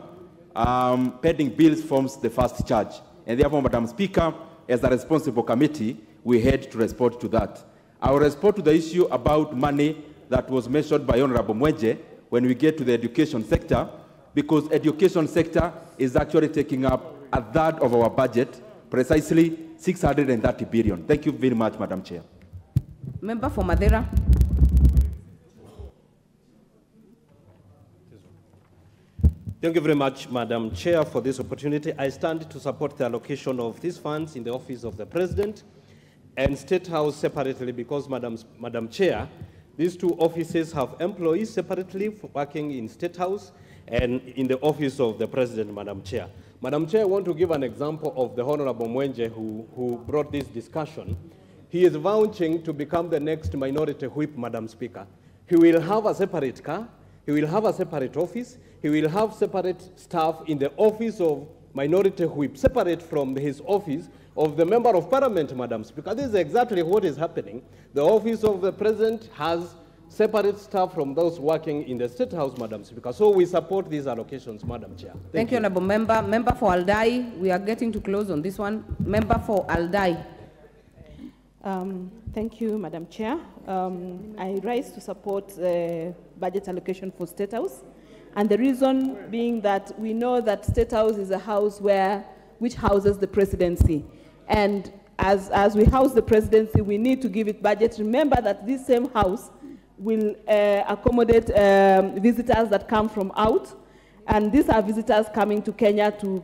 pending bills forms the first charge. And therefore, Madam Speaker, as a responsible committee, we had to respond to that. I will respond to the issue about money that was mentioned by Honorable Mwenje when we get to the education sector, because education sector is actually taking up a third of our budget, precisely 630 billion. Thank you very much, Madam Chair. Member for Madeira. Thank you very much, Madam Chair, for this opportunity. I stand to support the allocation of these funds in the Office of the President and State House separately because, Madam Chair, these two offices have employees separately working in State House and in the Office of the President, Madam Chair. Madam Chair, I want to give an example of the Honorable Mwenje who brought this discussion. He is vouching to become the next minority whip, Madam Speaker. He will have a separate car, he will have a separate office, he will have separate staff in the Office of Minority Whip, separate from his office of the Member of Parliament, Madam Speaker. This is exactly what is happening. The Office of the President has separate staff from those working in the State House, Madam Speaker. So we support these allocations, Madam Chair. Thank you, Honorable Member. Member for Aldai, we are getting to close on this one. Member for Aldai. Thank you, Madam Chair. I rise to support the budget allocation for State House. And the reason being that we know that State House is a house which houses the presidency. And as we house the presidency, we need to give it budget. Remember that this same house will accommodate visitors that come from out. And these are visitors coming to Kenya to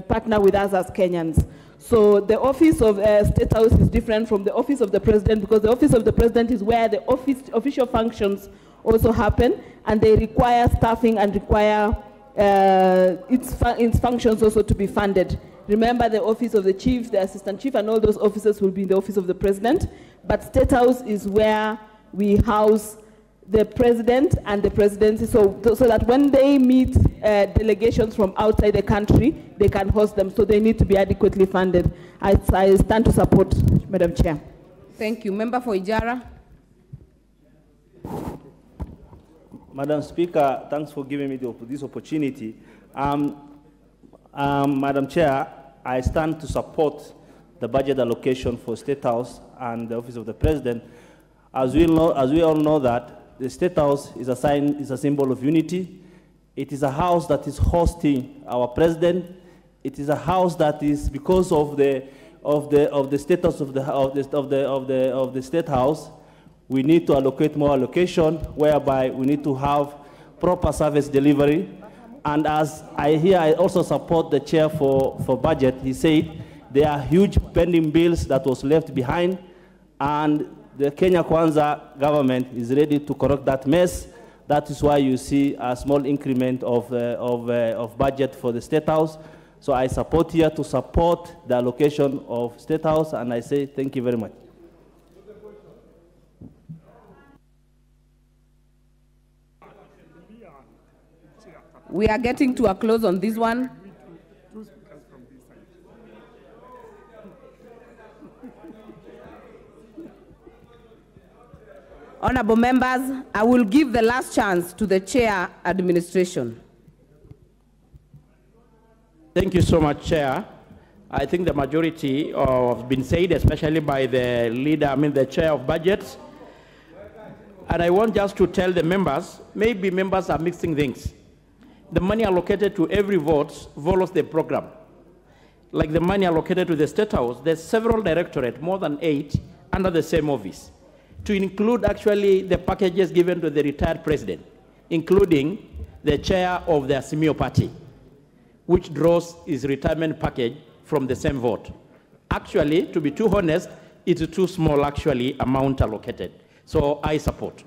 partner with us as Kenyans. So the Office of State House is different from the Office of the President because the Office of the President is where the official functions also happen, and they require staffing and require its functions also to be funded. Remember, the Office of the Chief, the Assistant Chief, and all those officers will be in the Office of the President, but State House is where we house the President and the Presidency, so that when they meet delegations from outside the country, they can host them, so they need to be adequately funded. I stand to support, Madam Chair. Thank you. Member for Ijara. Madam Speaker, thanks for giving me this opportunity. Madam Chair, I stand to support the budget allocation for State House and the Office of the President. As we all know that the State House is a symbol of unity. It is a house that is hosting our President. It is a house that is, because of the status of the State House, we need to allocate more allocation, whereby we need to have proper service delivery. And as I also support the chair for budget. He said there are huge pending bills that was left behind, and the Kenya KWANZA government is ready to correct that mess. That is why you see a small increment of budget for the State House. So I support here to support the allocation of State House, and I say thank you very much. We are getting to a close on this one. Honorable members, I will give the last chance to the chair administration. Thank you so much, Chair. I think the majority has been said, especially by the leader, the chair of budgets. And I want just to tell the members, maybe members are mixing things. the money allocated to every vote follows the program. Like the money allocated to the State House, there's several directorates, more than 8, under the same office, to include actually the packages given to the retired president, including the chair of the AZIMIO party, which draws his retirement package from the same vote. Actually, to be too honest, it's too small actually amount allocated. So I support.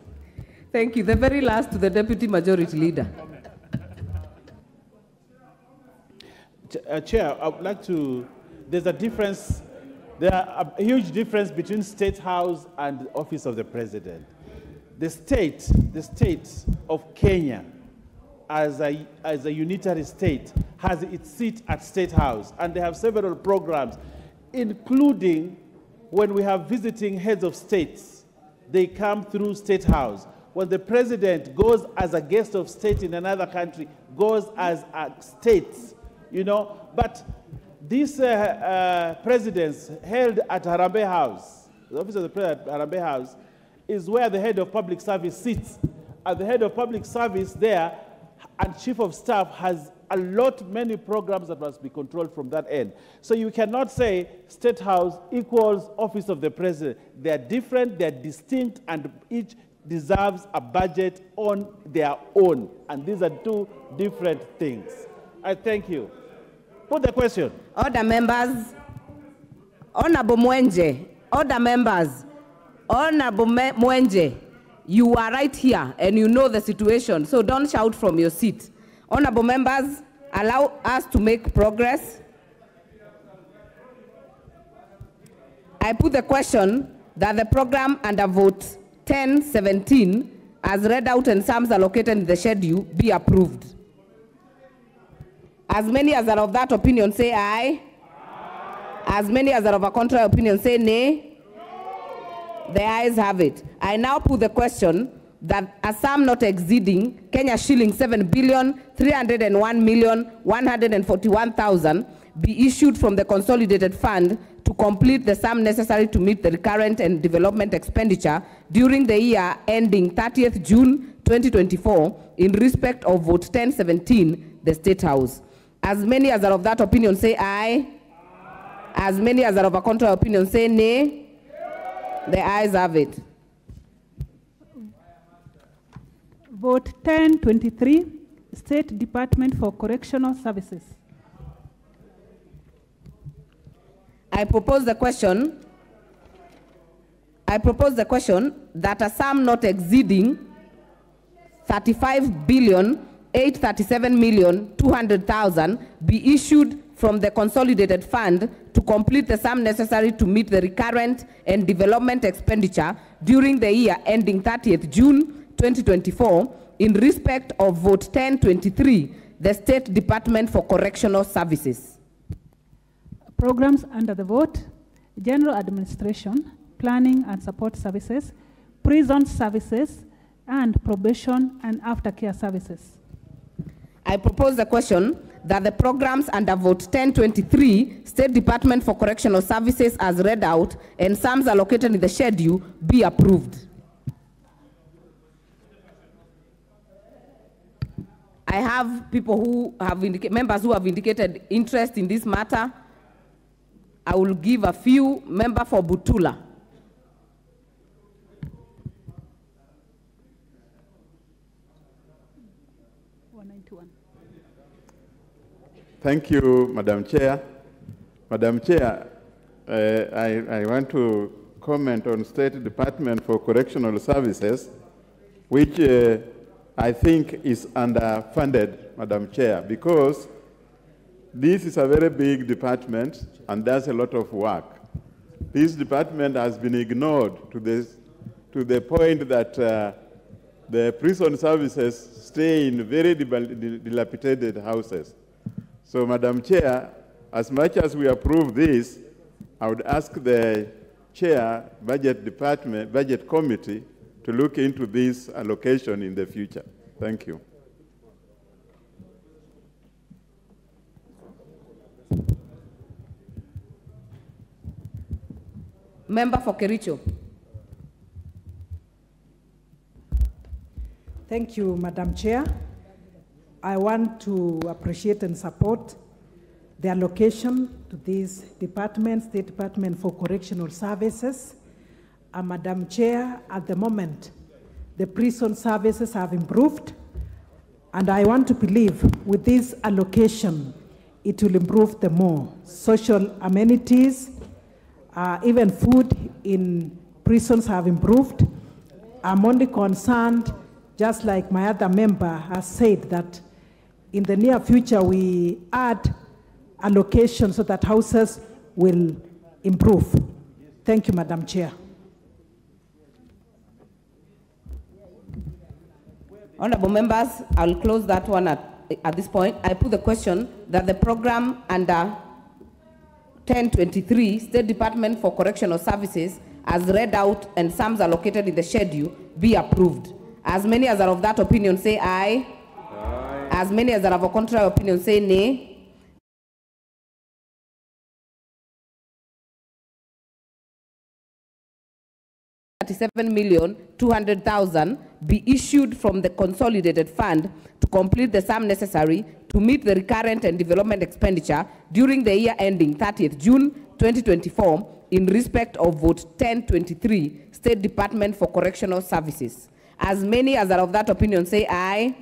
Thank you. The very last to the Deputy Majority Leader. Chair, I would like to, there's a difference, there are a huge difference between State House and the Office of the President. The state of Kenya, as a unitary state, has its seat at State House, and they have several programs, including when we have visiting heads of states, they come through State House. When the president goes as a guest of state in another country, goes as a state, you know, but these presidents held at Harambee House, the office of the president at Harambee House, is where the head of public service sits. And the head of public service there and chief of staff has many programs that must be controlled from that end. So you cannot say State House equals Office of the President. They're different, they're distinct, and each deserves a budget on their own. And these are two different things. I thank you. Put the question. Order, members. Honorable Mwenje. Order, members. Honorable Mwenje, you are right here and you know the situation, so don't shout from your seat. Honorable members, allow us to make progress. I put the question that the program under vote 1017, as read out and sums allocated in the schedule, be approved. As many as are of that opinion say aye. As many as are of a contrary opinion say nay. The ayes have it. I now put the question that a sum not exceeding Kenya shilling 7,301,141,000 be issued from the consolidated fund to complete the sum necessary to meet the recurrent and development expenditure during the year ending 30th June 2024 in respect of vote 1017, the State House. As many as are of that opinion say aye. As many as are of a contrary opinion say nay. The ayes have it. Vote 1023, State Department for Correctional Services. I propose the question that a sum not exceeding 35,837,200,000 be issued from the consolidated fund to complete the sum necessary to meet the recurrent and development expenditure during the year ending 30th June 2024 in respect of vote 1023, the State Department for Correctional Services. Programs under the vote: General Administration, Planning and Support Services, Prison Services, and Probation and Aftercare Services. I propose the question that the programs under vote 1023, State Department for Correctional Services, as read out, and sums allocated in the schedule be approved. I have people who have members who have indicated interest in this matter. I will give a few. Member for Butula. Thank you, Madam Chair. Madam Chair, I want to comment on State Department for Correctional Services, which I think is underfunded, Madam Chair, because this is a very big department and does a lot of work. This department has been ignored to the point that the prison services stay in very dilapidated houses. So, Madam Chair, as much as we approve this, I would ask the Chair, Budget Committee, to look into this allocation in the future. Thank you. Member for Kericho. Thank you, Madam Chair. I want to appreciate and support the allocation to this department, State Department for Correctional Services. Madam Chair, at the moment, the prison services have improved, and I want to believe with this allocation, it will improve the more. Social amenities, even food in prisons have improved. I'm only concerned, just like my other member has said, that in the near future we add allocation so that houses will improve. Thank you, Madam Chair. Honorable members, I'll close that one at this point. I put the question that the program under 1023, State Department for Correctional Services, as read out and sums allocated in the schedule, be approved. As many as are of that opinion say aye. Aye. As many as are of a contrary opinion say nay. $37,200,000 be issued from the consolidated fund to complete the sum necessary to meet the recurrent and development expenditure during the year ending 30th June 2024 in respect of vote 1023, State Department for Correctional Services. As many as are of that opinion say aye.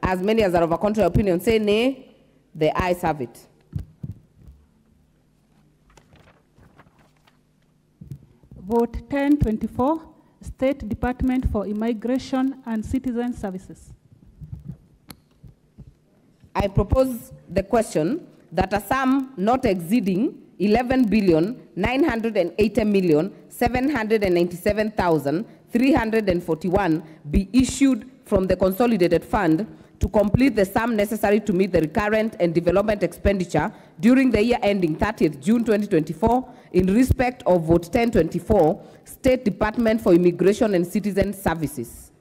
As many as are of a contrary opinion say nay. The ayes have it. Vote 1024, State Department for Immigration and Citizen Services. I propose the question that a sum not exceeding 11,980,797,341 be issued from the consolidated fund to complete the sum necessary to meet the recurrent and development expenditure during the year ending 30th June 2024 in respect of vote 1024, State Department for Immigration and Citizen Services.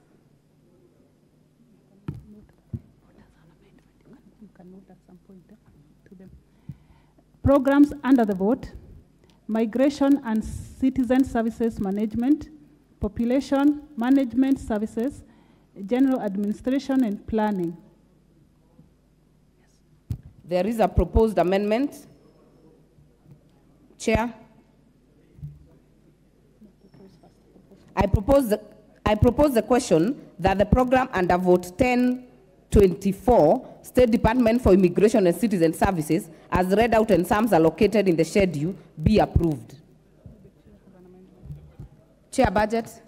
Programs under the vote: Migration and Citizen Services Management, Population Management Services, General Administration and Planning. There is a proposed amendment. Chair. I propose the question that the program under vote 1024, State Department for Immigration and Citizen Services, as read out and sums allocated in the schedule, be approved. Chair, budget.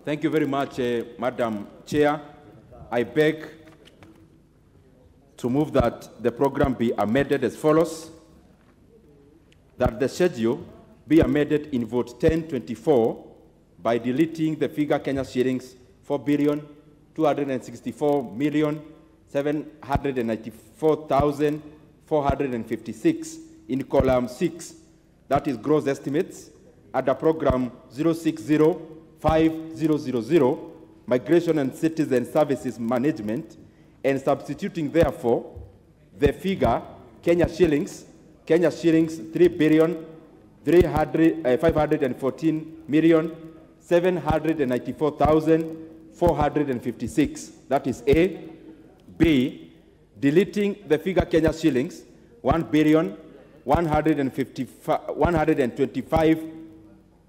Thank you very much, Madam Chair. I beg to move that the program be amended as follows: that the schedule be amended in vote 1024 by deleting the figure Kenya shillings 4,264,794,456 in column 6, that is gross estimates, under program 0605000, Migration and Citizen Services Management, and substituting therefore the figure Kenya shillings 3,514,794,456. That is A. B, deleting the figure Kenya shillings 1,125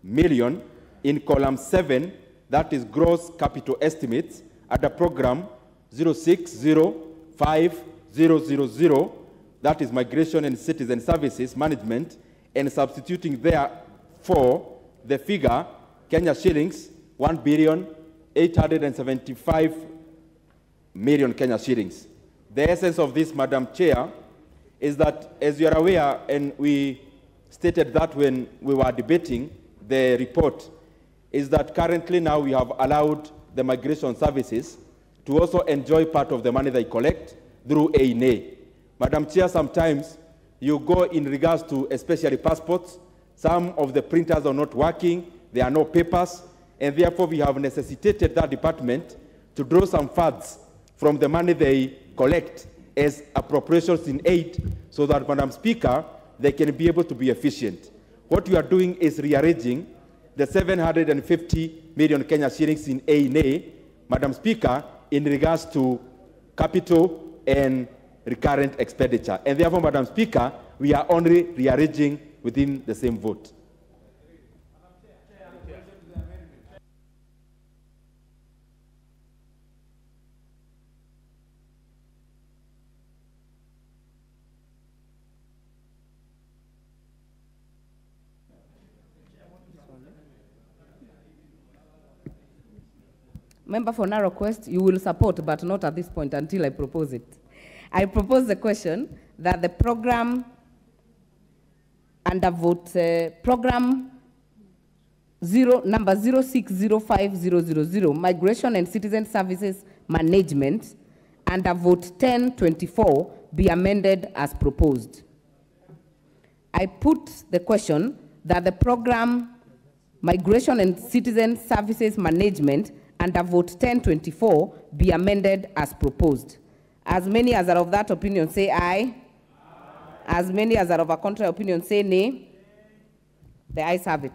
million in column 7, that is gross capital estimates, at the program 0605000, that is Migration and Citizen Services Management, and substituting therefore the figure Kenya shillings 1,875 million Kenya shillings. The essence of this, Madam Chair, is that, as you are aware, and we stated that when we were debating the report, is that currently now we have allowed the migration services to also enjoy part of the money they collect through A&A. Madam Chair, sometimes you go in regards to especially passports, some of the printers are not working, there are no papers, and therefore we have necessitated that department to draw some funds from the money they collect as appropriations in aid, so that, Madam Speaker, they can be able to be efficient. What we are doing is rearranging the 750 million Kenya shillings in A&A, Madam Speaker, in regards to capital and recurrent expenditure. And therefore, Madam Speaker, we are only rearranging within the same vote. Member for Narok West, you will support, but not at this point until I propose it. I propose the question that the program under vote, program number 0605000, Migration and Citizen Services Management, under vote 1024, be amended as proposed. I put the question that the program Migration and Citizen Services Management under vote 1024 be amended as proposed. As many as are of that opinion say aye. As many as are of a contrary opinion say nay. The ayes have it.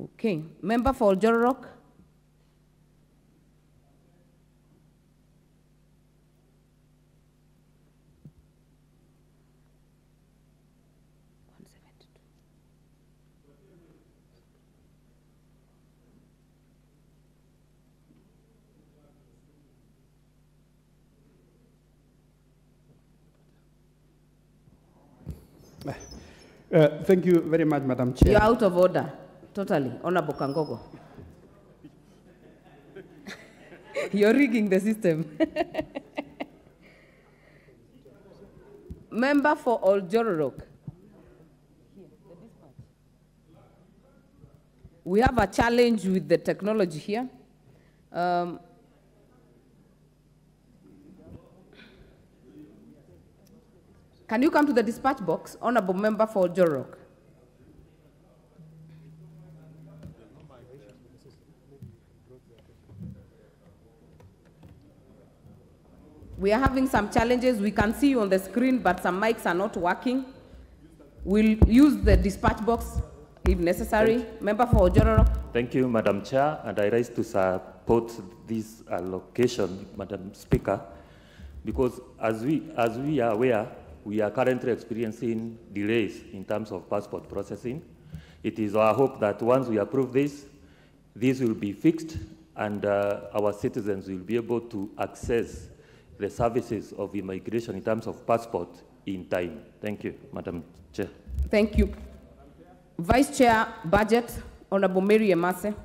Okay, member for Jororok. Thank you very much, Madam Chair. You're out of order, totally. Honorable Kangogo. You're rigging the system. Member for Oljororok. We have a challenge with the technology here. Can you come to the dispatch box, Honorable Member for Jorok? We are having some challenges. We can see you on the screen, but some mics are not working. We'll use the dispatch box if necessary. Member for Jorok. Thank you, Madam Chair, and I rise to support this allocation, Madam Speaker, because as we are aware, we are currently experiencing delays in terms of passport processing. It is our hope that once we approve this will be fixed and our citizens will be able to access the services of immigration in terms of passport in time. Thank you, Madam Chair. Thank you. Vice Chair, Budget, Honorable Mary Emase.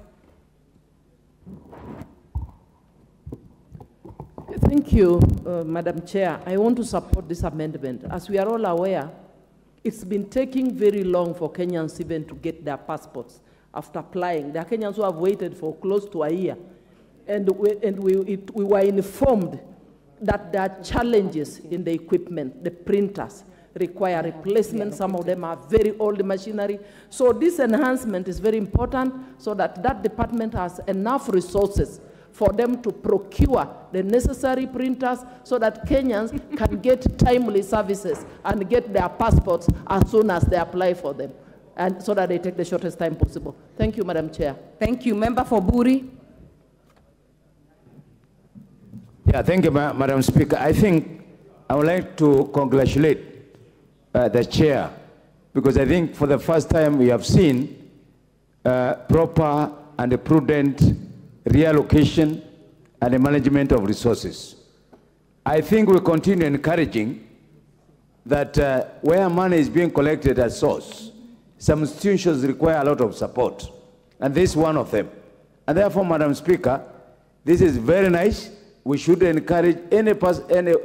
Thank you, Madam Chair. I want to support this amendment. As we are all aware, it's been taking very long for Kenyans even to get their passports after applying. There are Kenyans who have waited for close to a year. And we were informed that there are challenges in the equipment. The printers require replacement. Some of them are very old machinery. So this enhancement is very important so that that department has enough resources for them to procure the necessary printers so that Kenyans can get timely services and get their passports as soon as they apply for them, and so that they take the shortest time possible. Thank you, Madam Chair. Thank you. Member for Buri. Yeah, thank you, Madam Speaker. I think I would like to congratulate the chair, because I think for the first time we have seen proper and prudent reallocation and the management of resources. I think we continue encouraging that where money is being collected at source, some institutions require a lot of support, and this is one of them. And therefore, Madam Speaker, this is very nice. We should encourage any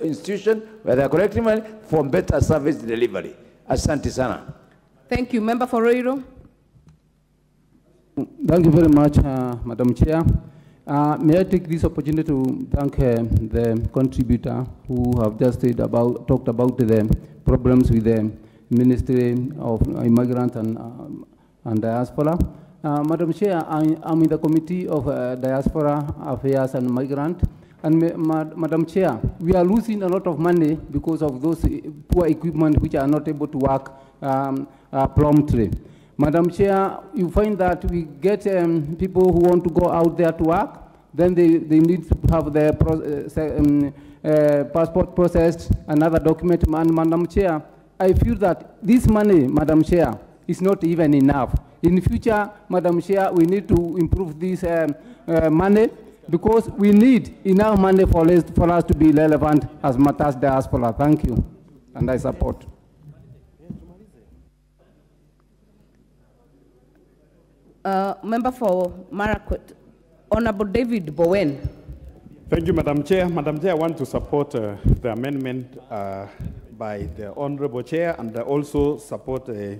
institution where they are collecting money for better service delivery. Asante sana. Thank you. Member for Roiro. Thank you very much, Madam Chair. May I take this opportunity to thank the contributor who have just talked about the problems with the Ministry of Immigrants and Diaspora. Madam Chair, I'm in the Committee of Diaspora Affairs and Migrant. And Madam Chair, we are losing a lot of money because of those poor equipment which are not able to work promptly. Madam Chair, you find that we get people who want to go out there to work, then they need to have their passport processed, another document. And Madam Chair, I feel that this money, Madam Chair, is not even enough. In the future, Madam Chair, we need to improve this money, because we need enough money for us to be relevant as matters diaspora. Thank you, and I support. Member for Marakwet, Honorable David Bowen. Thank you, Madam Chair. Madam Chair, I want to support the amendment by the Honorable Chair, and also support the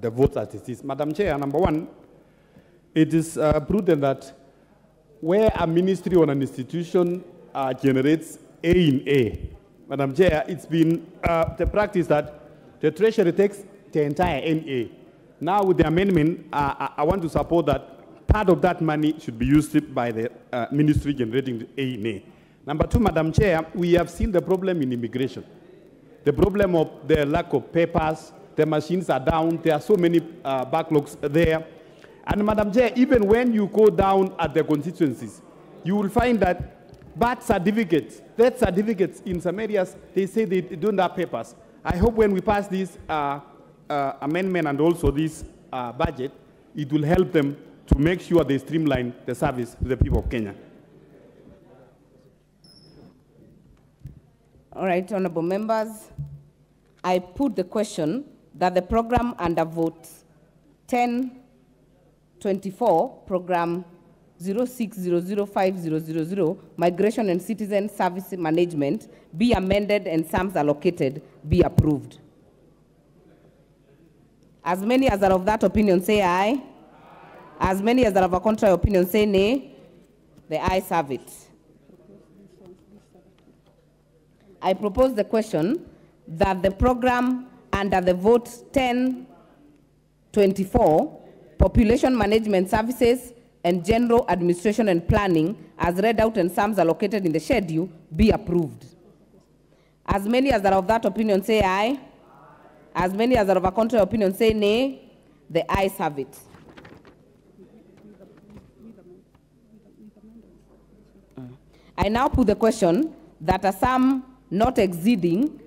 vote as it is. Madam Chair, number one, it is prudent that where a ministry or an institution generates A in A, Madam Chair, it's been the practice that the Treasury takes the entire NA. Now with the amendment, I want to support that part of that money should be used by the ministry generating the A in A. Number two, Madam Chair, we have seen the problem in immigration. The problem of the lack of papers, the machines are down, there are so many backlogs there. And Madam Chair, even when you go down at the constituencies, you will find that birth certificates, death certificates in some areas, they say they don't have papers. I hope when we pass this amendment and also this budget, it will help them to make sure they streamline the service to the people of Kenya. All right, honorable members, I put the question that the program under vote 1024, program 06005000, Migration and Citizen Service Management, be amended and sums allocated be approved. As many as are of that opinion say aye. As many as are of a contrary opinion say nay. The ayes have it. I propose the question that the program under the vote 1024, Population Management Services and General Administration and Planning, as read out and sums allocated in the schedule, be approved. As many as are of that opinion say aye. As many as are of a contrary opinion say nay. The ayes have it. I now put the question that a sum not exceeding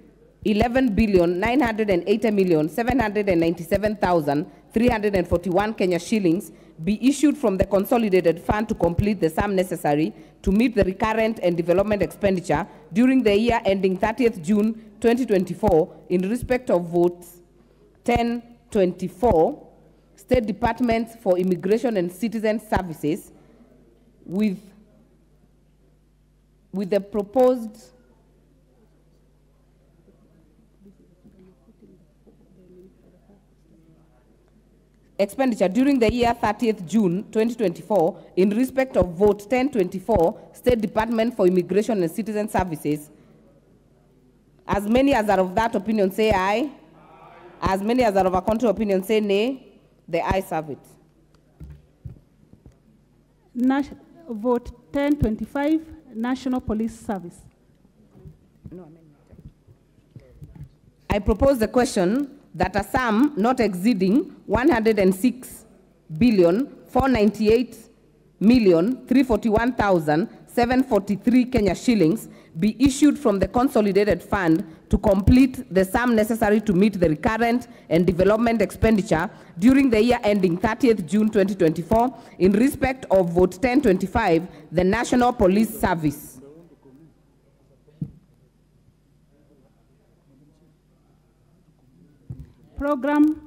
11,980,797,341 Kenya shillings be issued from the consolidated fund to complete the sum necessary to meet the recurrent and development expenditure during the year ending 30th June 2024 in respect of votes 1024, State Department for Immigration and Citizen Services, with the proposed expenditure during the year 30th June 2024 in respect of vote 1024, State Department for Immigration and Citizen Services. As many as are of that opinion say aye. As many as are of a contrary opinion say nay. The ayes have it. Vote 1025, National Police Service. I propose the question that a sum not exceeding 106,498,341,743 Kenya shillings be issued from the consolidated fund to complete the sum necessary to meet the recurrent and development expenditure during the year ending 30th June 2024 in respect of vote 1025, the National Police Service. Program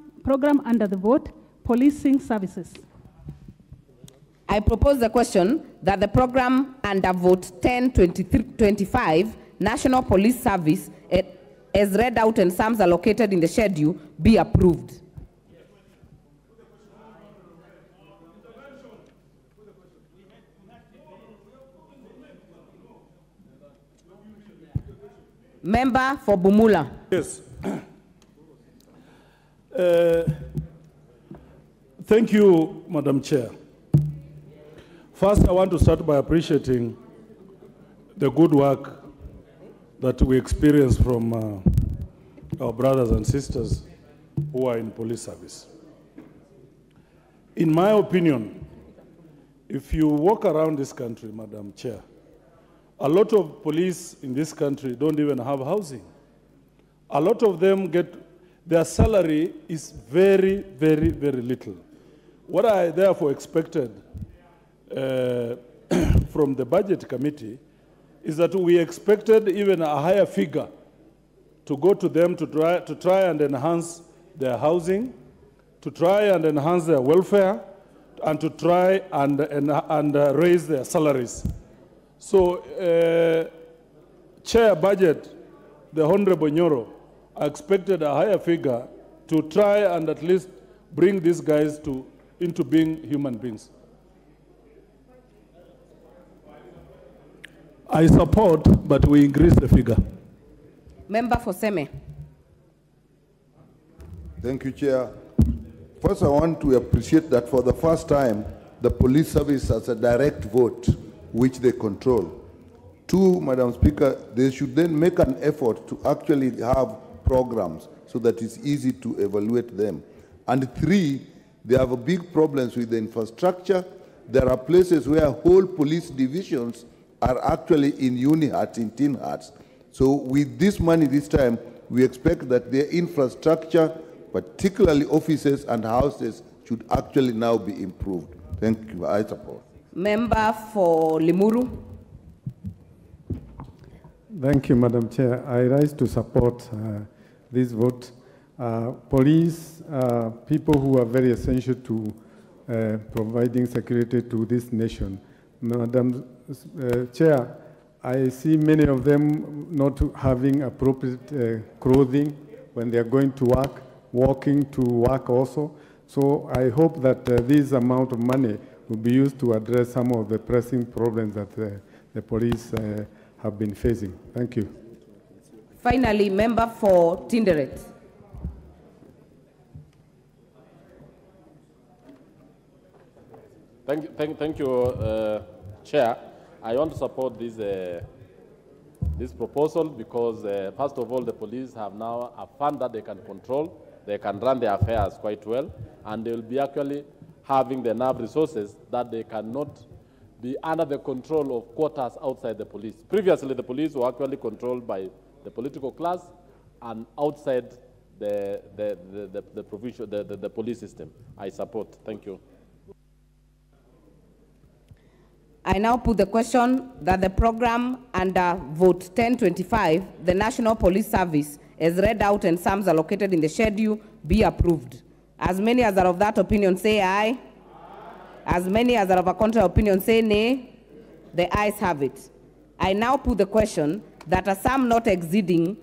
under the vote, Policing Services. I propose the question that the program under vote 1025, National Police Service, as read out and sums allocated in the schedule, be approved. Member for Bumula. Yes. Thank you, Madam Chair. First, I want to start by appreciating the good work that we experience from our brothers and sisters who are in police service. In my opinion, if you walk around this country, Madam Chair, a lot of police in this country don't even have housing. A lot of them their salary is very, very, very little. What I therefore expected from the budget committee is that we expected even a higher figure to go to them to try and enhance their housing, to try and enhance their welfare, and to try and raise their salaries. So, Chair Budget, the Honorable Nyoro, expected a higher figure to try and at least bring these guys into being human beings. I support, but we increase the figure. Member for Seme. Thank you, Chair. First, I want to appreciate that for the first time, the police service has a direct vote, which they control. Two, Madam Speaker, they should then make an effort to actually have programs so that it's easy to evaluate them. And three, they have big problems with the infrastructure. There are places where whole police divisions are actually in uni-huts, in tin huts. So with this money this time, we expect that their infrastructure, particularly offices and houses, should actually now be improved. Thank you. I support. Member for Limuru. Thank you, Madam Chair. I rise to support this vote. Police, people who are very essential to providing security to this nation. Madam Chair, I see many of them not having appropriate clothing when they are going to work, walking to work also. So I hope that this amount of money will be used to address some of the pressing problems that the police have been facing. Thank you. Finally, member for Tinderet. Thank you, Chair. I want to support this proposal because, first of all, the police have now a fund that they can control. They can run their affairs quite well, and they will be actually having the enough resources that they cannot be under the control of quotas outside the police. Previously, the police were actually controlled by the political class and outside the police system. I support. Thank you. I now put the question that the program under Vote 1025, the National Police Service, as read out and sums allocated in the schedule, be approved. As many as are of that opinion say aye. As many as are of a contrary opinion say nay. The ayes have it. I now put the question that a sum not exceeding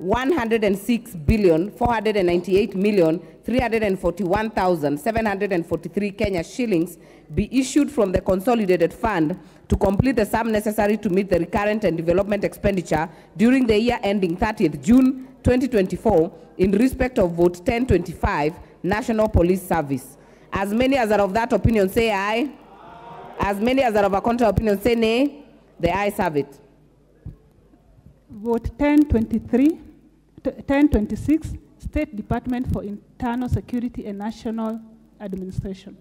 106,498,341,743 Kenya shillings be issued from the consolidated fund to complete the sum necessary to meet the recurrent and development expenditure during the year ending 30th June 2024 in respect of Vote 1025, National Police Service. As many as are of that opinion say aye. As many as are of a contrary opinion say nay. The ayes have it. Vote 1026, State Department for Internal Security and National Administration.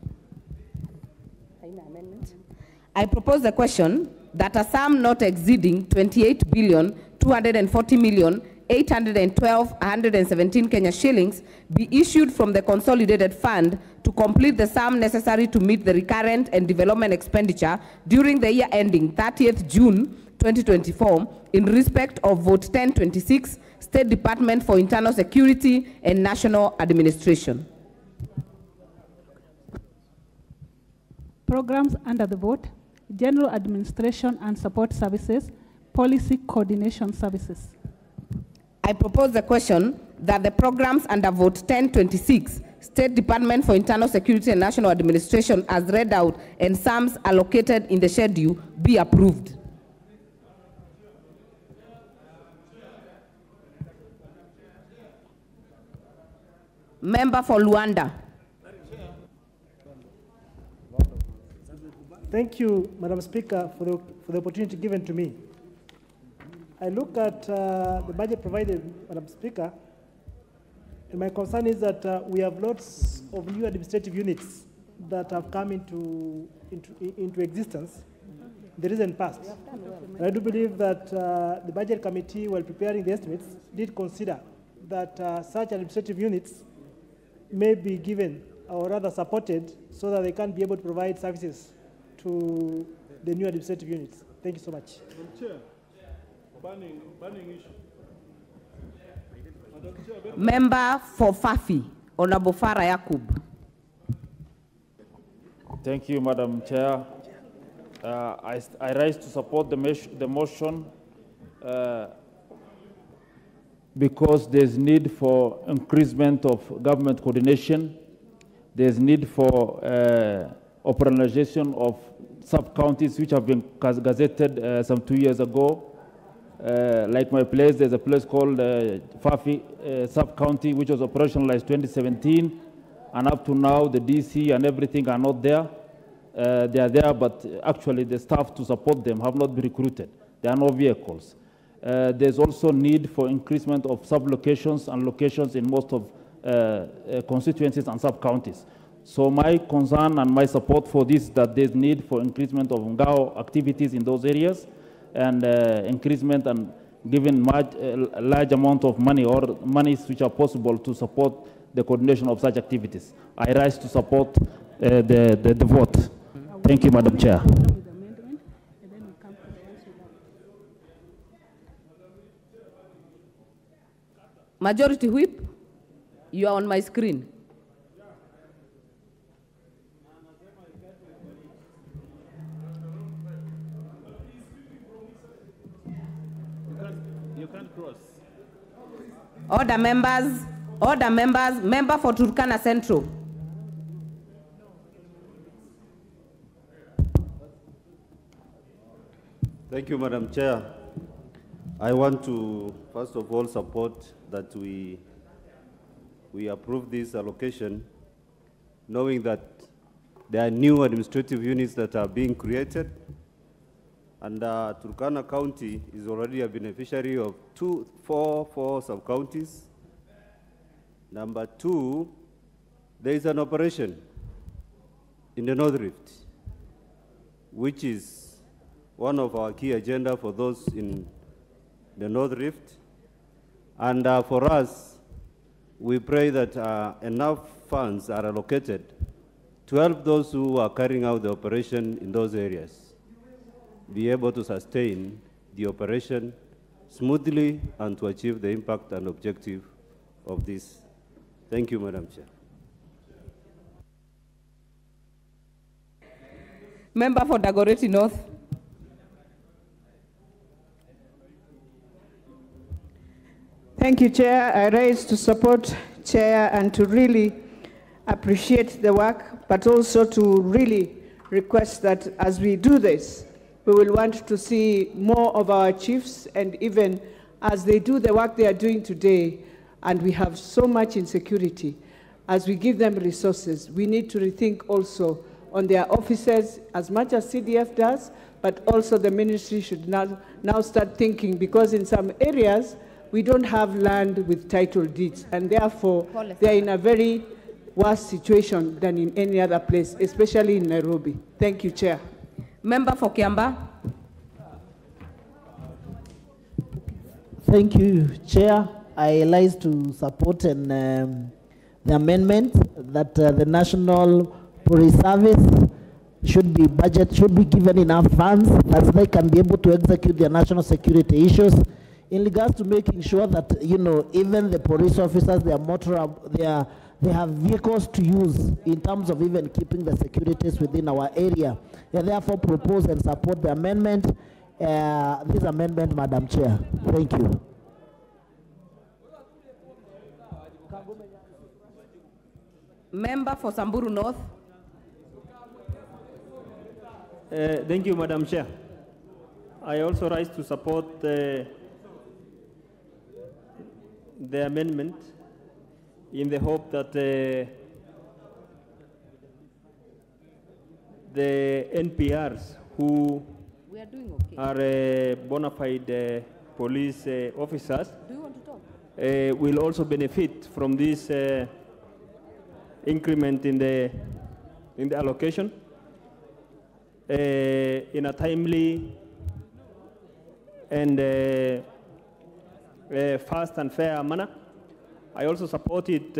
I propose the question that a sum not exceeding 28,240,812,117 Kenya shillings be issued from the consolidated fund to complete the sum necessary to meet the recurrent and development expenditure during the year ending 30th June 2024 in respect of Vote 1026, State Department for Internal Security and National Administration. Programs under the vote: General Administration and Support Services, Policy Coordination Services. I propose the question that the programs under Vote 1026, State Department for Internal Security and National Administration, as read out and sums allocated in the schedule, be approved. Member for Luanda. Thank you, Madam Speaker, for the opportunity given to me. I look at the budget provided, Madam Speaker, And my concern is that we have lots of new administrative units that have come into existence in the recent past. And I do believe that the Budget Committee, while preparing the estimates, did consider that such administrative units may be given or rather supported so that they can be able to provide services to the new administrative units. Thank you so much. Chair, banning issue. Member for Fafi, Honorable Farah Yakub. Thank you, Madam Chair. I rise to support the motion because there's need for increasement of government coordination. There's need for operationalization of sub-counties which have been gazetted some 2 years ago. Like my place, there's a place called Fafi sub-county which was operationalized 2017, and up to now the DC and everything are not there. They are there, but actually the staff to support them have not been recruited. There are no vehicles. There's also need for increasement of sub-locations and locations in most of constituencies and sub-counties. So my concern and my support for this, that there's need for increasement of Ngao activities in those areas, and increasement and giving a large amount of money or monies which are possible to support the coordination of such activities. I rise to support the vote. Thank you, Madam Chair. Majority Whip, you are on my screen. You can't cross. Order members, member for Turkana Central. Thank you, Madam Chair. I want to, first of all, support that we approve this allocation, knowing that there are new administrative units that are being created, and Turkana County is already a beneficiary of four sub-counties. Number two, there is an operation in the North Rift, which is one of our key agenda for those in the North Rift. And for us, we pray that enough funds are allocated to help those who are carrying out the operation in those areas be able to sustain the operation smoothly and to achieve the impact and objective of this. Thank you, Madam Chair. Member for Dagoretti North. Thank you, Chair. I rise to support Chair and to really appreciate the work, but also to really request that as we do this, we will want to see more of our chiefs, and even as they do the work they are doing today, and we have so much insecurity, as we give them resources, we need to rethink also on their officers as much as CDF does, but also the ministry should now start thinking, because in some areas, we don't have land with title deeds, and therefore they're in a very worse situation than in any other place, especially in Nairobi. Thank you, Chair. Member for Kiamba. Thank you, Chair. I rise to support the amendment that the National Police Service should be given enough funds that they can be able to execute their national security issues. In regards to making sure that, you know, even the police officers, they have vehicles to use in terms of even keeping the securities within our area. I therefore propose and support the amendment, this amendment, Madam Chair. Thank you. Member for Samburu North. Thank you, Madam Chair. I also rise to support the amendment in the hope that the NPRs who are bona fide police officers Do you want to talk? will also benefit from this increment in the allocation in a timely and fast and fair manner. I also support it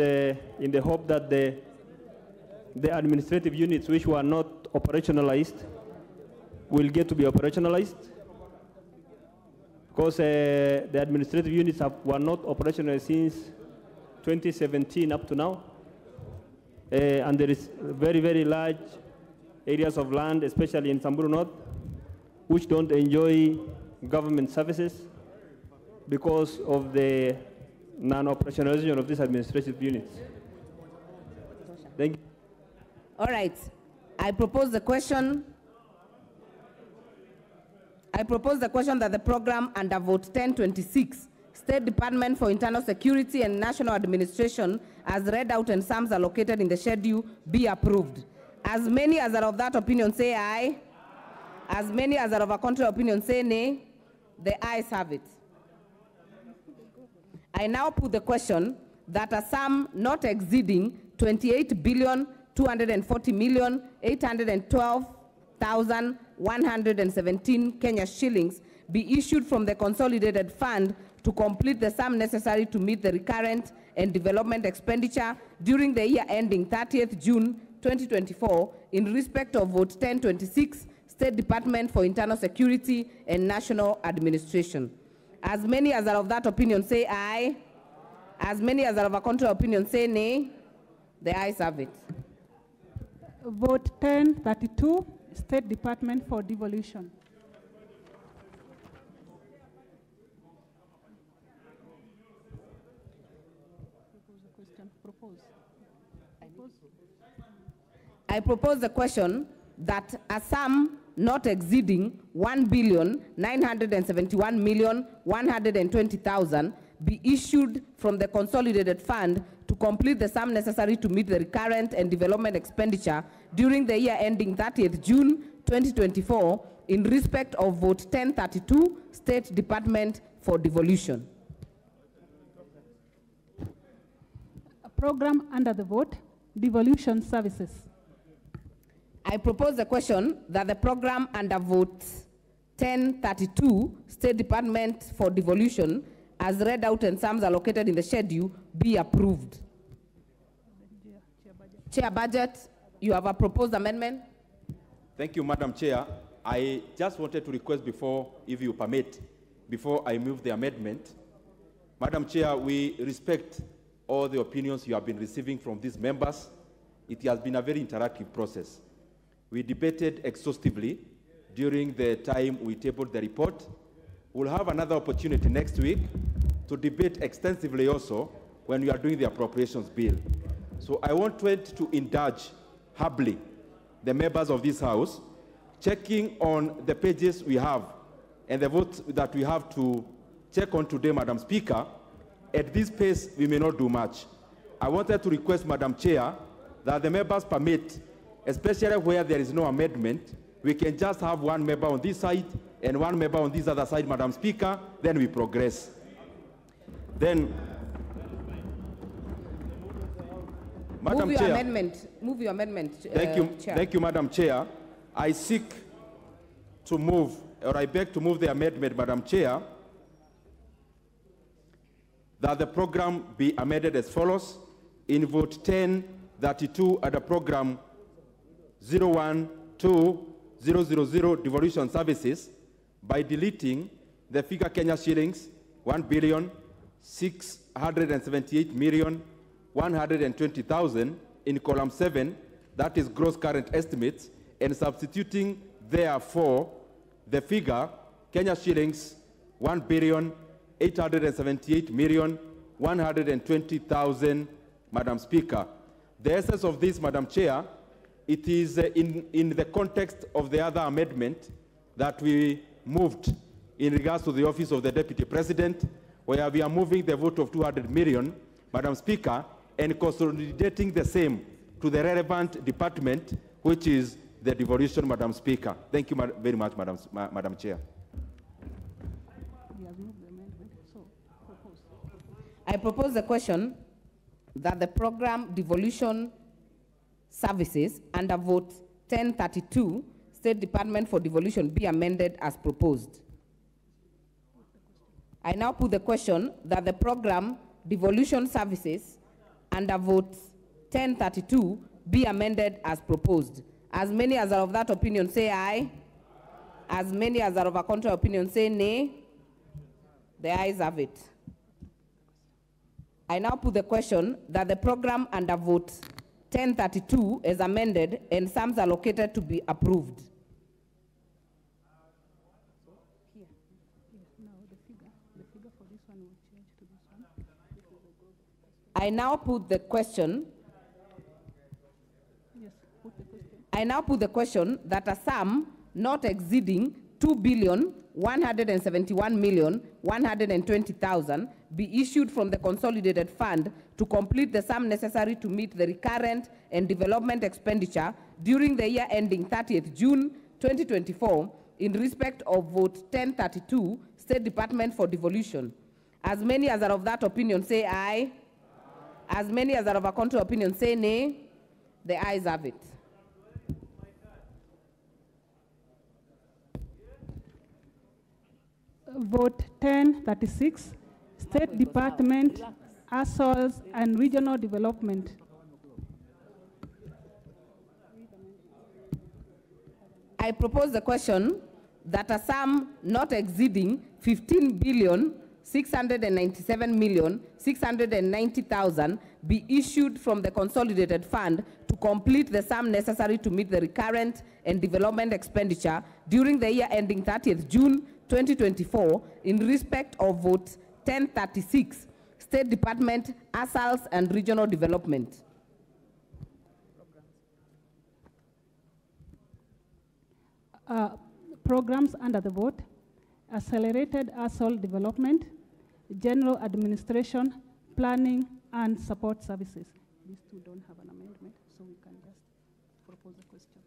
in the hope that the administrative units which were not operationalized will get to be operationalized, because the administrative units were not operational since 2017 up to now, and there is very, very large areas of land, especially in Samburu North, which don't enjoy government services because of the non-operationalization of these administrative units. Thank you. All right. I propose the question that the program under vote 1026, State Department for Internal Security and National Administration, as read out and sums allocated in the schedule, be approved. As many as are of that opinion say aye. As many as are of a contrary opinion say nay. The ayes have it. I now put the question that a sum not exceeding 28,240,812,117 Kenya shillings be issued from the consolidated fund to complete the sum necessary to meet the recurrent and development expenditure during the year ending 30th June 2024 in respect of vote 1026, State Department for Internal Security and National Administration. As many as are of that opinion say aye. As many as are of a contrary opinion say nay. The ayes have it. Vote 1032, State Department for Devolution. I propose the question that a sum not exceeding 1,971,120,000 be issued from the consolidated fund to complete the sum necessary to meet the recurrent and development expenditure during the year ending 30th June 2024 in respect of vote 1032, State Department for Devolution. A program under the vote, Devolution Services. I propose the question that the program under vote 1032, State Department for Devolution, as read out and sums allocated in the schedule, be approved. Chair Budget, you have a proposed amendment. Thank you, Madam Chair. I just wanted to request before, if you permit, before I move the amendment. Madam Chair, we respect all the opinions you have been receiving from these members. It has been a very interactive process. We debated exhaustively during the time we tabled the report. We'll have another opportunity next week to debate extensively also when we are doing the appropriations bill. So I want to indulge humbly the members of this House, checking on the pages we have and the votes that we have to check on today, Madam Speaker. At this pace, we may not do much. I wanted to request, Madam Chair, that the members permit, especially where there is no amendment, we can just have one member on this side and one member on this other side, Madam Speaker, then we progress. Then, Madam Chair. Move your amendment, Chair. Thank you, Madam Chair. I seek to move, or I beg to move the amendment, Madam Chair, that the program be amended as follows. In vote 1032 at the program 012000 devolution services, by deleting the figure Kenya shillings 1,678,120,000 in column 7, that is gross current estimates, and substituting therefore the figure Kenya shillings 1,878,120,000, Madam Speaker. The essence of this, Madam Chair, it is in the context of the other amendment that we moved in regards to the office of the Deputy President, where we are moving the vote of 200 million, Madam Speaker, and consolidating the same to the relevant department, which is the devolution, Madam Speaker. Thank you very much, Madam Chair. I propose the question that the program devolution services under vote 1032, State Department for Devolution, be amended as proposed. I now put the question that the program devolution services under vote 1032 be amended as proposed. As many as are of that opinion say aye. As many as are of a contrary opinion say nay. The ayes have it. I now put the question that the program under vote 1032 is amended and sums allocated to be approved. I now put the question. I now put the question that a sum not exceeding 2,171,120,000 be issued from the consolidated fund to complete the sum necessary to meet the recurrent and development expenditure during the year ending 30th June 2024 in respect of vote 1032, State Department for Devolution. As many as are of that opinion say aye. As many as are of a contrary opinion say nay. The ayes have it. Vote 1036, State Department, Assoils and Regional Development. I propose the question that a sum not exceeding 15,697,690,000 be issued from the consolidated fund to complete the sum necessary to meet the recurrent and development expenditure during the year ending 30th June 2024 in respect of vote 1036, State Department, Assoils and Regional Development. Programs under the vote: Accelerated Assoil Development, General Administration, Planning and Support Services. These two don't have an amendment, so we can just propose a question.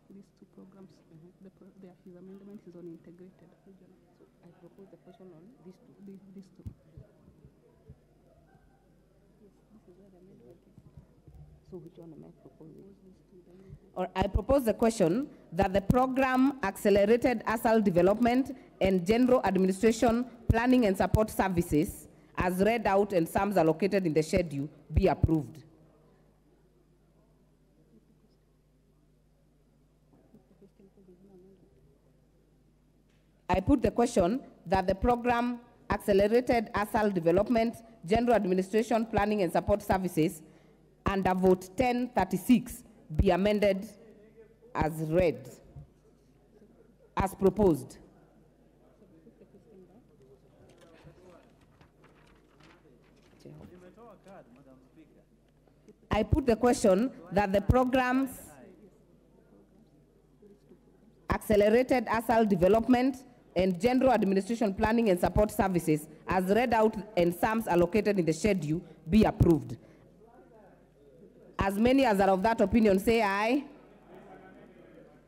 These two programs, his amendment is on integrated regional. So I propose the question on these two. These two. Yes, this is where the amendment is. So which one am I proposing? Or I propose the question that the program Accelerated Assoil Development and General Administration, Planning and Support Services, as read out and sums allocated in the schedule, be approved. I put the question that the program Accelerated Assoil Development, General Administration, Planning and Support Services under vote 1036 be amended as read, as proposed. I put the question that the programs Accelerated Assoil Development and General Administration, Planning and Support Services as read out and sums allocated in the schedule be approved. As many as are of that opinion say aye.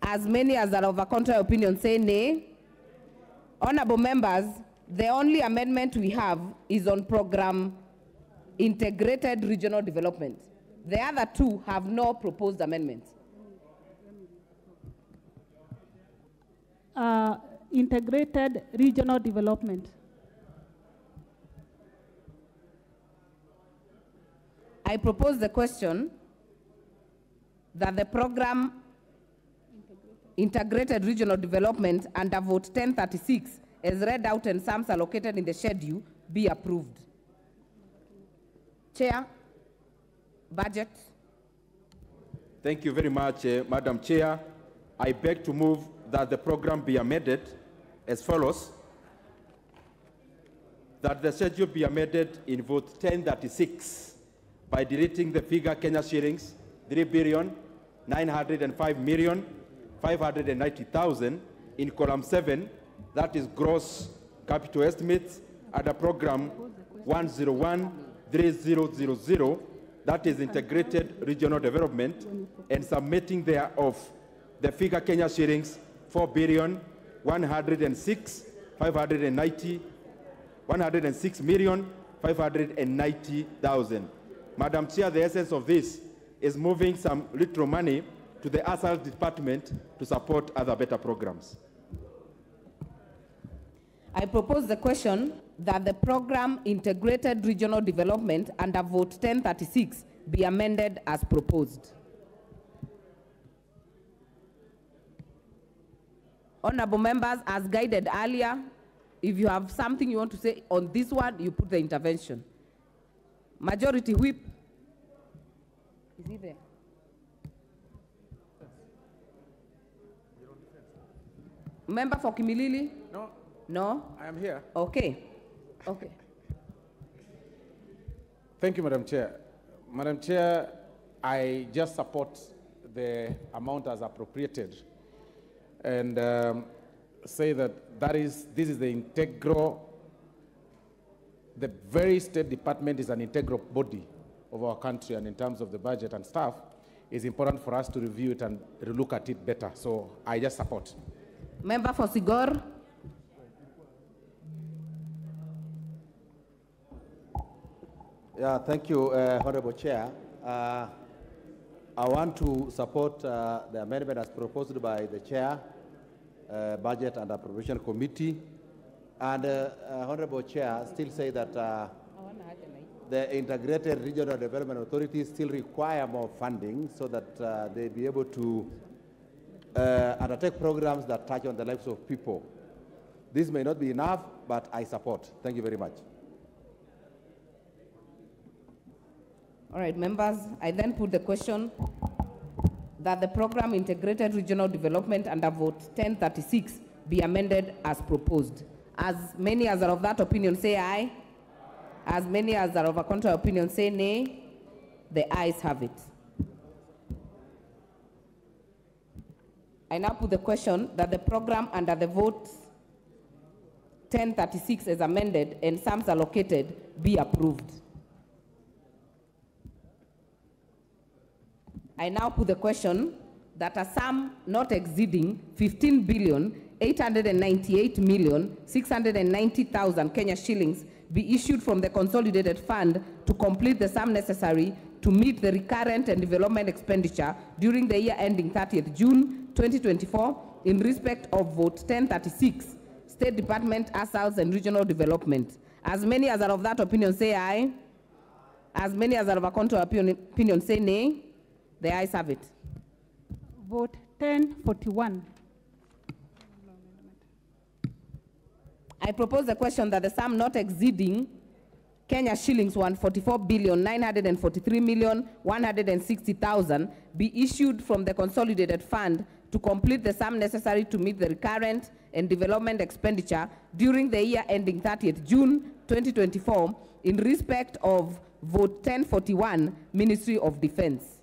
As many as are of a contrary opinion say nay. Honorable members, the only amendment we have is on program Integrated Regional Development. The other two have no proposed amendments. Integrated Regional Development. I propose the question that the program Integrated Regional Development under vote 1036 as read out and sums allocated in the schedule be approved. Chair, budget. Thank you very much, Madam Chair. I beg to move that the program be amended as follows. That the schedule be amended in vote 1036 by deleting the figure Kenya shillings 3,905,590,000 in column 7, that is gross capital estimates, under program 1013000, that is integrated regional development, and submitting thereof the figure Kenya shillings 4,106,590,000 106,590,000. Madam Chair, the essence of this is moving some little money to the ASAL department to support other better programs. I propose the question that the program Integrated Regional Development under Vote 1036 be amended as proposed. Honorable members, as guided earlier, if you have something you want to say on this one, you put the intervention. Majority Whip. Is he there? Member for Kimilili? No. No? I am here. Okay. Okay. Thank you, Madam Chair. Madam Chair, I just support the amount as appropriated and say that this is the integral, the very State Department is an integral body of our country, and in terms of the budget and stuff, it's important for us to review it and look at it better. So I just support. Member for Sigor. Yeah, thank you, Honorable Chair. I want to support the amendment as proposed by the Chair, Budget and Appropriation Committee. And Honorable Chair, still say that the Integrated Regional Development Authority still require more funding so that they be able to undertake programs that touch on the lives of people. This may not be enough, but I support. Thank you very much. All right, members, I then put the question that the program Integrated Regional Development under Vote 1036 be amended as proposed. As many as are of that opinion say aye. As many as are of a contrary opinion say nay. The ayes have it. I now put the question that the program under the Vote 1036 as amended and sums allocated be approved. I now put the question that a sum not exceeding 15,898,690,000 Kenya shillings be issued from the consolidated fund to complete the sum necessary to meet the recurrent and development expenditure during the year ending 30th June 2024 in respect of Vote 1036, State Department, ASALs and Regional Development. As many as are of that opinion say aye. As many as are of a contrary opinion say nay. The ayes have it. Vote 1041. I propose the question that the sum not exceeding Kenya shillings 144,943,160,000 be issued from the consolidated fund to complete the sum necessary to meet the recurrent and development expenditure during the year ending 30th June 2024 in respect of Vote 1041, Ministry of Defense.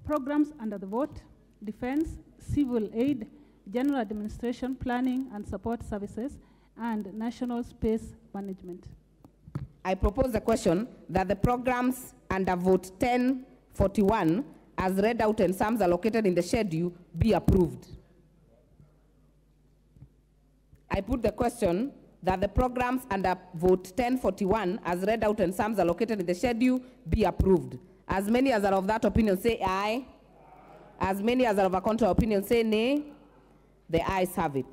Programs under the vote: Defense, Civil Aid, General Administration, Planning and Support Services, and National Space Management. I propose the question that the programs under Vote 1041, as read out and sums allocated in the schedule, be approved. I put the question that the programs under Vote 1041, as read out and sums allocated in the schedule, be approved. As many as are of that opinion say aye. As many as are of a contrary opinion say nay. The ayes have it.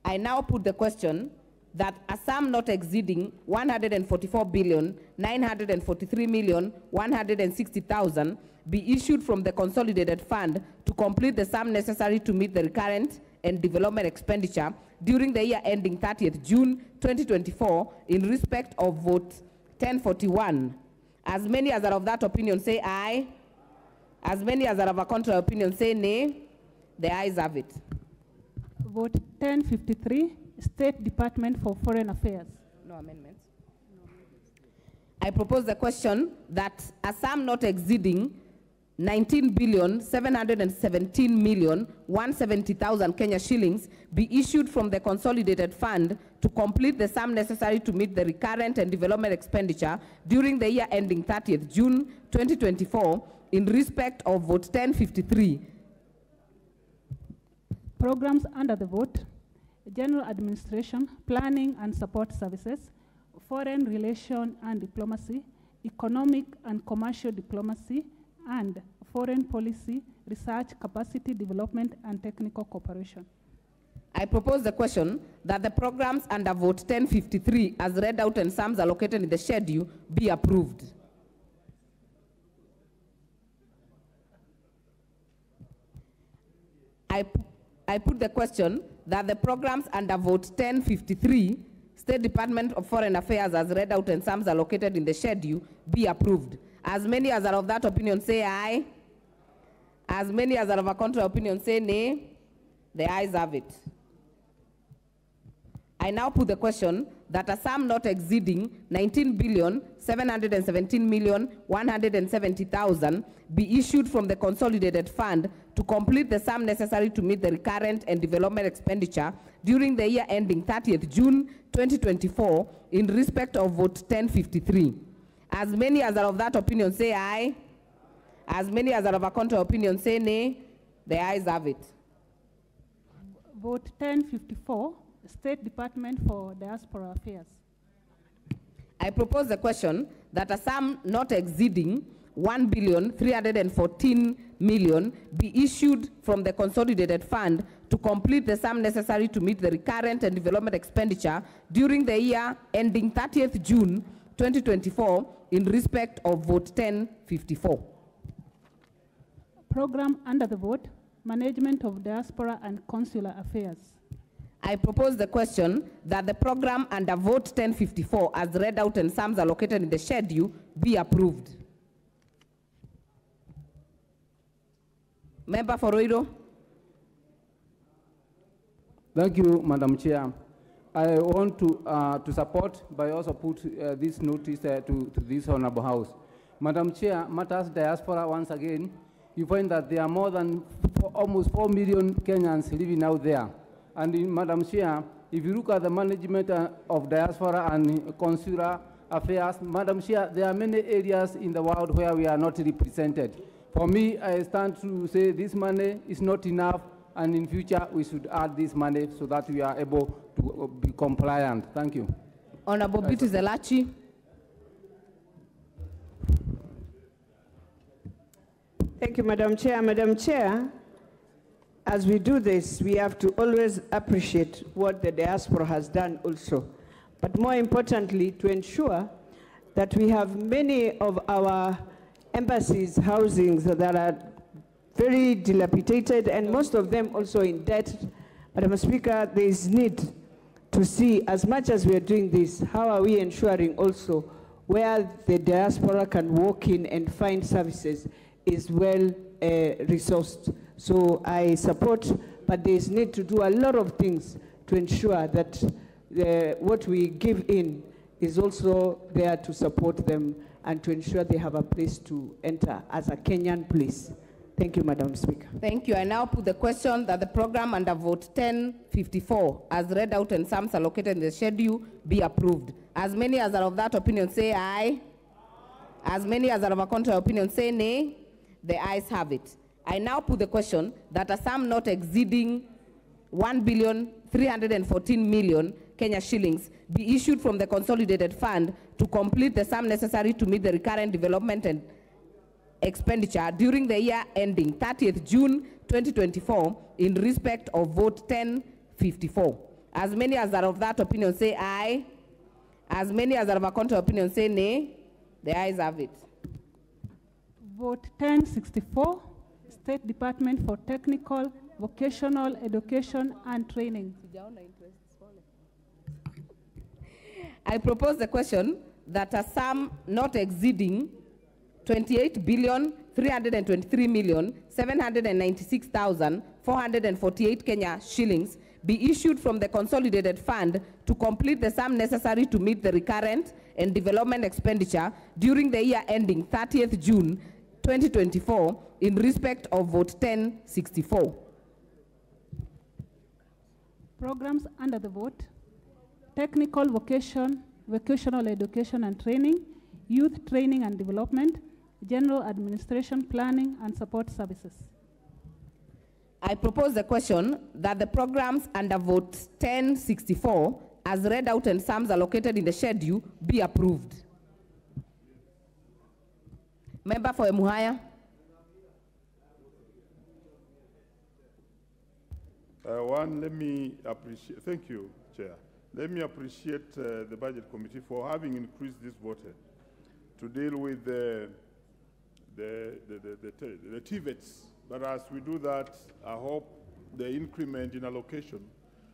I now put the question that a sum not exceeding 144,943,160,000 be issued from the consolidated fund to complete the sum necessary to meet the recurrent and development expenditure during the year ending 30th June 2024 in respect of Vote 1041. As many as are of that opinion say aye. As many as are of a contrary opinion say nay. The ayes have it. Vote 1053, State Department for Foreign Affairs. No amendments. I propose the question that a sum not exceeding 19,717,170,000 Kenya shillings be issued from the consolidated fund to complete the sum necessary to meet the recurrent and development expenditure during the year ending 30th June 2024 in respect of Vote 1053. Programs under the vote: general administration, planning and support services, foreign relation and diplomacy, economic and commercial diplomacy, and foreign policy, research, capacity development, and technical cooperation. I propose the question that the programs under vote 1053 as read out and sums allocated in the schedule be approved. I put the question that the programs under vote 1053, State Department of Foreign Affairs as read out and sums allocated in the schedule be approved. As many as are of that opinion say aye. As many as are of a contrary opinion say nay. The ayes have it. I now put the question that a sum not exceeding 19,717,170,000 be issued from the consolidated fund to complete the sum necessary to meet the recurrent and development expenditure during the year ending 30th June 2024 in respect of vote 1053. As many as are of that opinion say aye. As many as are of a contrary opinion say nay. The ayes have it. Vote 1054, State Department for Diaspora Affairs. I propose the question that a sum not exceeding 1,314,000,000 be issued from the consolidated fund to complete the sum necessary to meet the recurrent and development expenditure during the year ending 30th June 2024 in respect of vote 1054. Program under the vote, Management of Diaspora and Consular Affairs. I propose the question that the program under vote 1054 as read out and sums allocated in the schedule be approved. Member for Roiro. Thank you, Madam Chair. I want to support, but I also put this notice to this Honorable House. Madam Chair, matters diaspora once again, you find that there are more than almost 4 million Kenyans living out there. And Madam Chair, if you look at the management of diaspora and consular affairs, Madam Chair, there are many areas in the world where we are not represented. For me, I stand to say this money is not enough, and in future we should add this money so that we are able to be compliant. Thank you. Honorable Beauty Zelachi. Thank you, Madam Chair. Madam Chair, as we do this, we have to always appreciate what the diaspora has done also. But more importantly, to ensure that we have many of our embassies, housings that are very dilapidated, and most of them also in debt. Madam Speaker, there is need to see, as much as we are doing this, how are we ensuring also where the diaspora can walk in and find services is well resourced. So I support, but there is need to do a lot of things to ensure that what we give in is also there to support them and to ensure they have a place to enter as a Kenyan place. Thank you, Madam Speaker. Thank you. I now put the question that the program under vote 1054, as read out and sums allocated in the schedule, be approved. As many as are of that opinion say aye. As many as are of a contrary opinion say nay. The ayes have it. I now put the question that a sum not exceeding 1,314,000,000 Kenya shillings be issued from the consolidated fund to complete the sum necessary to meet the recurrent development and expenditure during the year ending 30th June 2024 in respect of vote 1054. As many as are of that opinion say aye. As many as are of a contrary opinion say nay. The ayes have it. Vote 1064, State Department for Technical, Vocational Education and Training. I propose the question that a sum not exceeding 28,323,796,448 Kenya shillings be issued from the consolidated fund to complete the sum necessary to meet the recurrent and development expenditure during the year ending 30th June 2024 in respect of vote 1064. Programs under the vote, Technical Vocational Education and Training, Youth Training and Development, General Administration, Planning and Support Services. I propose the question that the programs under vote 1064, as read out and sums allocated in the schedule, be approved. Member for Emuhaya. Let me appreciate, thank you, Chair. Let me appreciate the Budget Committee for having increased this vote to deal with the TVETs. But as we do that, I hope the increment in allocation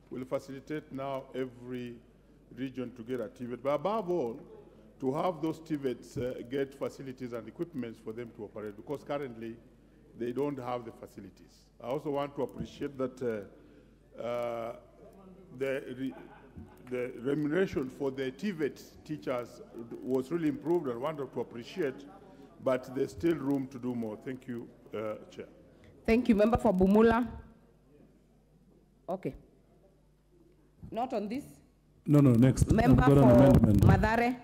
will facilitate now every region to get a TVET. But above all, to have those TVETs get facilities and equipments for them to operate, because currently they don't have the facilities. I also want to appreciate that the remuneration for the TVET teachers was really improved, and I wanted to appreciate, but there's still room to do more. Thank you, Chair. Thank you. Member for Bumula. Okay. Not on this? No, next. Member for Madare.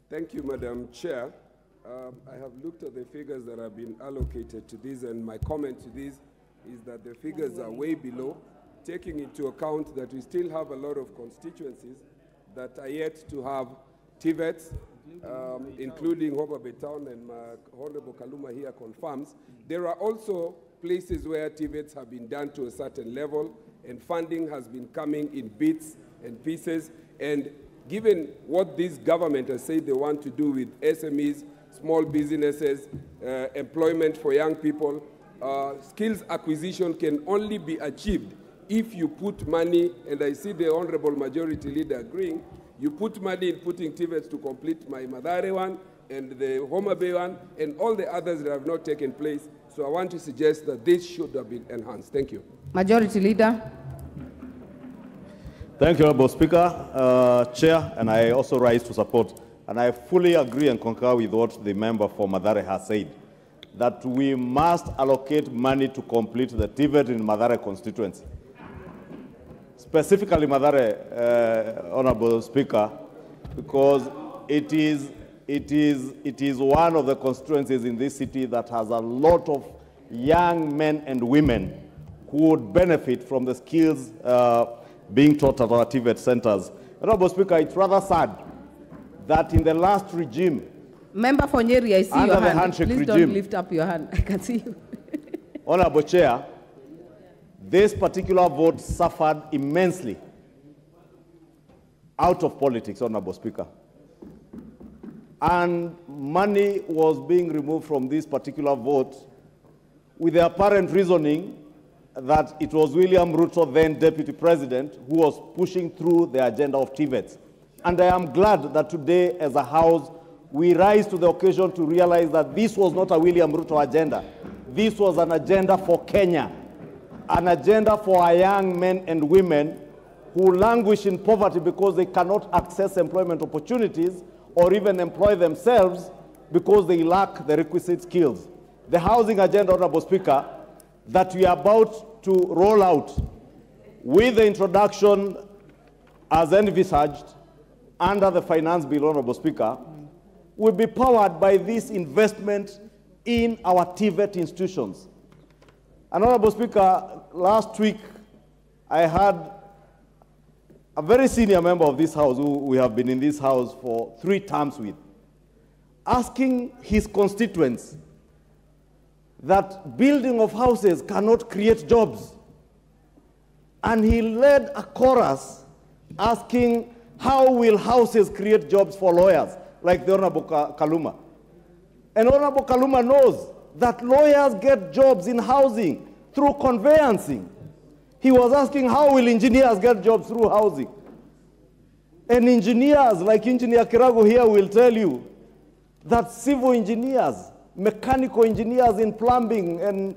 Thank you, Madam Chair. I have looked at the figures that have been allocated to this, and my comment to this is that the figures are way below, taking into account that we still have a lot of constituencies that are yet to have TVETs, including Homa Bay Town, and Honorable Kaluma here confirms. There are also places where TVETs have been done to a certain level, and funding has been coming in bits and pieces. And given what this government has said they want to do with SMEs, small businesses, employment for young people, skills acquisition can only be achieved if you put money, and I see the Honorable Majority Leader agreeing, you put money in putting TVETs to complete my Madare one and the Homa Bay one and all the others that have not taken place. So I want to suggest that this should have been enhanced. Thank you. Majority Leader. Thank you, Honorable Speaker, Chair, and I also rise to support. And I fully agree and concur with what the member for Madare has said, that we must allocate money to complete the TVET in Madare constituency. Specifically Madare, Honorable Speaker, because it is one of the constituencies in this city that has a lot of young men and women who would benefit from the skills being taught at our TVET centers. Honorable Speaker, it's rather sad that in the last regime, Member for Nyeri, I see under your the hand. handshake Please regime, don't lift up your hand. I can see you. Honorable Chair, this particular vote suffered immensely out of politics, Honorable Speaker. And money was being removed from this particular vote with the apparent reasoning that it was William Ruto, then Deputy President, who was pushing through the agenda of TVETs. And I am glad that today, as a House, we rise to the occasion to realize that this was not a William Ruto agenda. This was an agenda for Kenya, an agenda for our young men and women who languish in poverty because they cannot access employment opportunities or even employ themselves because they lack the requisite skills. The housing agenda, Honorable Speaker, that we are about to roll out with the introduction as envisaged under the Finance Bill, Honorable Speaker, will be powered by this investment in our TVET institutions. And Honorable Speaker, last week I had a very senior member of this House, who we have been in this House for 3 terms with, asking his constituents that building of houses cannot create jobs. And he led a chorus asking, how will houses create jobs for lawyers, like the Honorable Kaluma? And Honorable Kaluma knows that lawyers get jobs in housing through conveyancing. He was asking, how will engineers get jobs through housing? And engineers, like Engineer Kirago here, will tell you that civil engineers, mechanical engineers in plumbing and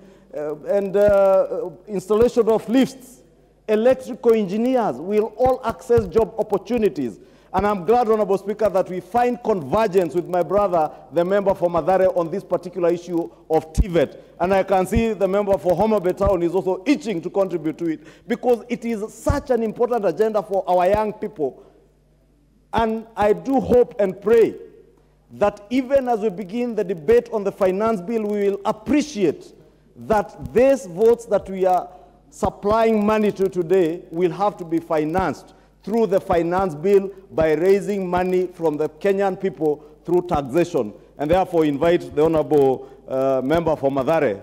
installation of lifts, electrical engineers will all access job opportunities. And I'm glad, Honorable Speaker, that we find convergence with my brother, the member for Madare, on this particular issue of TVET. And I can see the member for Homa Bay Town is also itching to contribute to it, because it is such an important agenda for our young people. And I do hope and pray that even as we begin the debate on the finance bill, we will appreciate that these votes that we are supplying money to today will have to be financed through the finance bill by raising money from the Kenyan people through taxation. And therefore invite the Honorable Member for Mathare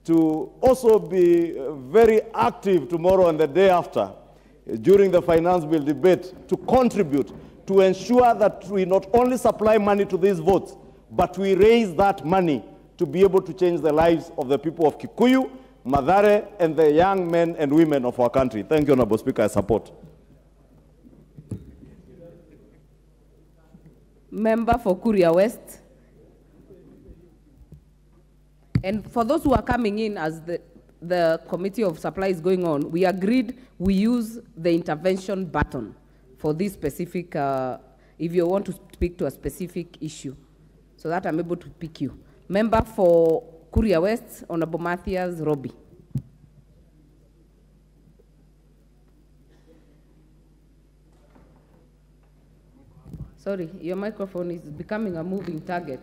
to also be very active tomorrow and the day after during the finance bill debate to contribute to ensure that we not only supply money to these votes, but we raise that money to be able to change the lives of the people of Kikuyu, Mathare, and the young men and women of our country. Thank you, Honorable Speaker. I support. Member for Kuria West. And for those who are coming in as the committee of supply is going on, we agreed we use the intervention button for this specific, if you want to speak to a specific issue, so that I'm able to pick you. Member for Kuria West, Honorable Matthias Robbie. Sorry, your microphone is becoming a moving target.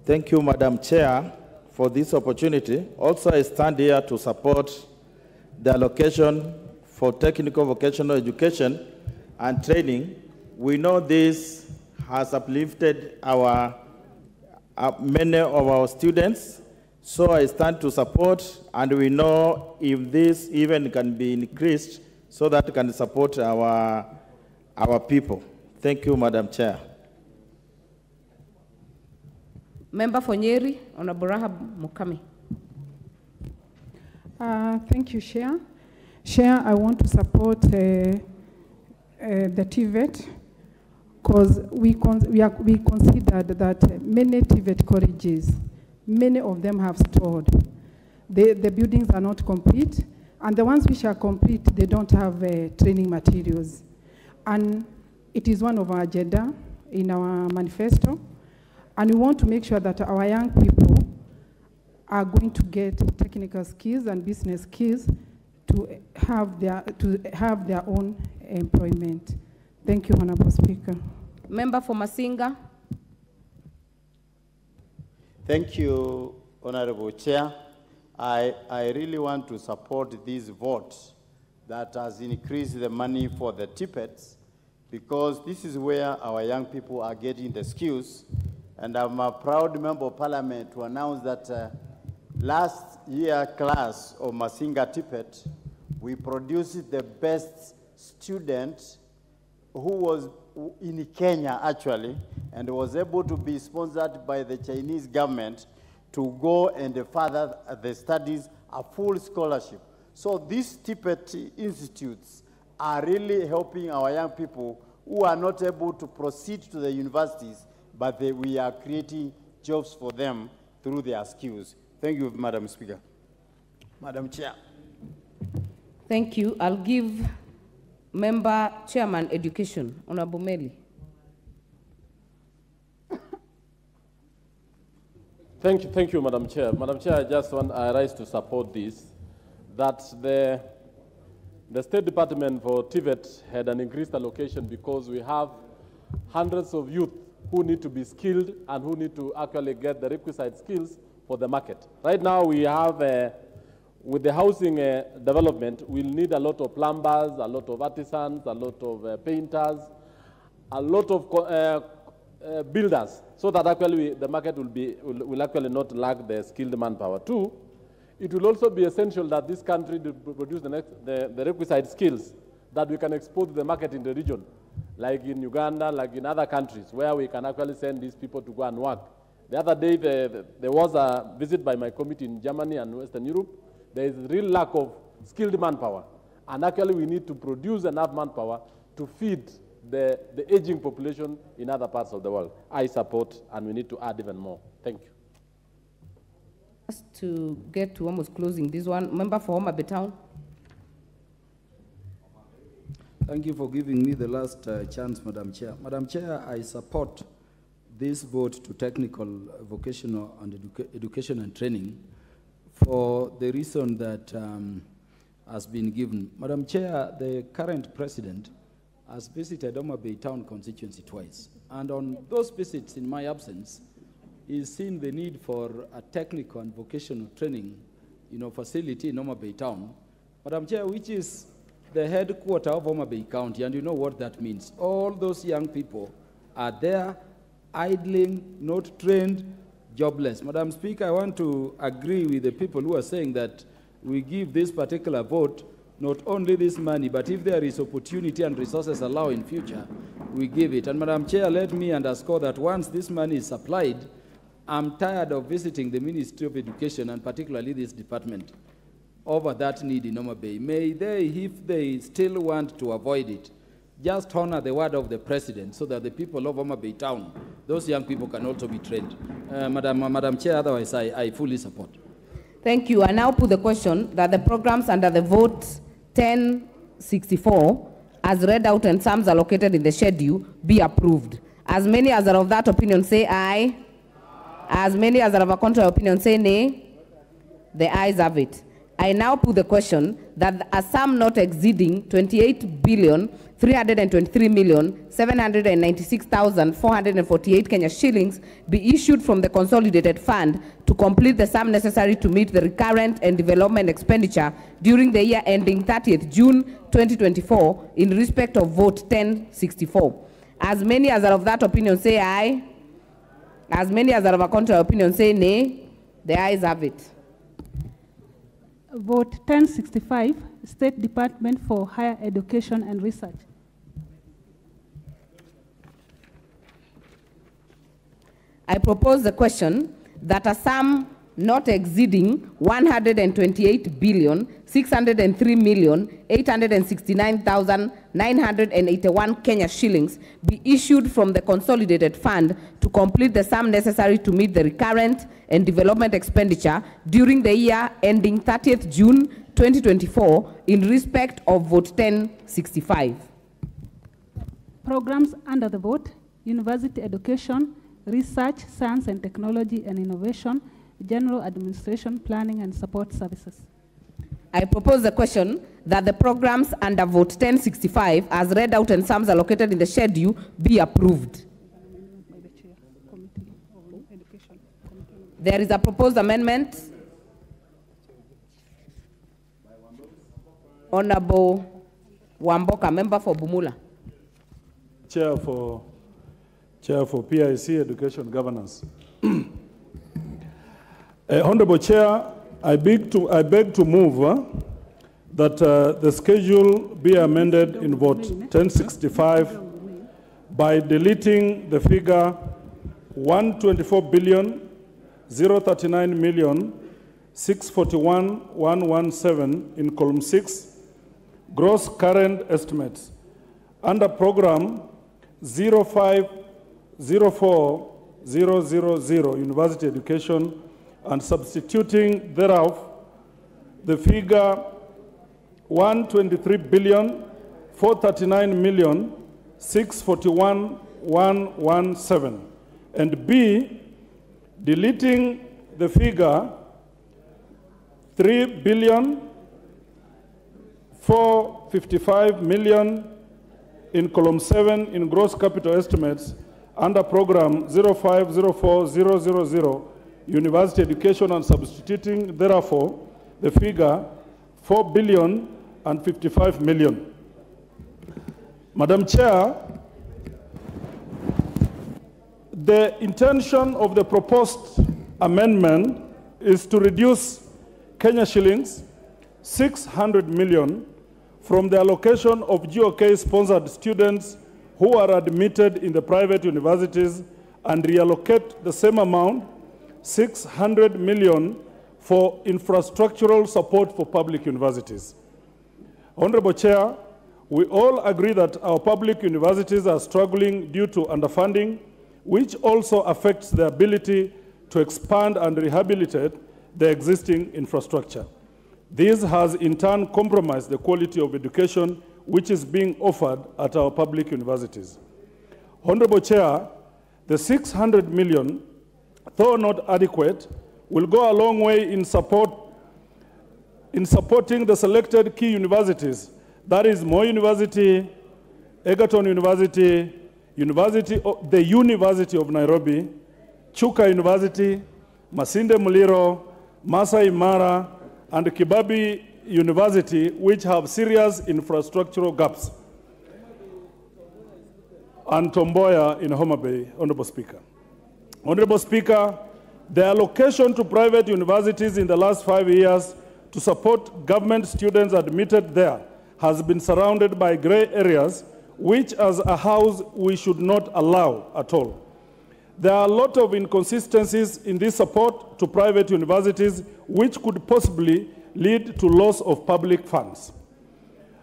Thank you, Madam Chair, for this opportunity. Also, I stand here to support the allocation for technical vocational education and training. We know this has uplifted many of our students, so I stand to support, and we know if this even can be increased so that it can support our people. Thank you, Madam Chair. Member for Nyeri, Honorable Rahab Mukami. Thank you, Chair. Chair, I want to support the TVET because we considered that many TVET colleges, many of them have stalled. The buildings are not complete, and the ones which are complete, they don't have training materials. And it is one of our agenda in our manifesto. And we want to make sure that our young people are going to get technical skills and business skills to have their own employment. Thank you, Honorable Speaker. Member for Masinga. Thank you, Honorable Chair. I really want to support this vote that has increased the money for the TPETs, because this is where our young people are getting the skills. And I'm a proud member of Parliament to announce that last year class of Masinga Tippet, we produced the best student who was in Kenya, actually, and was able to be sponsored by the Chinese government to go and further the studies, a full scholarship. So these Tippet institutes are really helping our young people who are not able to proceed to the universities, but we are creating jobs for them through their skills. Thank you, Madam Speaker. Madam Chair. Thank you. I'll give Member Chairman Education, Honorable Meli. Thank you, Madam Chair. Madam Chair, I rise to support this, that the State Department for TVET had an increased allocation because we have hundreds of youth who need to be skilled and who need to actually get the requisite skills for the market. Right now we have, with the housing development, we'll need a lot of plumbers, a lot of artisans, a lot of painters, a lot of builders, so that actually the market will actually not lack the skilled manpower. Two, it will also be essential that this country produce the requisite skills that we can export to the market in the region, like in Uganda, like in other countries, where we can actually send these people to go and work. The other day, there was a visit by my committee in Germany and Western Europe. There is a real lack of skilled manpower. And actually, we need to produce enough manpower to feed the aging population in other parts of the world. I support, and we need to add even more. Thank you. Just to get to almost closing this one, member for Homa Bay Town. Thank you for giving me the last chance, Madam Chair. Madam Chair, I support this vote to technical, vocational, and education and training for the reason that has been given. Madam Chair, the current president has visited Homa Bay Town constituency twice. And on those visits, in my absence, he's seen the need for a technical and vocational training, facility in Homa Bay Town. Madam Chair, which is the headquarters of Homa Bay County, and you know what that means. All those young people are there, idling, not trained, jobless. Madam Speaker, I want to agree with the people who are saying that we give this particular vote not only this money, but if there is opportunity and resources allow in future, we give it. And Madam Chair, let me underscore that once this money is supplied, I'm tired of visiting the Ministry of Education and particularly this department over that need in Homa Bay. May they, if they still want to avoid it, just honor the word of the president so that the people of Homa Bay Town, those young people can also be trained. Madam Chair, otherwise I fully support. Thank you. I now put the question that the programs under the vote 1064, as read out and sums allocated in the schedule, be approved. As many as are of that opinion say aye. As many as are of a contrary opinion say nay. The ayes have it. I now put the question that a sum not exceeding 28,323,796,448 Kenya shillings be issued from the consolidated fund to complete the sum necessary to meet the recurrent and development expenditure during the year ending 30th June 2024 in respect of vote 1064. As many as are of that opinion say aye. As many as are of a contrary opinion say nay. The ayes have it. Vote 1065, State Department for Higher Education and Research. I propose the question that a sum not exceeding 128,603,869,981 Kenya shillings be issued from the consolidated fund to complete the sum necessary to meet the recurrent and development expenditure during the year ending 30th June 2024 in respect of vote 1065. Programs under the vote: University Education, Research, Science and Technology and Innovation, General Administration, Planning and Support Services. I propose the question that the programs under vote 1065 as read out and sums allocated in the schedule be approved. There is a proposed amendment. Honorable Wamboka, member for Bumula. Chair for PIC Education Governance. Honorable Chair, I beg to move that the schedule be amended in vote 1065 by deleting the figure 124,039,641,117 in column 6, gross current estimates, under program 0504000 University Education, and substituting thereof the figure 123,439,641,117, and B, deleting the figure 3,455,000,000 in column 7 in gross capital estimates under program 0504000 University Education, and substituting therefore the figure 4,055,000,000. Madam Chair, the intention of the proposed amendment is to reduce Kenya shillings 600 million from the allocation of GOK-sponsored students who are admitted in the private universities and reallocate the same amount, 600 million, for infrastructural support for public universities. Honorable Chair, we all agree that our public universities are struggling due to underfunding, which also affects their ability to expand and rehabilitate the existing infrastructure. This has in turn compromised the quality of education which is being offered at our public universities. Honorable Chair, the 600 million, though not adequate, will go a long way in supporting the selected key universities, that is Moi University, Egerton University, the University of Nairobi, Chuka University, Masinde Muliro, Masai Mara, and Kibabi University, which have serious infrastructural gaps, and Tomboya in Homa Bay, Honorable Speaker. Honorable Speaker, the allocation to private universities in the last 5 years to support government students admitted there has been surrounded by gray areas, which as a house we should not allow at all. There are a lot of inconsistencies in this support to private universities, which could possibly lead to loss of public funds.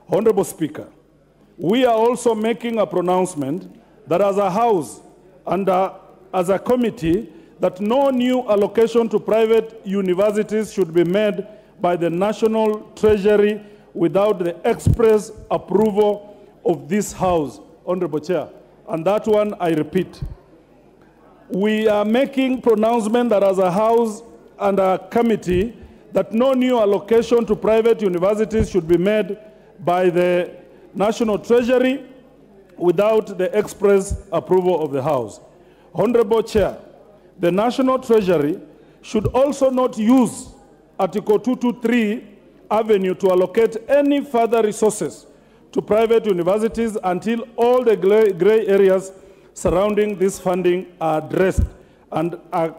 Honorable Speaker, we are also making a pronouncement that as a house and as a committee, that no new allocation to private universities should be made by the National Treasury without the express approval of this House, Honorable Chair. And that one, I repeat. We are making pronouncement that as a House and a committee, that no new allocation to private universities should be made by the National Treasury without the express approval of the House. Honorable Chair, the National Treasury should also not use Article 223 Avenue to allocate any further resources to private universities until all the gray areas surrounding this funding are addressed and a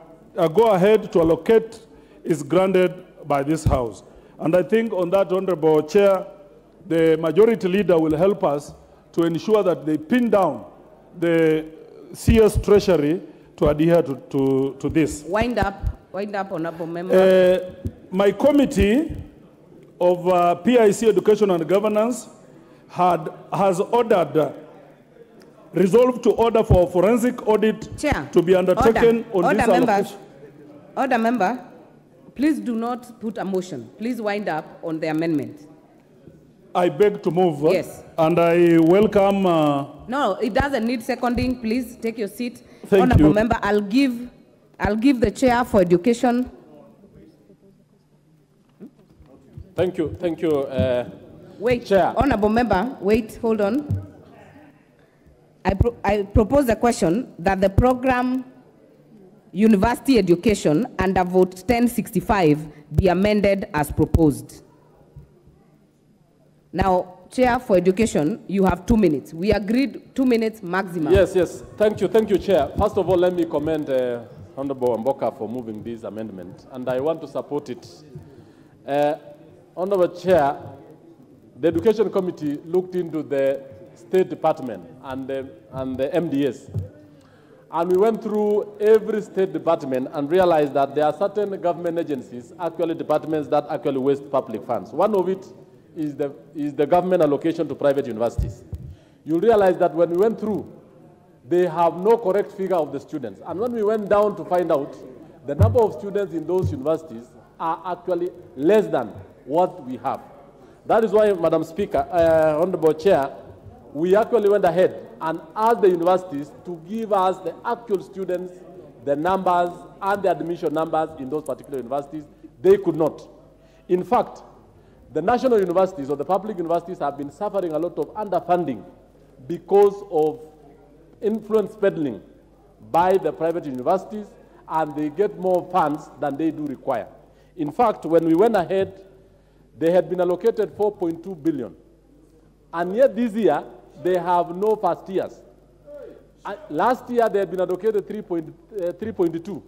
go-ahead to allocate is granted by this House. And I think on that, Honorable Chair, the Majority Leader will help us to ensure that they pin down the CS Treasury to adhere to this. Wind up, Honorable Member. My committee of PIC Education and Governance has resolved to order for a forensic audit to be undertaken on this allocation. Order, member. Please do not put a motion. Please wind up on the amendment. I beg to move. Yes. And I welcome... No, it doesn't need seconding. Please take your seat. Thank Honorable you. Member, I'll give the chair for education. Thank you. Wait, Chair. Honorable Member, wait, hold on. I propose a question that the program University Education under vote 1065 be amended as proposed. Now, Chair for Education, you have 2 minutes. We agreed 2 minutes maximum. Yes. Thank you, Chair. First of all, let me commend Honorable Mboka for moving this amendment, and I want to support it. Honorable Chair, the Education Committee looked into the State Department and the MDS. And we went through every State Department and realized that there are certain government agencies, actually departments that actually waste public funds. One of it is the government allocation to private universities. You realize that when we went through, they have no correct figure of the students. And when we went down to find out, the number of students in those universities are actually less than what we have. That is why, Madam Speaker, Honorable Chair, we actually went ahead and asked the universities to give us the actual students, the numbers, and the admission numbers in those particular universities. They could not. In fact, the national universities or the public universities have been suffering a lot of underfunding because of influence peddling by the private universities, and they get more funds than they do require. In fact, when we went ahead, they had been allocated 4.2 billion. And yet this year, they have no first years. Last year, they had been allocated 3.2.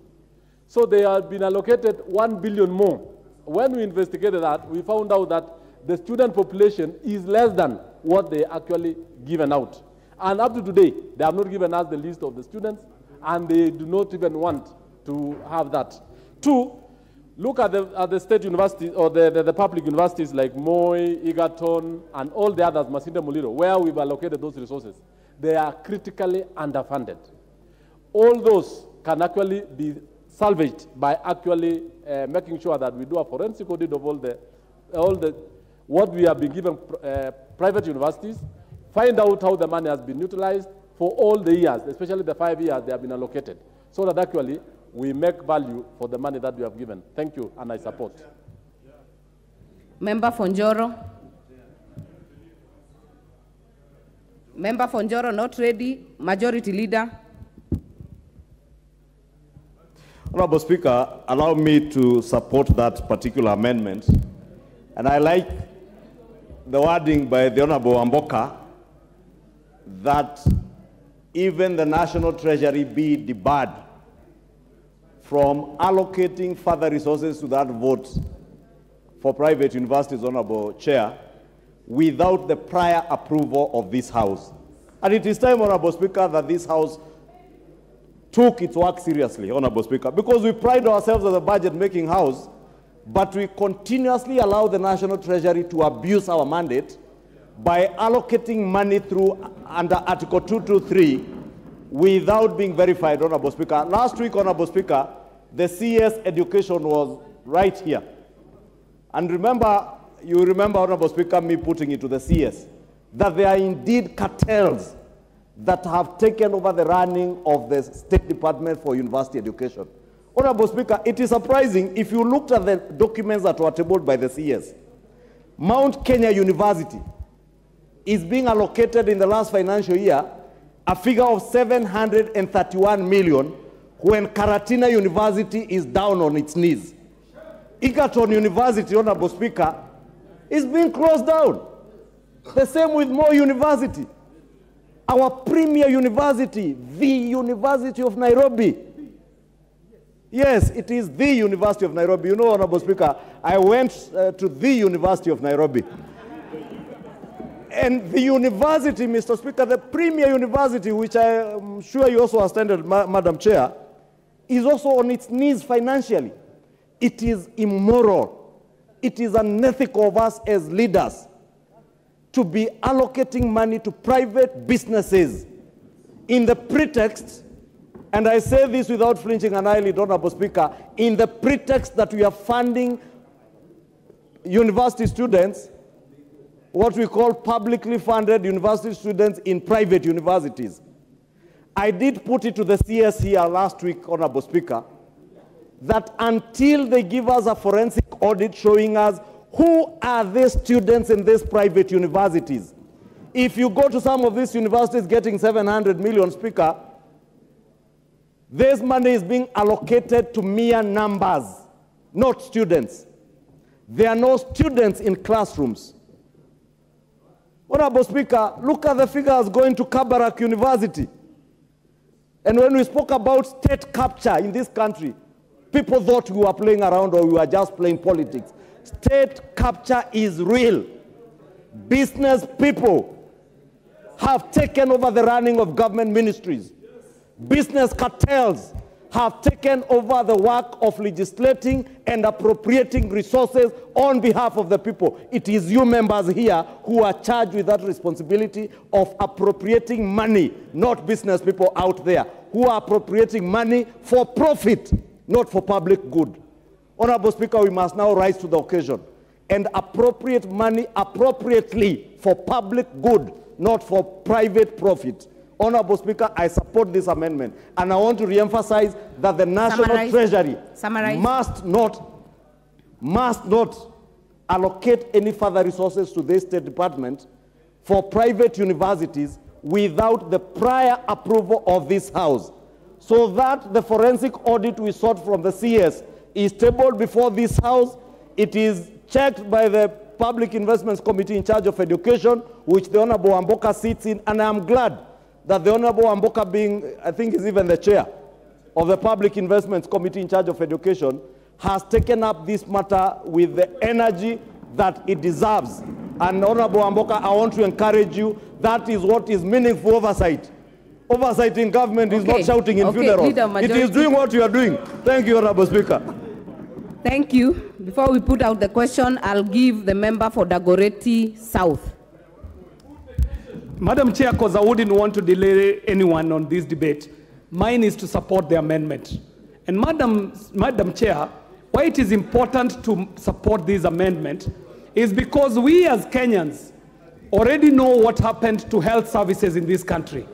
So they have been allocated 1 billion more. When we investigated that, we found out that the student population is less than what they actually given out. And up to today, they have not given us the list of the students, and they do not even want to have that. 2, look at the state universities or the public universities like Moi, Egerton, and all the others, Masinde Muliro, where we've allocated those resources. They are critically underfunded. All those can actually be salvaged by actually making sure that we do a forensic audit of all the what we have been given private universities, find out how the money has been utilized for all the years, especially the 5 years they have been allocated, so that actually we make value for the money that we have given. Thank you, and I support. Member Fonjoro. Member Fonjoro not ready. Majority Leader. Honorable Speaker, allow me to support that particular amendment. And I like the wording by the Honorable Amboka that even the National Treasury be debarred from allocating further resources to that vote for private universities, Honorable Chair, without the prior approval of this House. And it is time, Honorable Speaker, that this House took its work seriously, Honorable Speaker, because we pride ourselves as a budget-making House, but we continuously allow the National Treasury to abuse our mandate by allocating money through under Article 223 without being verified, Honorable Speaker. Last week, Honorable Speaker, the CS education was right here. And remember, you remember, Honorable Speaker, me putting it to the CS, that there are indeed cartels that have taken over the running of the State Department for University Education. Honorable Speaker, it is surprising if you looked at the documents that were tabled by the CS. Mount Kenya University is being allocated in the last financial year a figure of 731 million when Karatina University is down on its knees. Egerton University, Honorable Speaker, is being closed down. The same with Moi University. Our premier university, the University of Nairobi. Yes, it is the University of Nairobi. You know, Honorable Speaker, I went to the University of Nairobi. And the university, Mr. Speaker, the premier university, which I am sure you also attended, Madam Chair, is also on its knees financially. It is immoral. It is unethical of us as leaders to be allocating money to private businesses in the pretext, and I say this without flinching an eyelid, Honorable Speaker, in the pretext that we are funding university students, what we call publicly funded university students in private universities. I did put it to the CS here last week, Honorable Speaker, that until they give us a forensic audit showing us who are these students in these private universities. If you go to some of these universities getting 700 million, Speaker, this money is being allocated to mere numbers, not students. There are no students in classrooms. Honorable Speaker, look at the figures going to Kabarak University. And when we spoke about state capture in this country, people thought we were playing around or we were just playing politics. State capture is real. Business people have taken over the running of government ministries. Business cartels have taken over the work of legislating and appropriating resources on behalf of the people. It is you members here who are charged with that responsibility of appropriating money, not business people out there who are appropriating money for profit, not for public good. Honorable Speaker, we must now rise to the occasion and appropriate money appropriately for public good, not for private profit. Honorable Speaker, I support this amendment, and I want to re-emphasize that the National Treasury must not allocate any further resources to the State Department for private universities without the prior approval of this House, so that the forensic audit we sought from the CS is tabled before this House. It is checked by the Public Investments Committee in charge of education, which the Honorable Amboka sits in, and I am glad that the Honorable Amboka, being, I think, is even the chair of the Public Investments Committee in charge of education, has taken up this matter with the energy that it deserves. And Honorable Amboka, I want to encourage you, that is what is meaningful oversight. Oversight in government is not shouting in funerals. It is doing what you are doing. Thank you, Honorable Speaker. Thank you. Before we put out the question, I'll give the member for Dagoretti South. Madam Chair, because I wouldn't want to delay anyone on this debate, mine is to support the amendment. And Madam Chair, why it is important to support this amendment is because we as Kenyans already know what happened to health services in this country.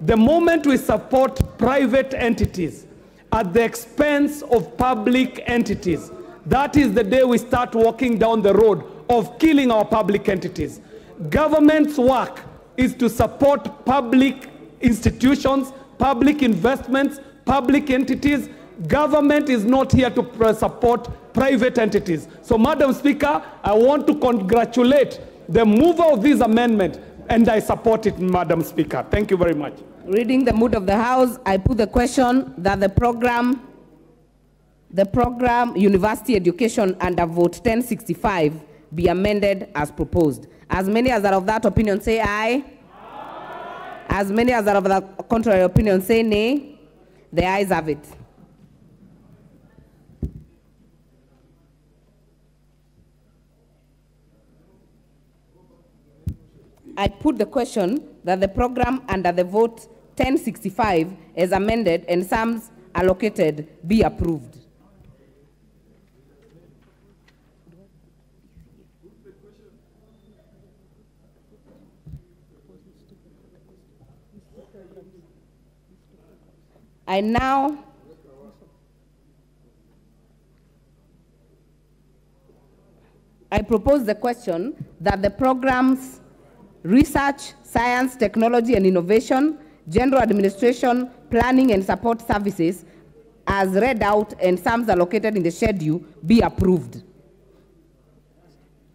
The moment we support private entities at the expense of public entities, that is the day we start walking down the road of killing our public entities. Government's work is to support public institutions, public investments, public entities. Government is not here to support private entities. So, Madam Speaker, I want to congratulate the mover of this amendment, and I support it, Madam Speaker. Thank you very much. Reading the mood of the House, I put the question that the program University Education under Vote 1065 be amended as proposed. As many as are of that opinion say aye. As many as are of the contrary opinion say nay. The ayes have it. I put the question that the program under the Vote 1065 as amended and sums allocated be approved. I propose the question that the programs Research, Science, Technology and Innovation, General Administration, Planning and Support Services, as read out and sums allocated in the schedule, be approved.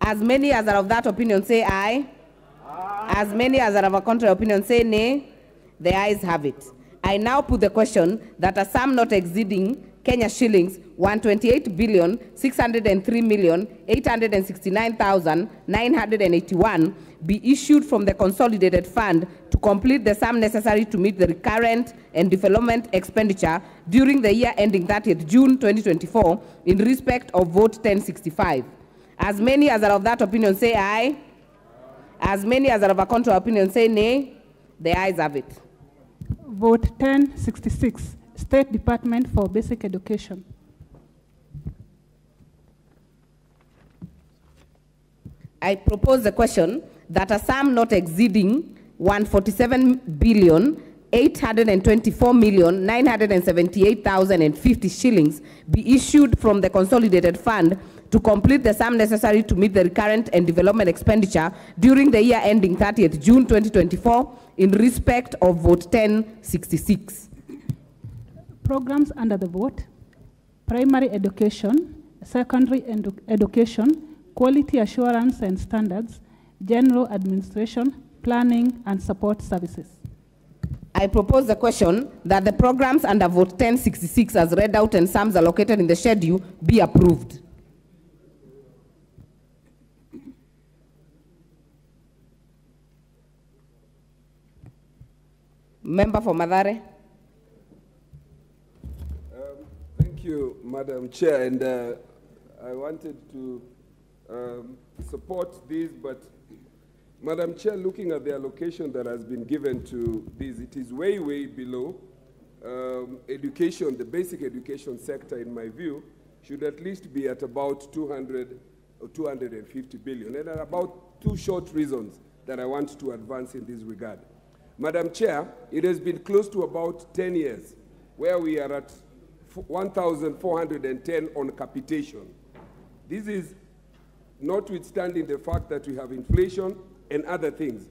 As many as are of that opinion say aye. As many as are of a contrary opinion say nay. The ayes have it. I now put the question that a sum not exceeding Kenya shillings 128,603,869,981 be issued from the consolidated fund to complete the sum necessary to meet the recurrent and development expenditure during the year ending 30th June 2024 in respect of Vote 1065. As many as are of that opinion say aye. As many as are of a contrary opinion say nay. The ayes have it. Vote 1066. State Department for Basic Education. I propose the question that a sum not exceeding 147,824,978,050 shillings be issued from the consolidated fund to complete the sum necessary to meet the recurrent and development expenditure during the year ending 30th June 2024 in respect of Vote 1066. Programs under the vote: primary education, secondary education, quality assurance and standards, general administration, planning and support services. I propose the question that the programs under Vote 1066 as read out and sums allocated in the schedule be approved. Member for Mathare. Thank you, Madam Chair, and I wanted to support this, but Madam Chair, looking at the allocation that has been given to this, it is way, way below education. The basic education sector, in my view, should at least be at about 200 or 250 billion. And there are about two short reasons that I want to advance in this regard. Madam Chair, it has been close to about 10 years where we are at 1,410 on capitation. This is notwithstanding the fact that we have inflation and other things.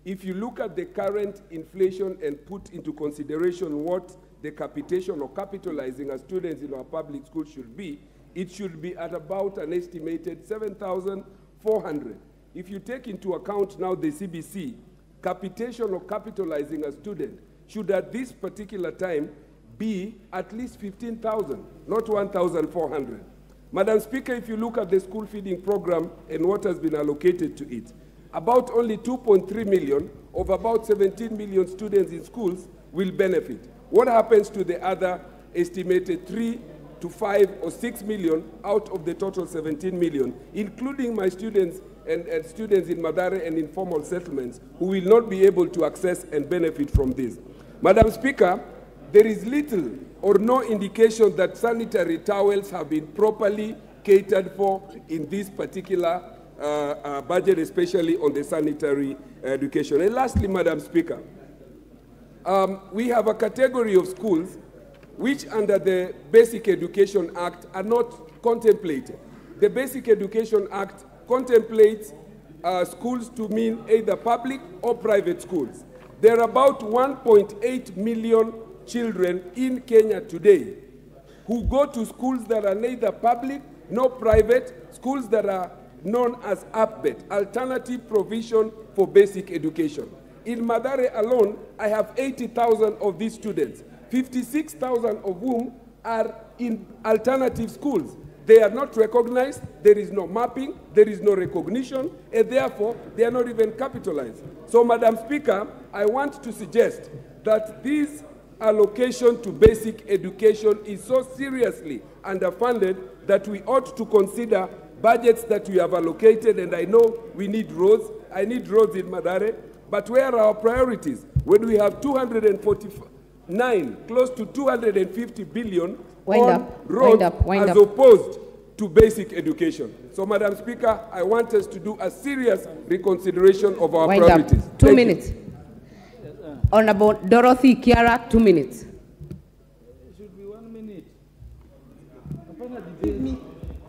If you look at the current inflation and put into consideration what the capitation or capitalizing as students in our public schools should be, it should be at about an estimated 7,400. If you take into account now the CBC, capitation or capitalizing a student should at this particular time be at least 15,000, not 1,400. Madam Speaker, if you look at the school feeding program and what has been allocated to it, about only 2.3 million of about 17 million students in schools will benefit. What happens to the other estimated 3 to 5 or 6 million out of the total 17 million, including my students and students in Mathare and informal settlements who will not be able to access and benefit from this? Madam Speaker, there is little or no indication that sanitary towels have been properly catered for in this particular budget, especially on the sanitary education. And lastly, Madam Speaker, we have a category of schools which under the Basic Education Act are not contemplated. The Basic Education Act contemplates schools to mean either public or private schools. There are about 1.8 million children in Kenya today who go to schools that are neither public nor private, schools that are known as APBET, Alternative Provision for Basic Education. In Mathare alone, I have 80,000 of these students, 56,000 of whom are in alternative schools. They are not recognized, there is no mapping, there is no recognition, and therefore they are not even capitalized. So, Madam Speaker, I want to suggest that this allocation to basic education is so seriously underfunded that we ought to consider budgets that we have allocated, and I know we need roads. I need roads in Mathare, but where are our priorities? When we have 249, close to 250 billion on roads as opposed to basic education. So, Madam Speaker, I want us to do a serious reconsideration of our priorities. 2 minutes. Honorable Dorothy Kiara, 2 minutes. Should be 1 minute. Give me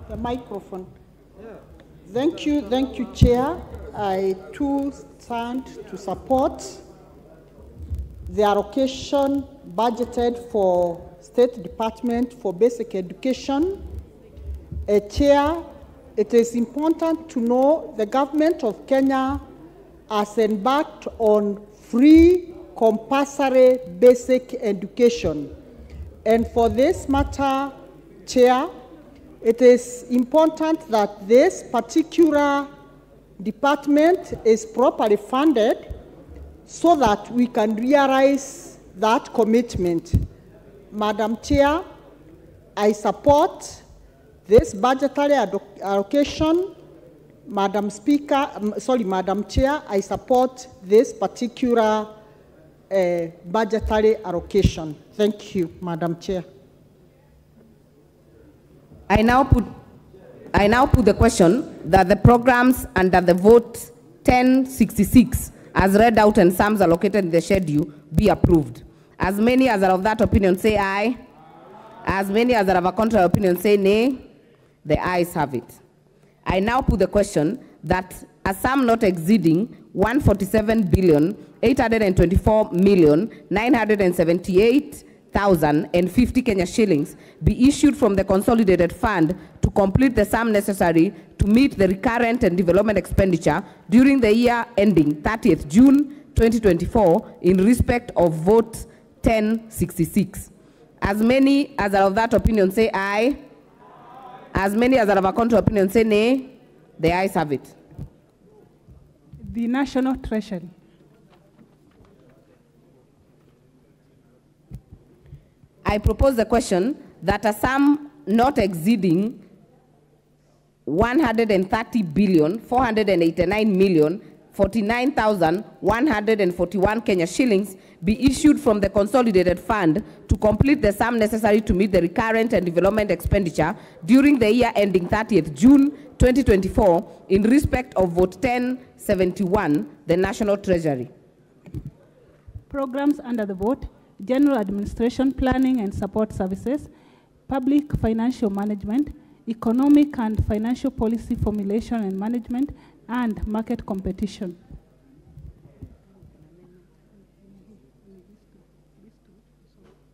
the microphone. Thank you, Chair. I too stand to support the allocation budgeted for State Department for Basic Education. Chair, it is important to know the government of Kenya has embarked on free compulsory basic education. And for this matter, Chair, it is important that this particular department is properly funded so that we can realize that commitment. Madam Chair, I support this budgetary allocation. Madam Chair, I support this particular budgetary allocation. Thank you, Madam Chair. I now put the question that the programs under the vote 1066 as read out and sums allocated in the schedule be approved. As many as are of that opinion say aye. As many as are of a contrary opinion say nay. The ayes have it. I now put the question that a sum not exceeding 147,824,978,050 Kenya shillings be issued from the consolidated fund to complete the sum necessary to meet the recurrent and development expenditure during the year ending 30th June 2024 in respect of vote 1066. As many as are of that opinion say aye. As many as are of a contrary opinion say nay. The ayes have it. The National Treasury. I propose the question that a sum not exceeding 130,489,049,141 Kenya shillings be issued from the consolidated fund to complete the sum necessary to meet the recurrent and development expenditure during the year ending 30th June 2024 in respect of vote 1071, the National Treasury. Programs under the vote: General Administration, Planning and Support Services, Public Financial Management, Economic and Financial Policy Formulation and Management, and Market Competition.